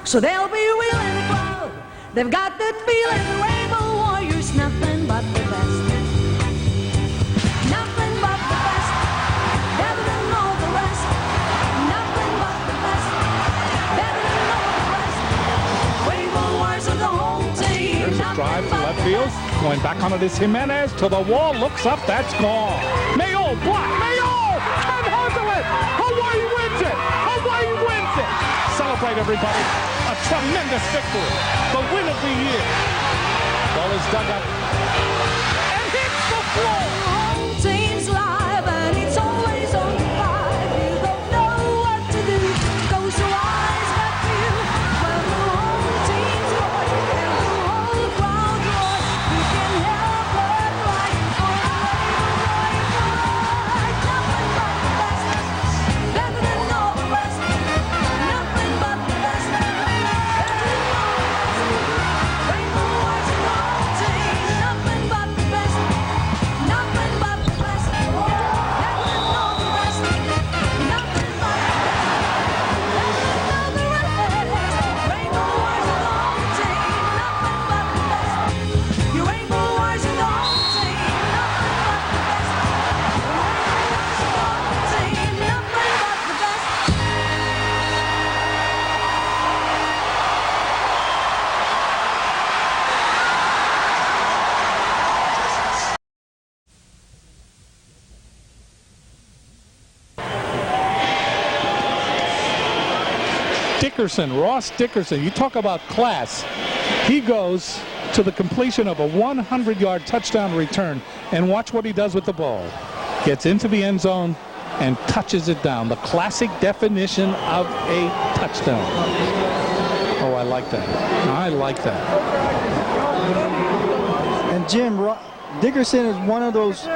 S8: So they'll be wheeling the crowd. They've got that feeling, the Rainbow Warriors, nothing but the best. Nothing but the best. Better than all the rest. Nothing but the best. Better than all the rest. Rainbow Warriors are the home team.
S1: There's a drive to left field. Going back onto this Jimenez to the wall. Looks up. That's gone. Mayo block. Mayo can handle it. Hawaii wins it. Hawaii wins it. Celebrate, everybody. A tremendous victory. The win of the year. Ball is dug up and hits the floor.
S8: Home team's live and it's always on the five. You don't know what to do. Close your eyes back to you. When the home team scores and the whole crowd roars, you can help but right for the Rainbow Warriors. Nothing but the best. Better than all the rest. Nothing but the best.
S1: Dickerson, Ross Dickerson, you talk about class. He goes to the completion of a 100-yard touchdown return, and watch what he does with the ball. Gets into the end zone and touches it down. The classic definition of a touchdown. Oh, I like that. I like that.
S2: And Jim, Dickerson is one of those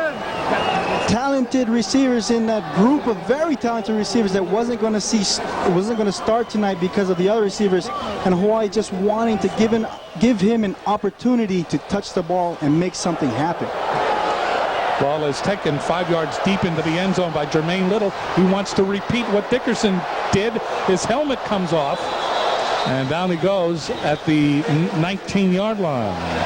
S2: talented receivers in that group of very talented receivers that wasn't going to start tonight because of the other receivers, and Hawaii just wanting to give him an opportunity to touch the ball and make something happen.
S1: Ball is taken 5 yards deep into the end zone by Jermaine Little. He wants to repeat what Dickerson did. His helmet comes off, and down he goes at the 19-yard line.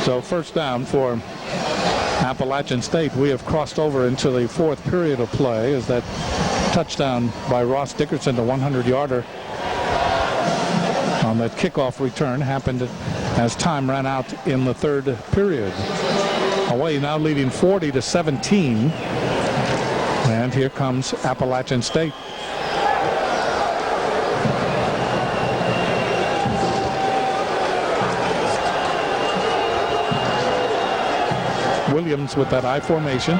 S1: So first down for Appalachian State. We have crossed over into the fourth period of play as that touchdown by Ross Dickerson, the 100-yarder on that kickoff return, happened as time ran out in the third period. Hawaii now leading 40-17. And here comes Appalachian State. Williams with that I formation.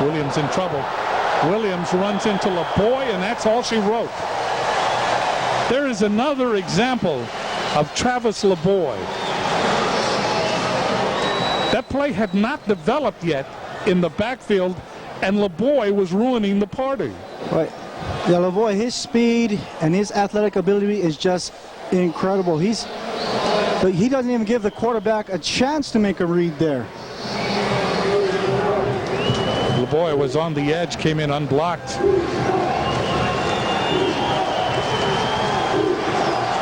S1: Williams in trouble. Williams runs into LeBoy, and that's all she wrote. There is another example of Travis LeBoy. That play had not developed yet in the backfield, and LeBoy was ruining the party.
S2: Right. Yeah, LeBoy, his speed and his athletic ability is just incredible. He doesn't even give the quarterback a chance to make a read there.
S1: LeBoy was on the edge, came in unblocked.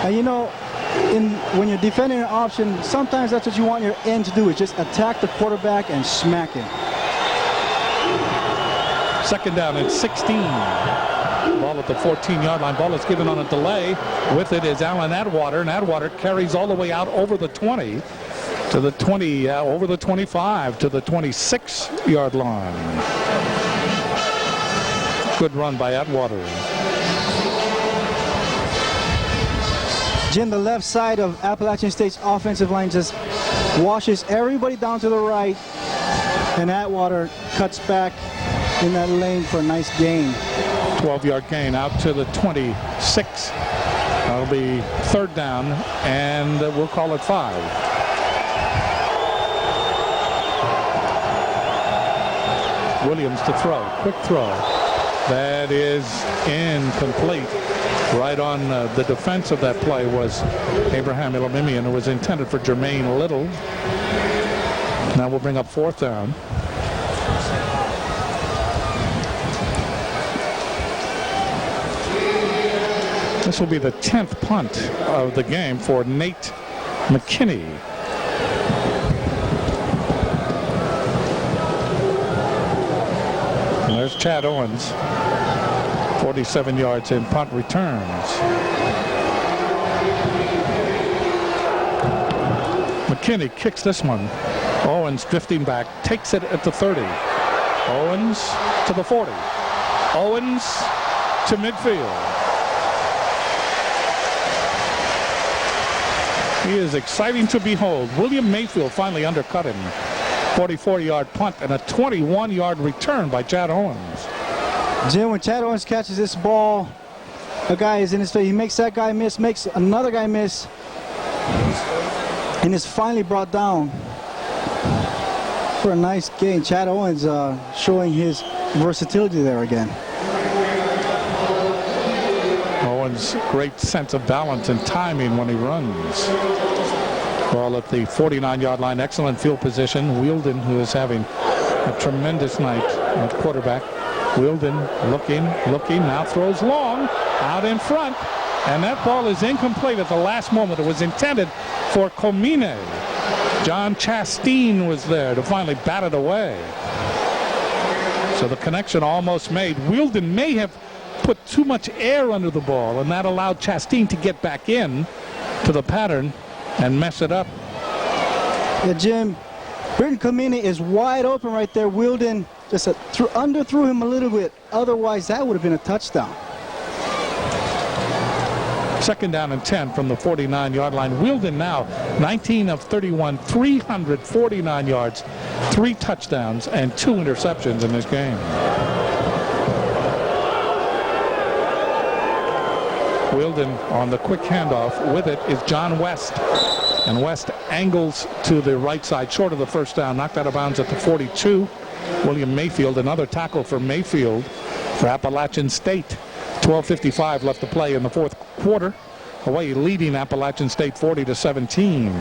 S2: And you know, when you're defending an option, sometimes that's what you want your end to do, is just attack the quarterback and smack him.
S1: Second down and 16. Ball at the 14-yard line. Ball is given on a delay. With it is Allen Atwater, and Atwater carries all the way out over the 20. to the 20, over the 25 to the 26-yard line. Good run by Atwater.
S2: Jim, the left side of Appalachian State's offensive line just washes everybody down to the right, and Atwater cuts back in that lane for a nice gain.
S1: 12-yard gain out to the 26. That'll be third down, and we'll call it 5. Williams to throw. Quick throw. That is incomplete. Right on the defense of that play was Abraham Ilamimian, who was intended for Jermaine Little. Now we'll bring up fourth down. This will be the 10th punt of the game for Nate McKinney. And there's Chad Owens. 47 yards in punt returns. McKinney kicks this one. Owens drifting back, takes it at the 30. Owens to the 40. Owens to midfield. He is exciting to behold. William Mayfield finally undercut him. 44-yard punt and a 21-yard return by Chad Owens.
S2: Jim, when Chad Owens catches this ball, a guy is in his face. He makes that guy miss, makes another guy miss, and is finally brought down for a nice gain. Chad Owens showing his versatility there again.
S1: Owens, great sense of balance and timing when he runs. Ball at the 49-yard line, excellent field position. Wielden, who is having a tremendous night at quarterback. Wielden looking, now throws long, out in front, and that ball is incomplete at the last moment. It was intended for Comine. John Chastain was there to finally bat it away. So the connection almost made. Wielden may have put too much air under the ball, and that allowed Chastain to get back in to the pattern and mess it up.
S2: Yeah, Jim, Britton Comine is wide open right there. Wielden just underthrew him a little bit. Otherwise, that would have been a touchdown.
S1: Second down and 10 from the 49-yard line. Wielden now 19 of 31, 349 yards, 3 touchdowns, and 2 interceptions in this game. Wielden on the quick handoff. With it is John West. And West angles to the right side, short of the first down, knocked out of bounds at the 42. William Mayfield, another tackle for Mayfield for Appalachian State. 12:55 left to play in the fourth quarter. Hawaii leading Appalachian State 40-17.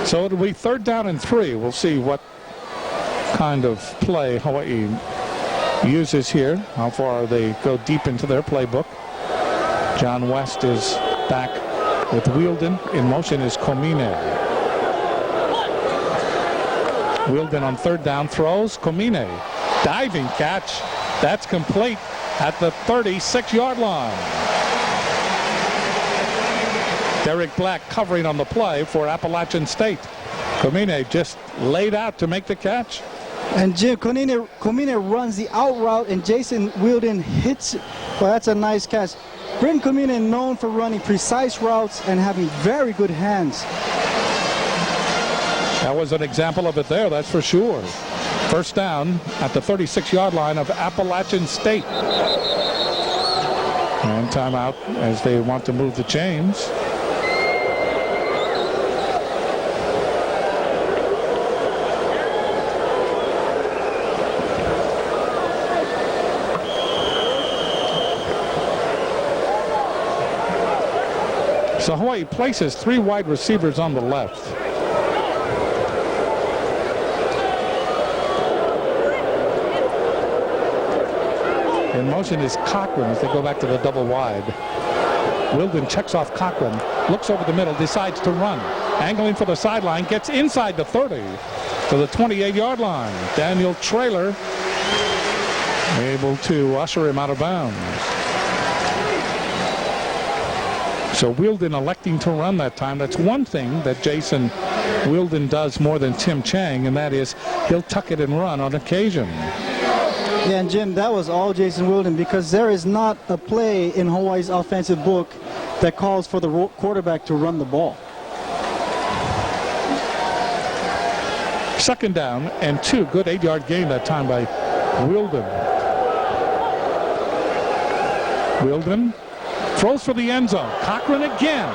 S1: So it'll be third down and 3. We'll see what kind of play Hawaii uses here, how far they go deep into their playbook. John West is back with Wielden. In motion is Comine. Wielden on third down throws. Comine, diving catch. That's complete at the 36-yard line. Derek Black covering on the play for Appalachian State. Comine just laid out to make the catch.
S2: And Jim, Comine runs the out route, and Jason Wielden hits it. Well, that's a nice catch. Britton Comine known for running precise routes and having very good hands.
S1: That was an example of it there, that's for sure. First down at the 36-yard line of Appalachian State. And timeout as they want to move the chains. So Hawaii places 3 wide receivers on the left. In motion is Cochran as they go back to the double wide. Wielden checks off Cochran, looks over the middle, decides to run. Angling for the sideline, gets inside the 30 to the 28-yard line. Daniel Traylor able to usher him out of bounds. So Wielden electing to run that time. That's one thing that Jason Wielden does more than Tim Chang, and that is he'll tuck it and run on occasion.
S2: Yeah, and Jim, that was all Jason Wielden, because there is not a play in Hawaii's offensive book that calls for the quarterback to run the ball.
S1: 2nd down and 2. Good 8-yard gain that time by Wielden. Wielden throws for the end zone. Cochran again.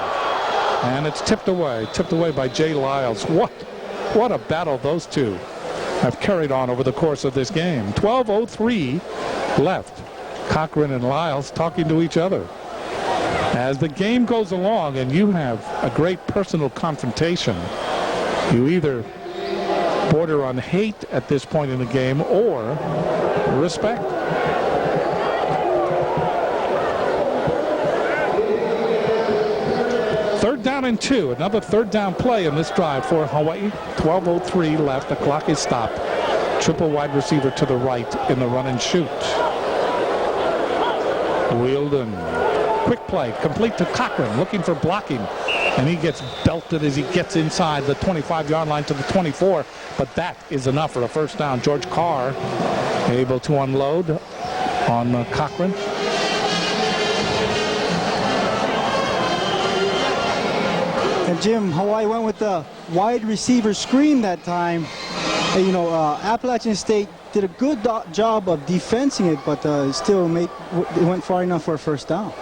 S1: And it's tipped away by Jay Lyles. What a battle those two have carried on over the course of this game. 12:03 left. Cochran and Lyles talking to each other. As the game goes along and you have a great personal confrontation, you either border on hate at this point in the game or respect. Third down and 2. Another 3rd down play in this drive for Hawaii. 12:03 left. The clock is stopped. Triple wide receiver to the right in the run and shoot. Wielden. Quick play. Complete to Cochran. Looking for blocking. And he gets belted as he gets inside the 25-yard line to the 24. But that is enough for a first down. George Carr able to unload on Cochran.
S2: And Jim, Hawaii went with the wide receiver screen that time. And, you know, Appalachian State did a good job of defending it, but still it went far enough for a first down.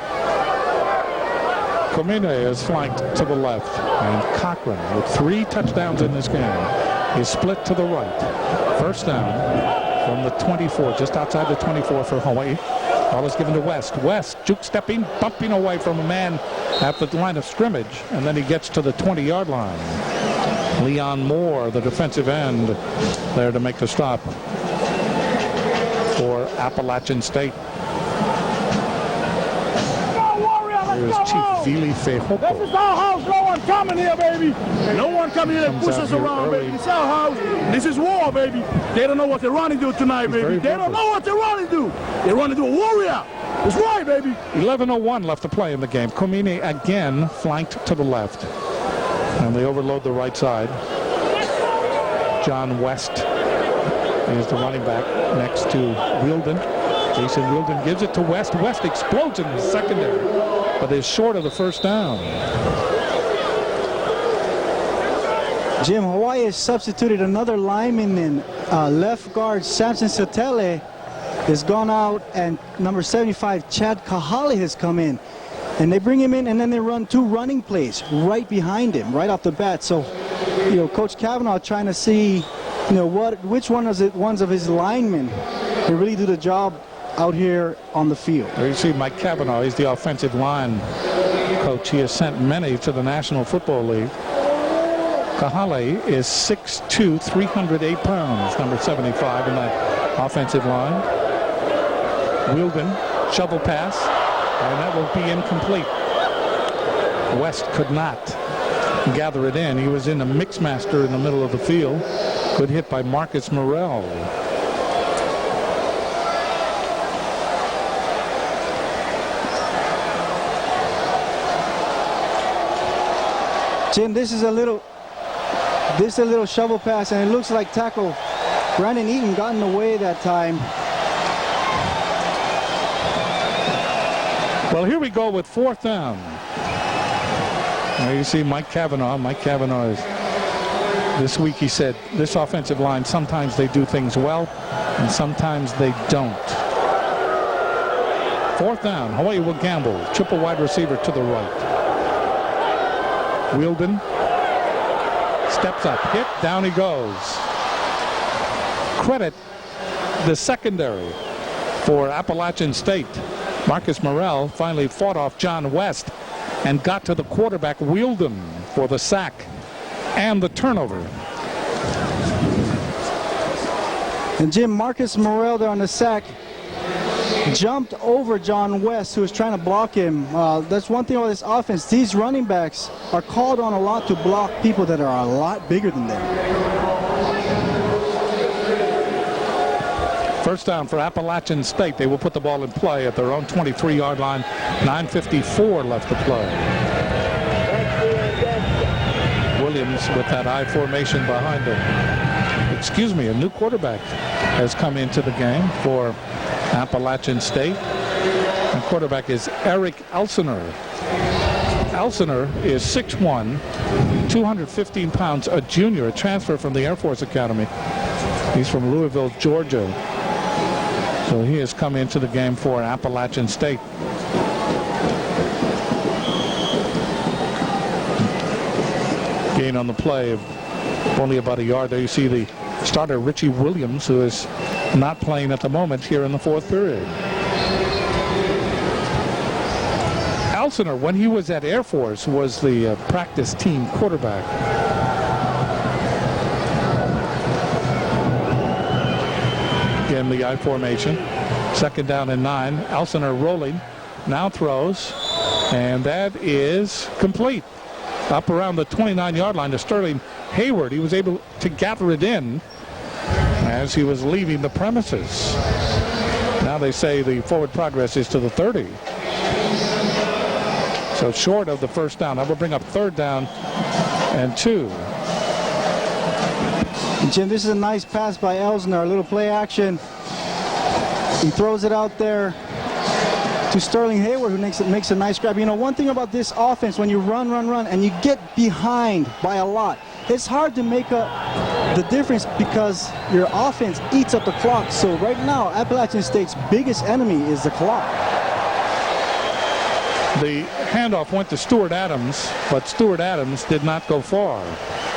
S1: Komine is flanked to the left, and Cochran, with 3 touchdowns in this game, is split to the right. First down from the 24, just outside the 24 for Hawaii. Ball is given to West. West juke stepping, bumping away from a man at the line of scrimmage, and then he gets to the 20-yard line. Leon Moore, the defensive end, there to make the stop for Appalachian State. Here's Chief Vili Fehopo.
S9: This is our house. No one coming here, baby. No one coming here and push us around, baby. This is our house. This is war, baby. They don't know what they're running to tonight, baby. They don't know what they're running to. They're running to a warrior. That's right, baby.
S1: 11:01 left to play in the game. Komine again flanked to the left. And they overload the right side. John West is the running back next to Wielden. Jason Wielden gives it to West. West explodes in the secondary, but is short of the first down.
S2: Jim, Hawaii has substituted another lineman in. Left guard Samson Satele has gone out, and number 75 Chad Kahale has come in. And they bring him in, and then they run 2 running plays right behind him, right off the bat. So, you know, Coach Kavanaugh trying to see, you know, which ones of his linemen can really do the job out here on the field.
S1: There you see Mike Kavanaugh. He's the offensive line coach. He has sent many to the National Football League. Kahale is 6'2", 308 pounds, number 75 in that offensive line. Wielden, shovel pass, and that will be incomplete. West could not gather it in. He was in a mix master in the middle of the field. Good hit by Marcus Morrell.
S2: Jim, this is a little shovel pass, and it looks like tackle Brandon Eaton got in the way that time.
S1: Well, here we go with 4th down. There you see Mike Kavanaugh. Mike Kavanaugh is, this week he said, this offensive line, sometimes they do things well, and sometimes they don't. 4th down, Hawaii will gamble. Triple wide receiver to the right. Wielden steps up, hit, down he goes. Credit the secondary for Appalachian State. Marcus Morrell finally fought off John West and got to the quarterback Wielden for the sack and the turnover.
S2: And Jim, Marcus Morrell there on the sack jumped over John West, who was trying to block him. That's one thing about this offense. These running backs are called on a lot to block people that are a lot bigger than them.
S1: First down for Appalachian State. They will put the ball in play at their own 23-yard line. 9:54 left to play. Williams with that I formation behind him. Excuse me, a new quarterback has come into the game for Appalachian State. The quarterback is Eric Elsener. Elsener is 6'1", 215 pounds, a junior, a transfer from the Air Force Academy. He's from Louisville, Georgia. So he has come into the game for Appalachian State. Gain on the play of only about a yard. There you see the starter, Richie Williams, who is not playing at the moment here in the fourth period. Elsener, when he was at Air Force, was the practice team quarterback. Again, the I formation. Second down and 9. Elsener rolling. Now throws. And that is complete. Up around the 29-yard line to Sterling Hayward. He was able to gather it in as he was leaving the premises. Now they say the forward progress is to the 30. So short of the first down. That will bring up third down and 2.
S2: Jim, this is a nice pass by Elsener, a little play action. He throws it out there to Sterling Hayward, who makes a nice grab. You know, one thing about this offense, when you run, and you get behind by a lot, it's hard to make the difference because your offense eats up the clock. So right now, Appalachian State's biggest enemy is the clock.
S1: The handoff went to Stuart Adams, but Stuart Adams did not go far.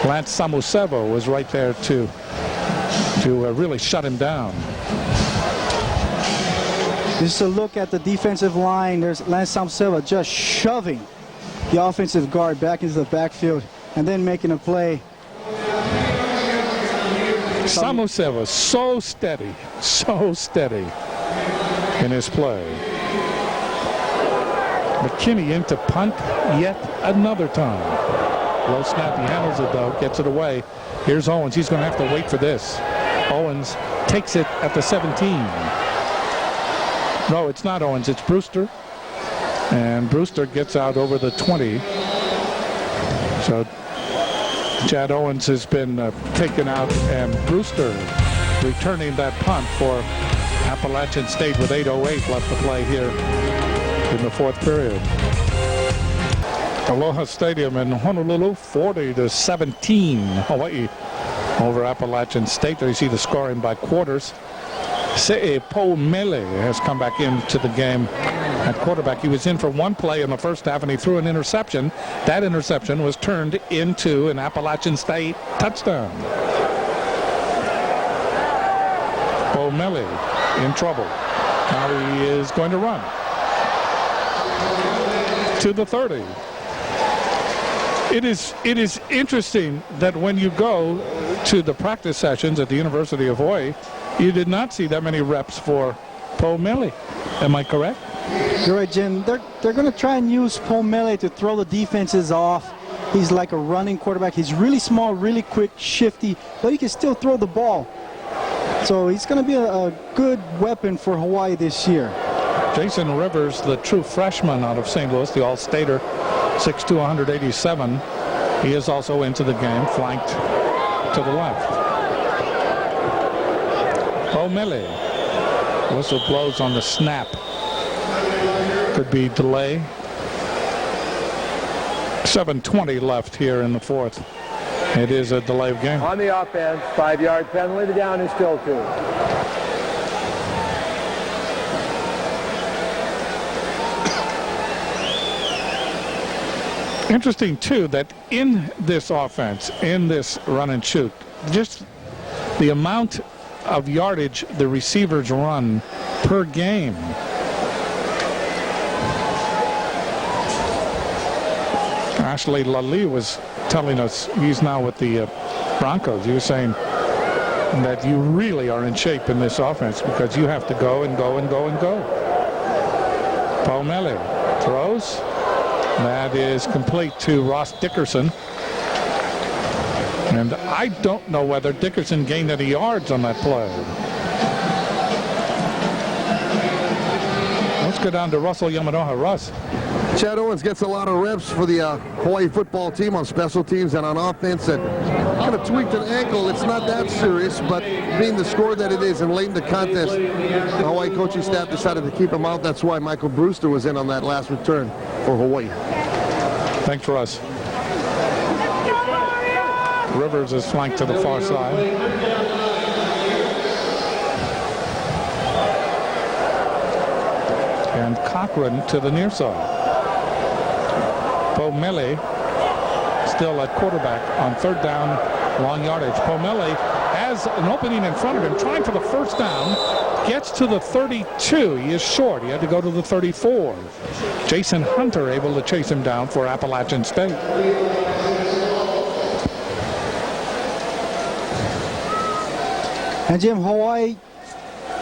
S1: Lance Samusevo was right there to really shut him down.
S2: Just a look at the defensive line. There's Lance Samusevo just shoving the offensive guard back into the backfield and then making a play.
S1: Samusevo so steady in his play. McKinney into punt yet another time. Low snap, he handles it though, gets it away. Here's Owens, he's going to have to wait for this. Owens takes it at the 17. No, it's not Owens, it's Brewster. And Brewster gets out over the 20. So Chad Owens has been taken out, and Brewster returning that punt for Appalachian State with 8:08 left to play here in the fourth period. Aloha Stadium in Honolulu, 40-17, Hawaii over Appalachian State. There you see the scoring by quarters. Se'e Mele has come back into the game at quarterback. He was in for one play in the first half, and he threw an interception. That interception was turned into an Appalachian State touchdown. Mele in trouble. Now he is going to run to the 30. It is interesting that when you go to the practice sessions at the University of Hawaii, you did not see that many reps for Mele. Am I correct?
S2: You're right, Jim. They're going to try and use Mele to throw the defenses off. He's like a running quarterback. He's really small, really quick, shifty, but he can still throw the ball. So he's going to be a good weapon for Hawaii this year.
S1: Jason Rivers, the true freshman out of St. Louis, the All-Stater, 6'2", 187. He is also into the game, flanked to the left. Mele. Whistle blows on the snap. Could be delay. 7:20 left here in the fourth. It is a delay of game.
S6: On the offense, 5-yard penalty. The down is still 2.
S1: Interesting, too, that in this offense, in this run and shoot, just the amount of yardage the receivers run per game. Ashley Lally was telling us, he's now with the Broncos, he was saying that you really are in shape in this offense because you have to go and go and go and go. Mele throws. That is complete to Ross Dickerson. And I don't know whether Dickerson gained any yards on that play. go down to Russell Yamanoha. Russ.
S4: Chad Owens gets a lot of reps for the Hawaii football team on special teams and on offense, and kind of tweaked an ankle. It's not that serious, but being the score that it is and late in the contest, the Hawaii coaching staff decided to keep him out. That's why Michael Brewster was in on that last return for Hawaii.
S1: Thanks, Russ. Rivers is flanked to the far side. And Cochran to the near side. Pomeli still at quarterback on third down, long yardage. Pomeli has an opening in front of him, trying for the first down, gets to the 32. He is short. He had to go to the 34. Jason Hunter able to chase him down for Appalachian State.
S2: And Jim, Hawaii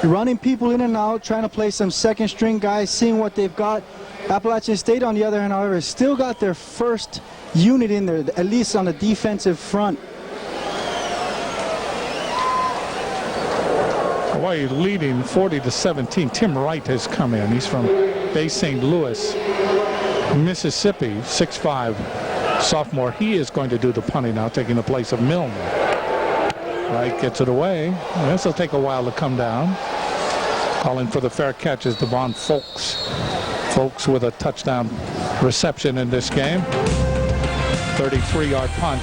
S2: running people in and out, trying to play some second string guys, seeing what they've got. Appalachian State, on the other hand, however, still got their first unit in there, at least on the defensive front.
S1: Hawaii leading 40-17. Tim Wright has come in. He's from Bay St. Louis, Mississippi, 6'5", sophomore. He is going to do the punting now, taking the place of Milne. Wright gets it away. This will take a while to come down. Calling for the fair catch is Devon Folks. Folks with a touchdown reception in this game. 33-yard punt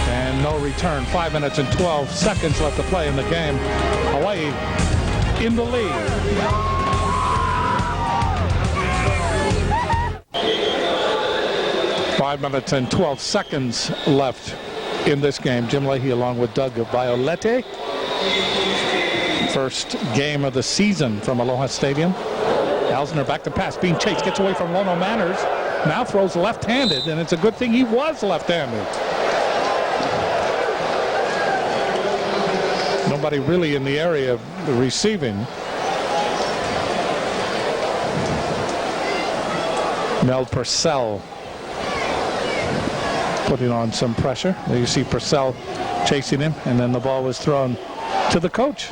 S1: and no return. 5 minutes and 12 seconds left to play in the game. Hawaii in the lead. Five minutes and 12 seconds left in this game. Jim Leahy along with Doug Violette. First game of the season from Aloha Stadium. Elsner back to pass, being chased, gets away from Lono Manners. Now throws left-handed, and it's a good thing he was left-handed. Nobody really in the area of the receiving. Mel Purcell putting on some pressure. There you see Purcell chasing him, and then the ball was thrown to the coach.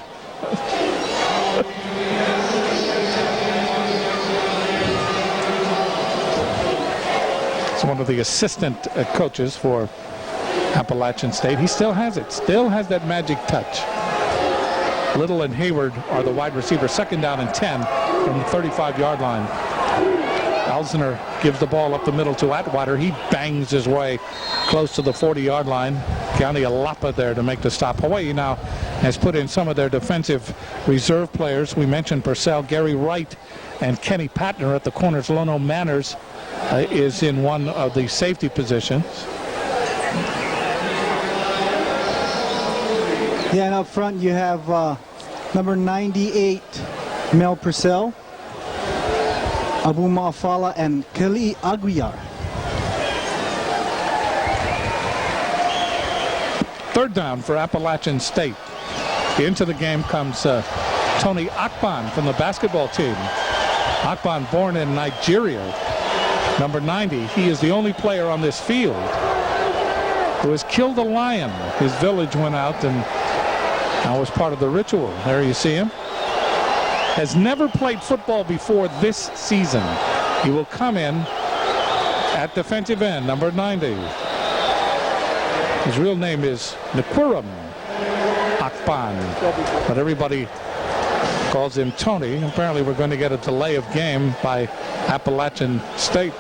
S1: It's one of the assistant coaches for Appalachian State. He still has it, still has that magic touch. Little and Hayward are the wide receivers. Second down and 10 from the 35-yard line. Elsner gives the ball up the middle to Atwater. He bangs his way close to the 40-yard line. Keani Alapa there to make the stop. Hawaii now has put in some of their defensive reserve players. We mentioned Purcell, Gary Wright, and Kenny Patner at the corners. Lono Manners is in one of the safety positions.
S2: Yeah, and up front you have number 98, Mel Purcell, Abu Mafala, and Kali Aguiar.
S1: Third down for Appalachian State. Into the game comes Tony Akpan from the basketball team. Akpan, born in Nigeria, number 90. He is the only player on this field who has killed a lion. His village went out and now was part of the ritual. There you see him. Has never played football before this season. He will come in at defensive end, number 90. His real name is Nkwiram Akpan, but everybody calls him Tony. Apparently we're going to get a delay of game by Appalachian State.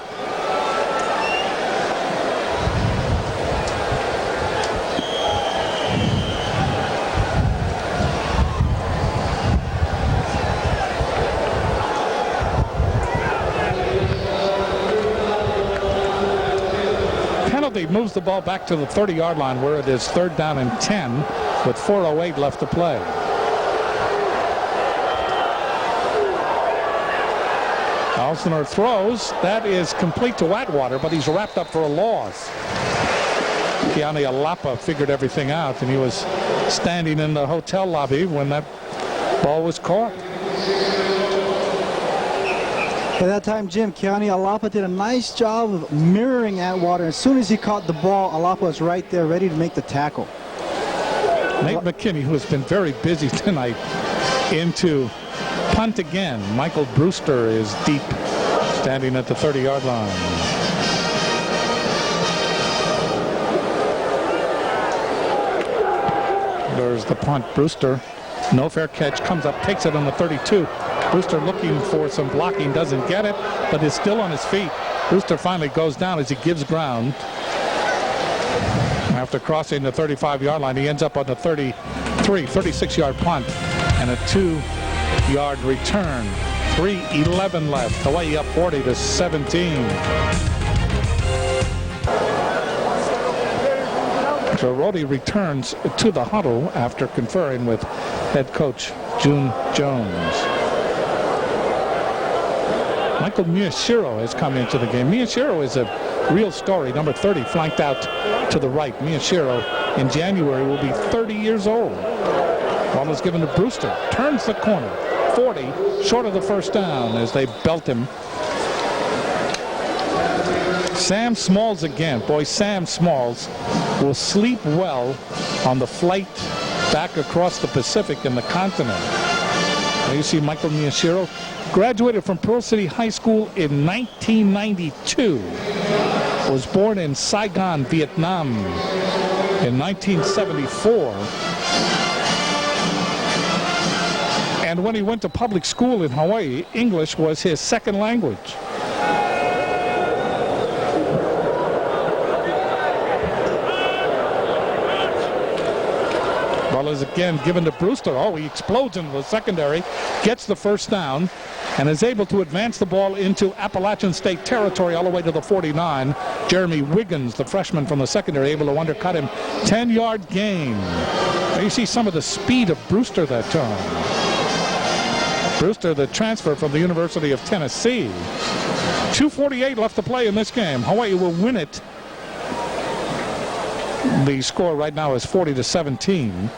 S1: Moves the ball back to the 30-yard line where it is third down and 10 with 4:08 left to play. Elsner throws. That is complete to Atwater, but he's wrapped up for a loss. Keani Alapa figured everything out, and he was standing in the hotel lobby when that ball was caught.
S2: At that time, Jim, Keani Alapa did a nice job of mirroring Atwater. As soon as he caught the ball, Alapa was right there ready to make the tackle.
S1: Nate McKinney, who has been very busy tonight, into Punt again. Michael Brewster is deep, standing at the 30-yard line. There's the punt. Brewster, no fair catch, comes up, takes it on the 32. Brewster looking for some blocking, doesn't get it, but is still on his feet. Brewster finally goes down as he gives ground. After crossing the 35-yard line, he ends up on the 36-yard punt and a 2-yard return. 3:11 left. Hawaii up 40-17. So Rhodey returns to the huddle after conferring with head coach June Jones. Michael Miyashiro has come into the game. Miyashiro is a real story. Number 30 flanked out to the right. Miyashiro in January will be 30 years old. Ball is given to Brewster. Turns the corner. 40, short of the first down as they belt him. Sam Smalls again. Boy, Sam Smalls will sleep well on the flight back across the Pacific and the continent. Now you see Michael Miyashiro graduated from Pearl City High School in 1992. Was born in Saigon, Vietnam in 1974. And when he went to public school in Hawaii, English was his second language. Ball is again given to Brewster. Oh, he explodes into the secondary, gets the first down, and is able to advance the ball into Appalachian State territory all the way to the 49. Jeremy Wiggins, the freshman from the secondary, able to undercut him. 10-yard gain. Now you see some of the speed of Brewster that time. Brewster, the transfer from the University of Tennessee. 2:48 left to play in this game. Hawaii will win it. The score right now is 40-17.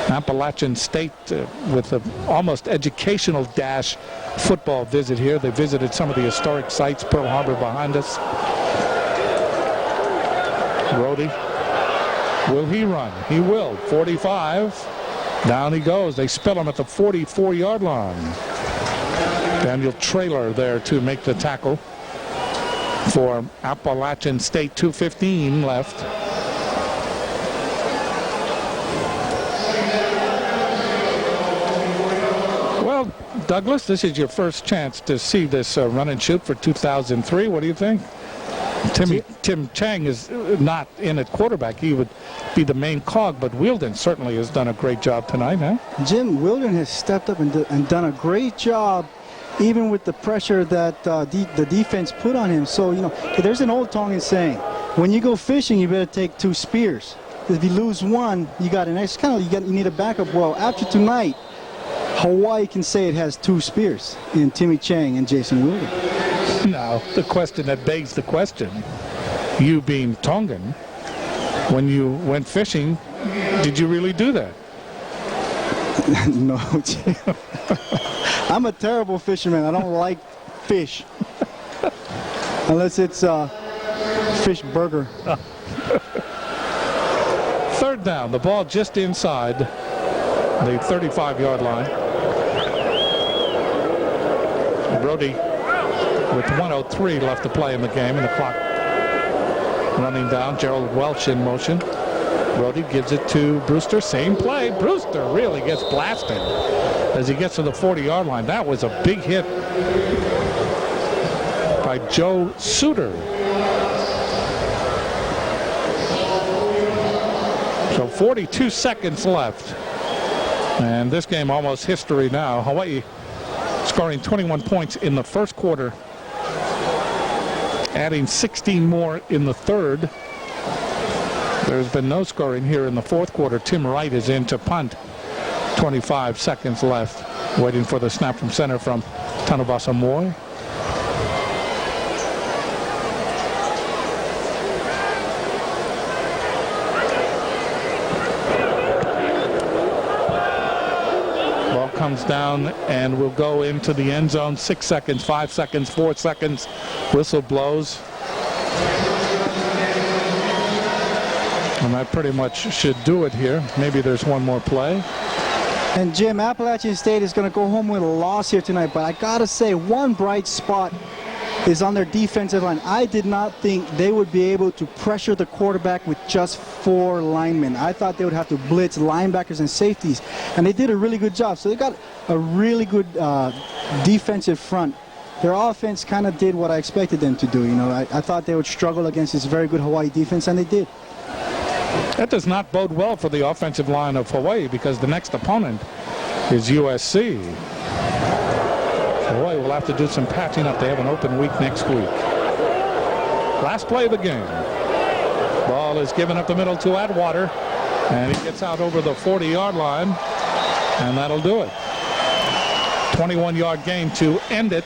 S1: Appalachian State with an almost educational dash football visit here. They visited some of the historic sites, Pearl Harbor behind us. Rhodey, will he run? He will. 45. Down he goes. They spill him at the 44-yard line. Daniel Traylor there to make the tackle for Appalachian State. 2:15 left. Well, Douglas, this is your first chance to see this run and shoot for 2003. What do you think? Tim Chang is not in at quarterback. He would be the main cog, but Wielden certainly has done a great job tonight, huh?
S2: Jim, Wielden has stepped up and done a great job, even with the pressure that the defense put on him. So, you know, there's an old Tongan saying, when you go fishing, you better take 2 spears. If you lose one, you got an extra. Kind of, you need a backup. Well, after tonight, Hawaii can say it has 2 spears in Timmy Chang and Jason Wielden.
S1: Now, the question that begs the question, you being Tongan, when you went fishing, did you really do that?
S2: No, Jim. I'm a terrible fisherman. I don't like fish. Unless it's fish burger.
S1: Third down, the ball just inside the 35-yard line. Brody with 1:03 left to play in the game, and the clock running down. Gerald Welch in motion. Brody gives it to Brewster. Same play. Brewster really gets blasted as he gets to the 40-yard line. That was a big hit by Joe Suter. So 42 seconds left. And this game almost history now. Hawaii scoring 21 points in the first quarter, adding 16 more in the third. There's been no scoring here in the fourth quarter. Tim Wright is in to punt. 25 seconds left, waiting for the snap from center from Tanubasa Moy. Ball comes down and will go into the end zone. 6 seconds, 5 seconds, 4 seconds. Whistle blows. And that pretty much should do it here. Maybe there's one more play.
S2: And Jim, Appalachian State is going to go home with a loss here tonight, but I got to say one bright spot is on their defensive line. I did not think they would be able to pressure the quarterback with just 4 linemen. I thought they would have to blitz linebackers and safeties, and they did a really good job. So they got a really good defensive front. Their offense kind of did what I expected them to do. You know, I thought they would struggle against this very good Hawaii defense, and they did.
S1: That does not bode well for the offensive line of Hawaii, because the next opponent is USC. Hawaii will have to do some patching up. They have an open week next week. Last play of the game. Ball is given up the middle to Atwater, and he gets out over the 40-yard line, and that'll do it. 21-yard gain to end it.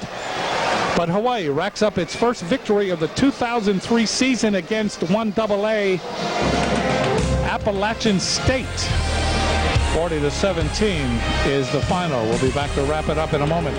S1: But Hawaii racks up its first victory of the 2003 season against 1AA Appalachian State. 40-17 is the final. We'll be back to wrap it up in a moment.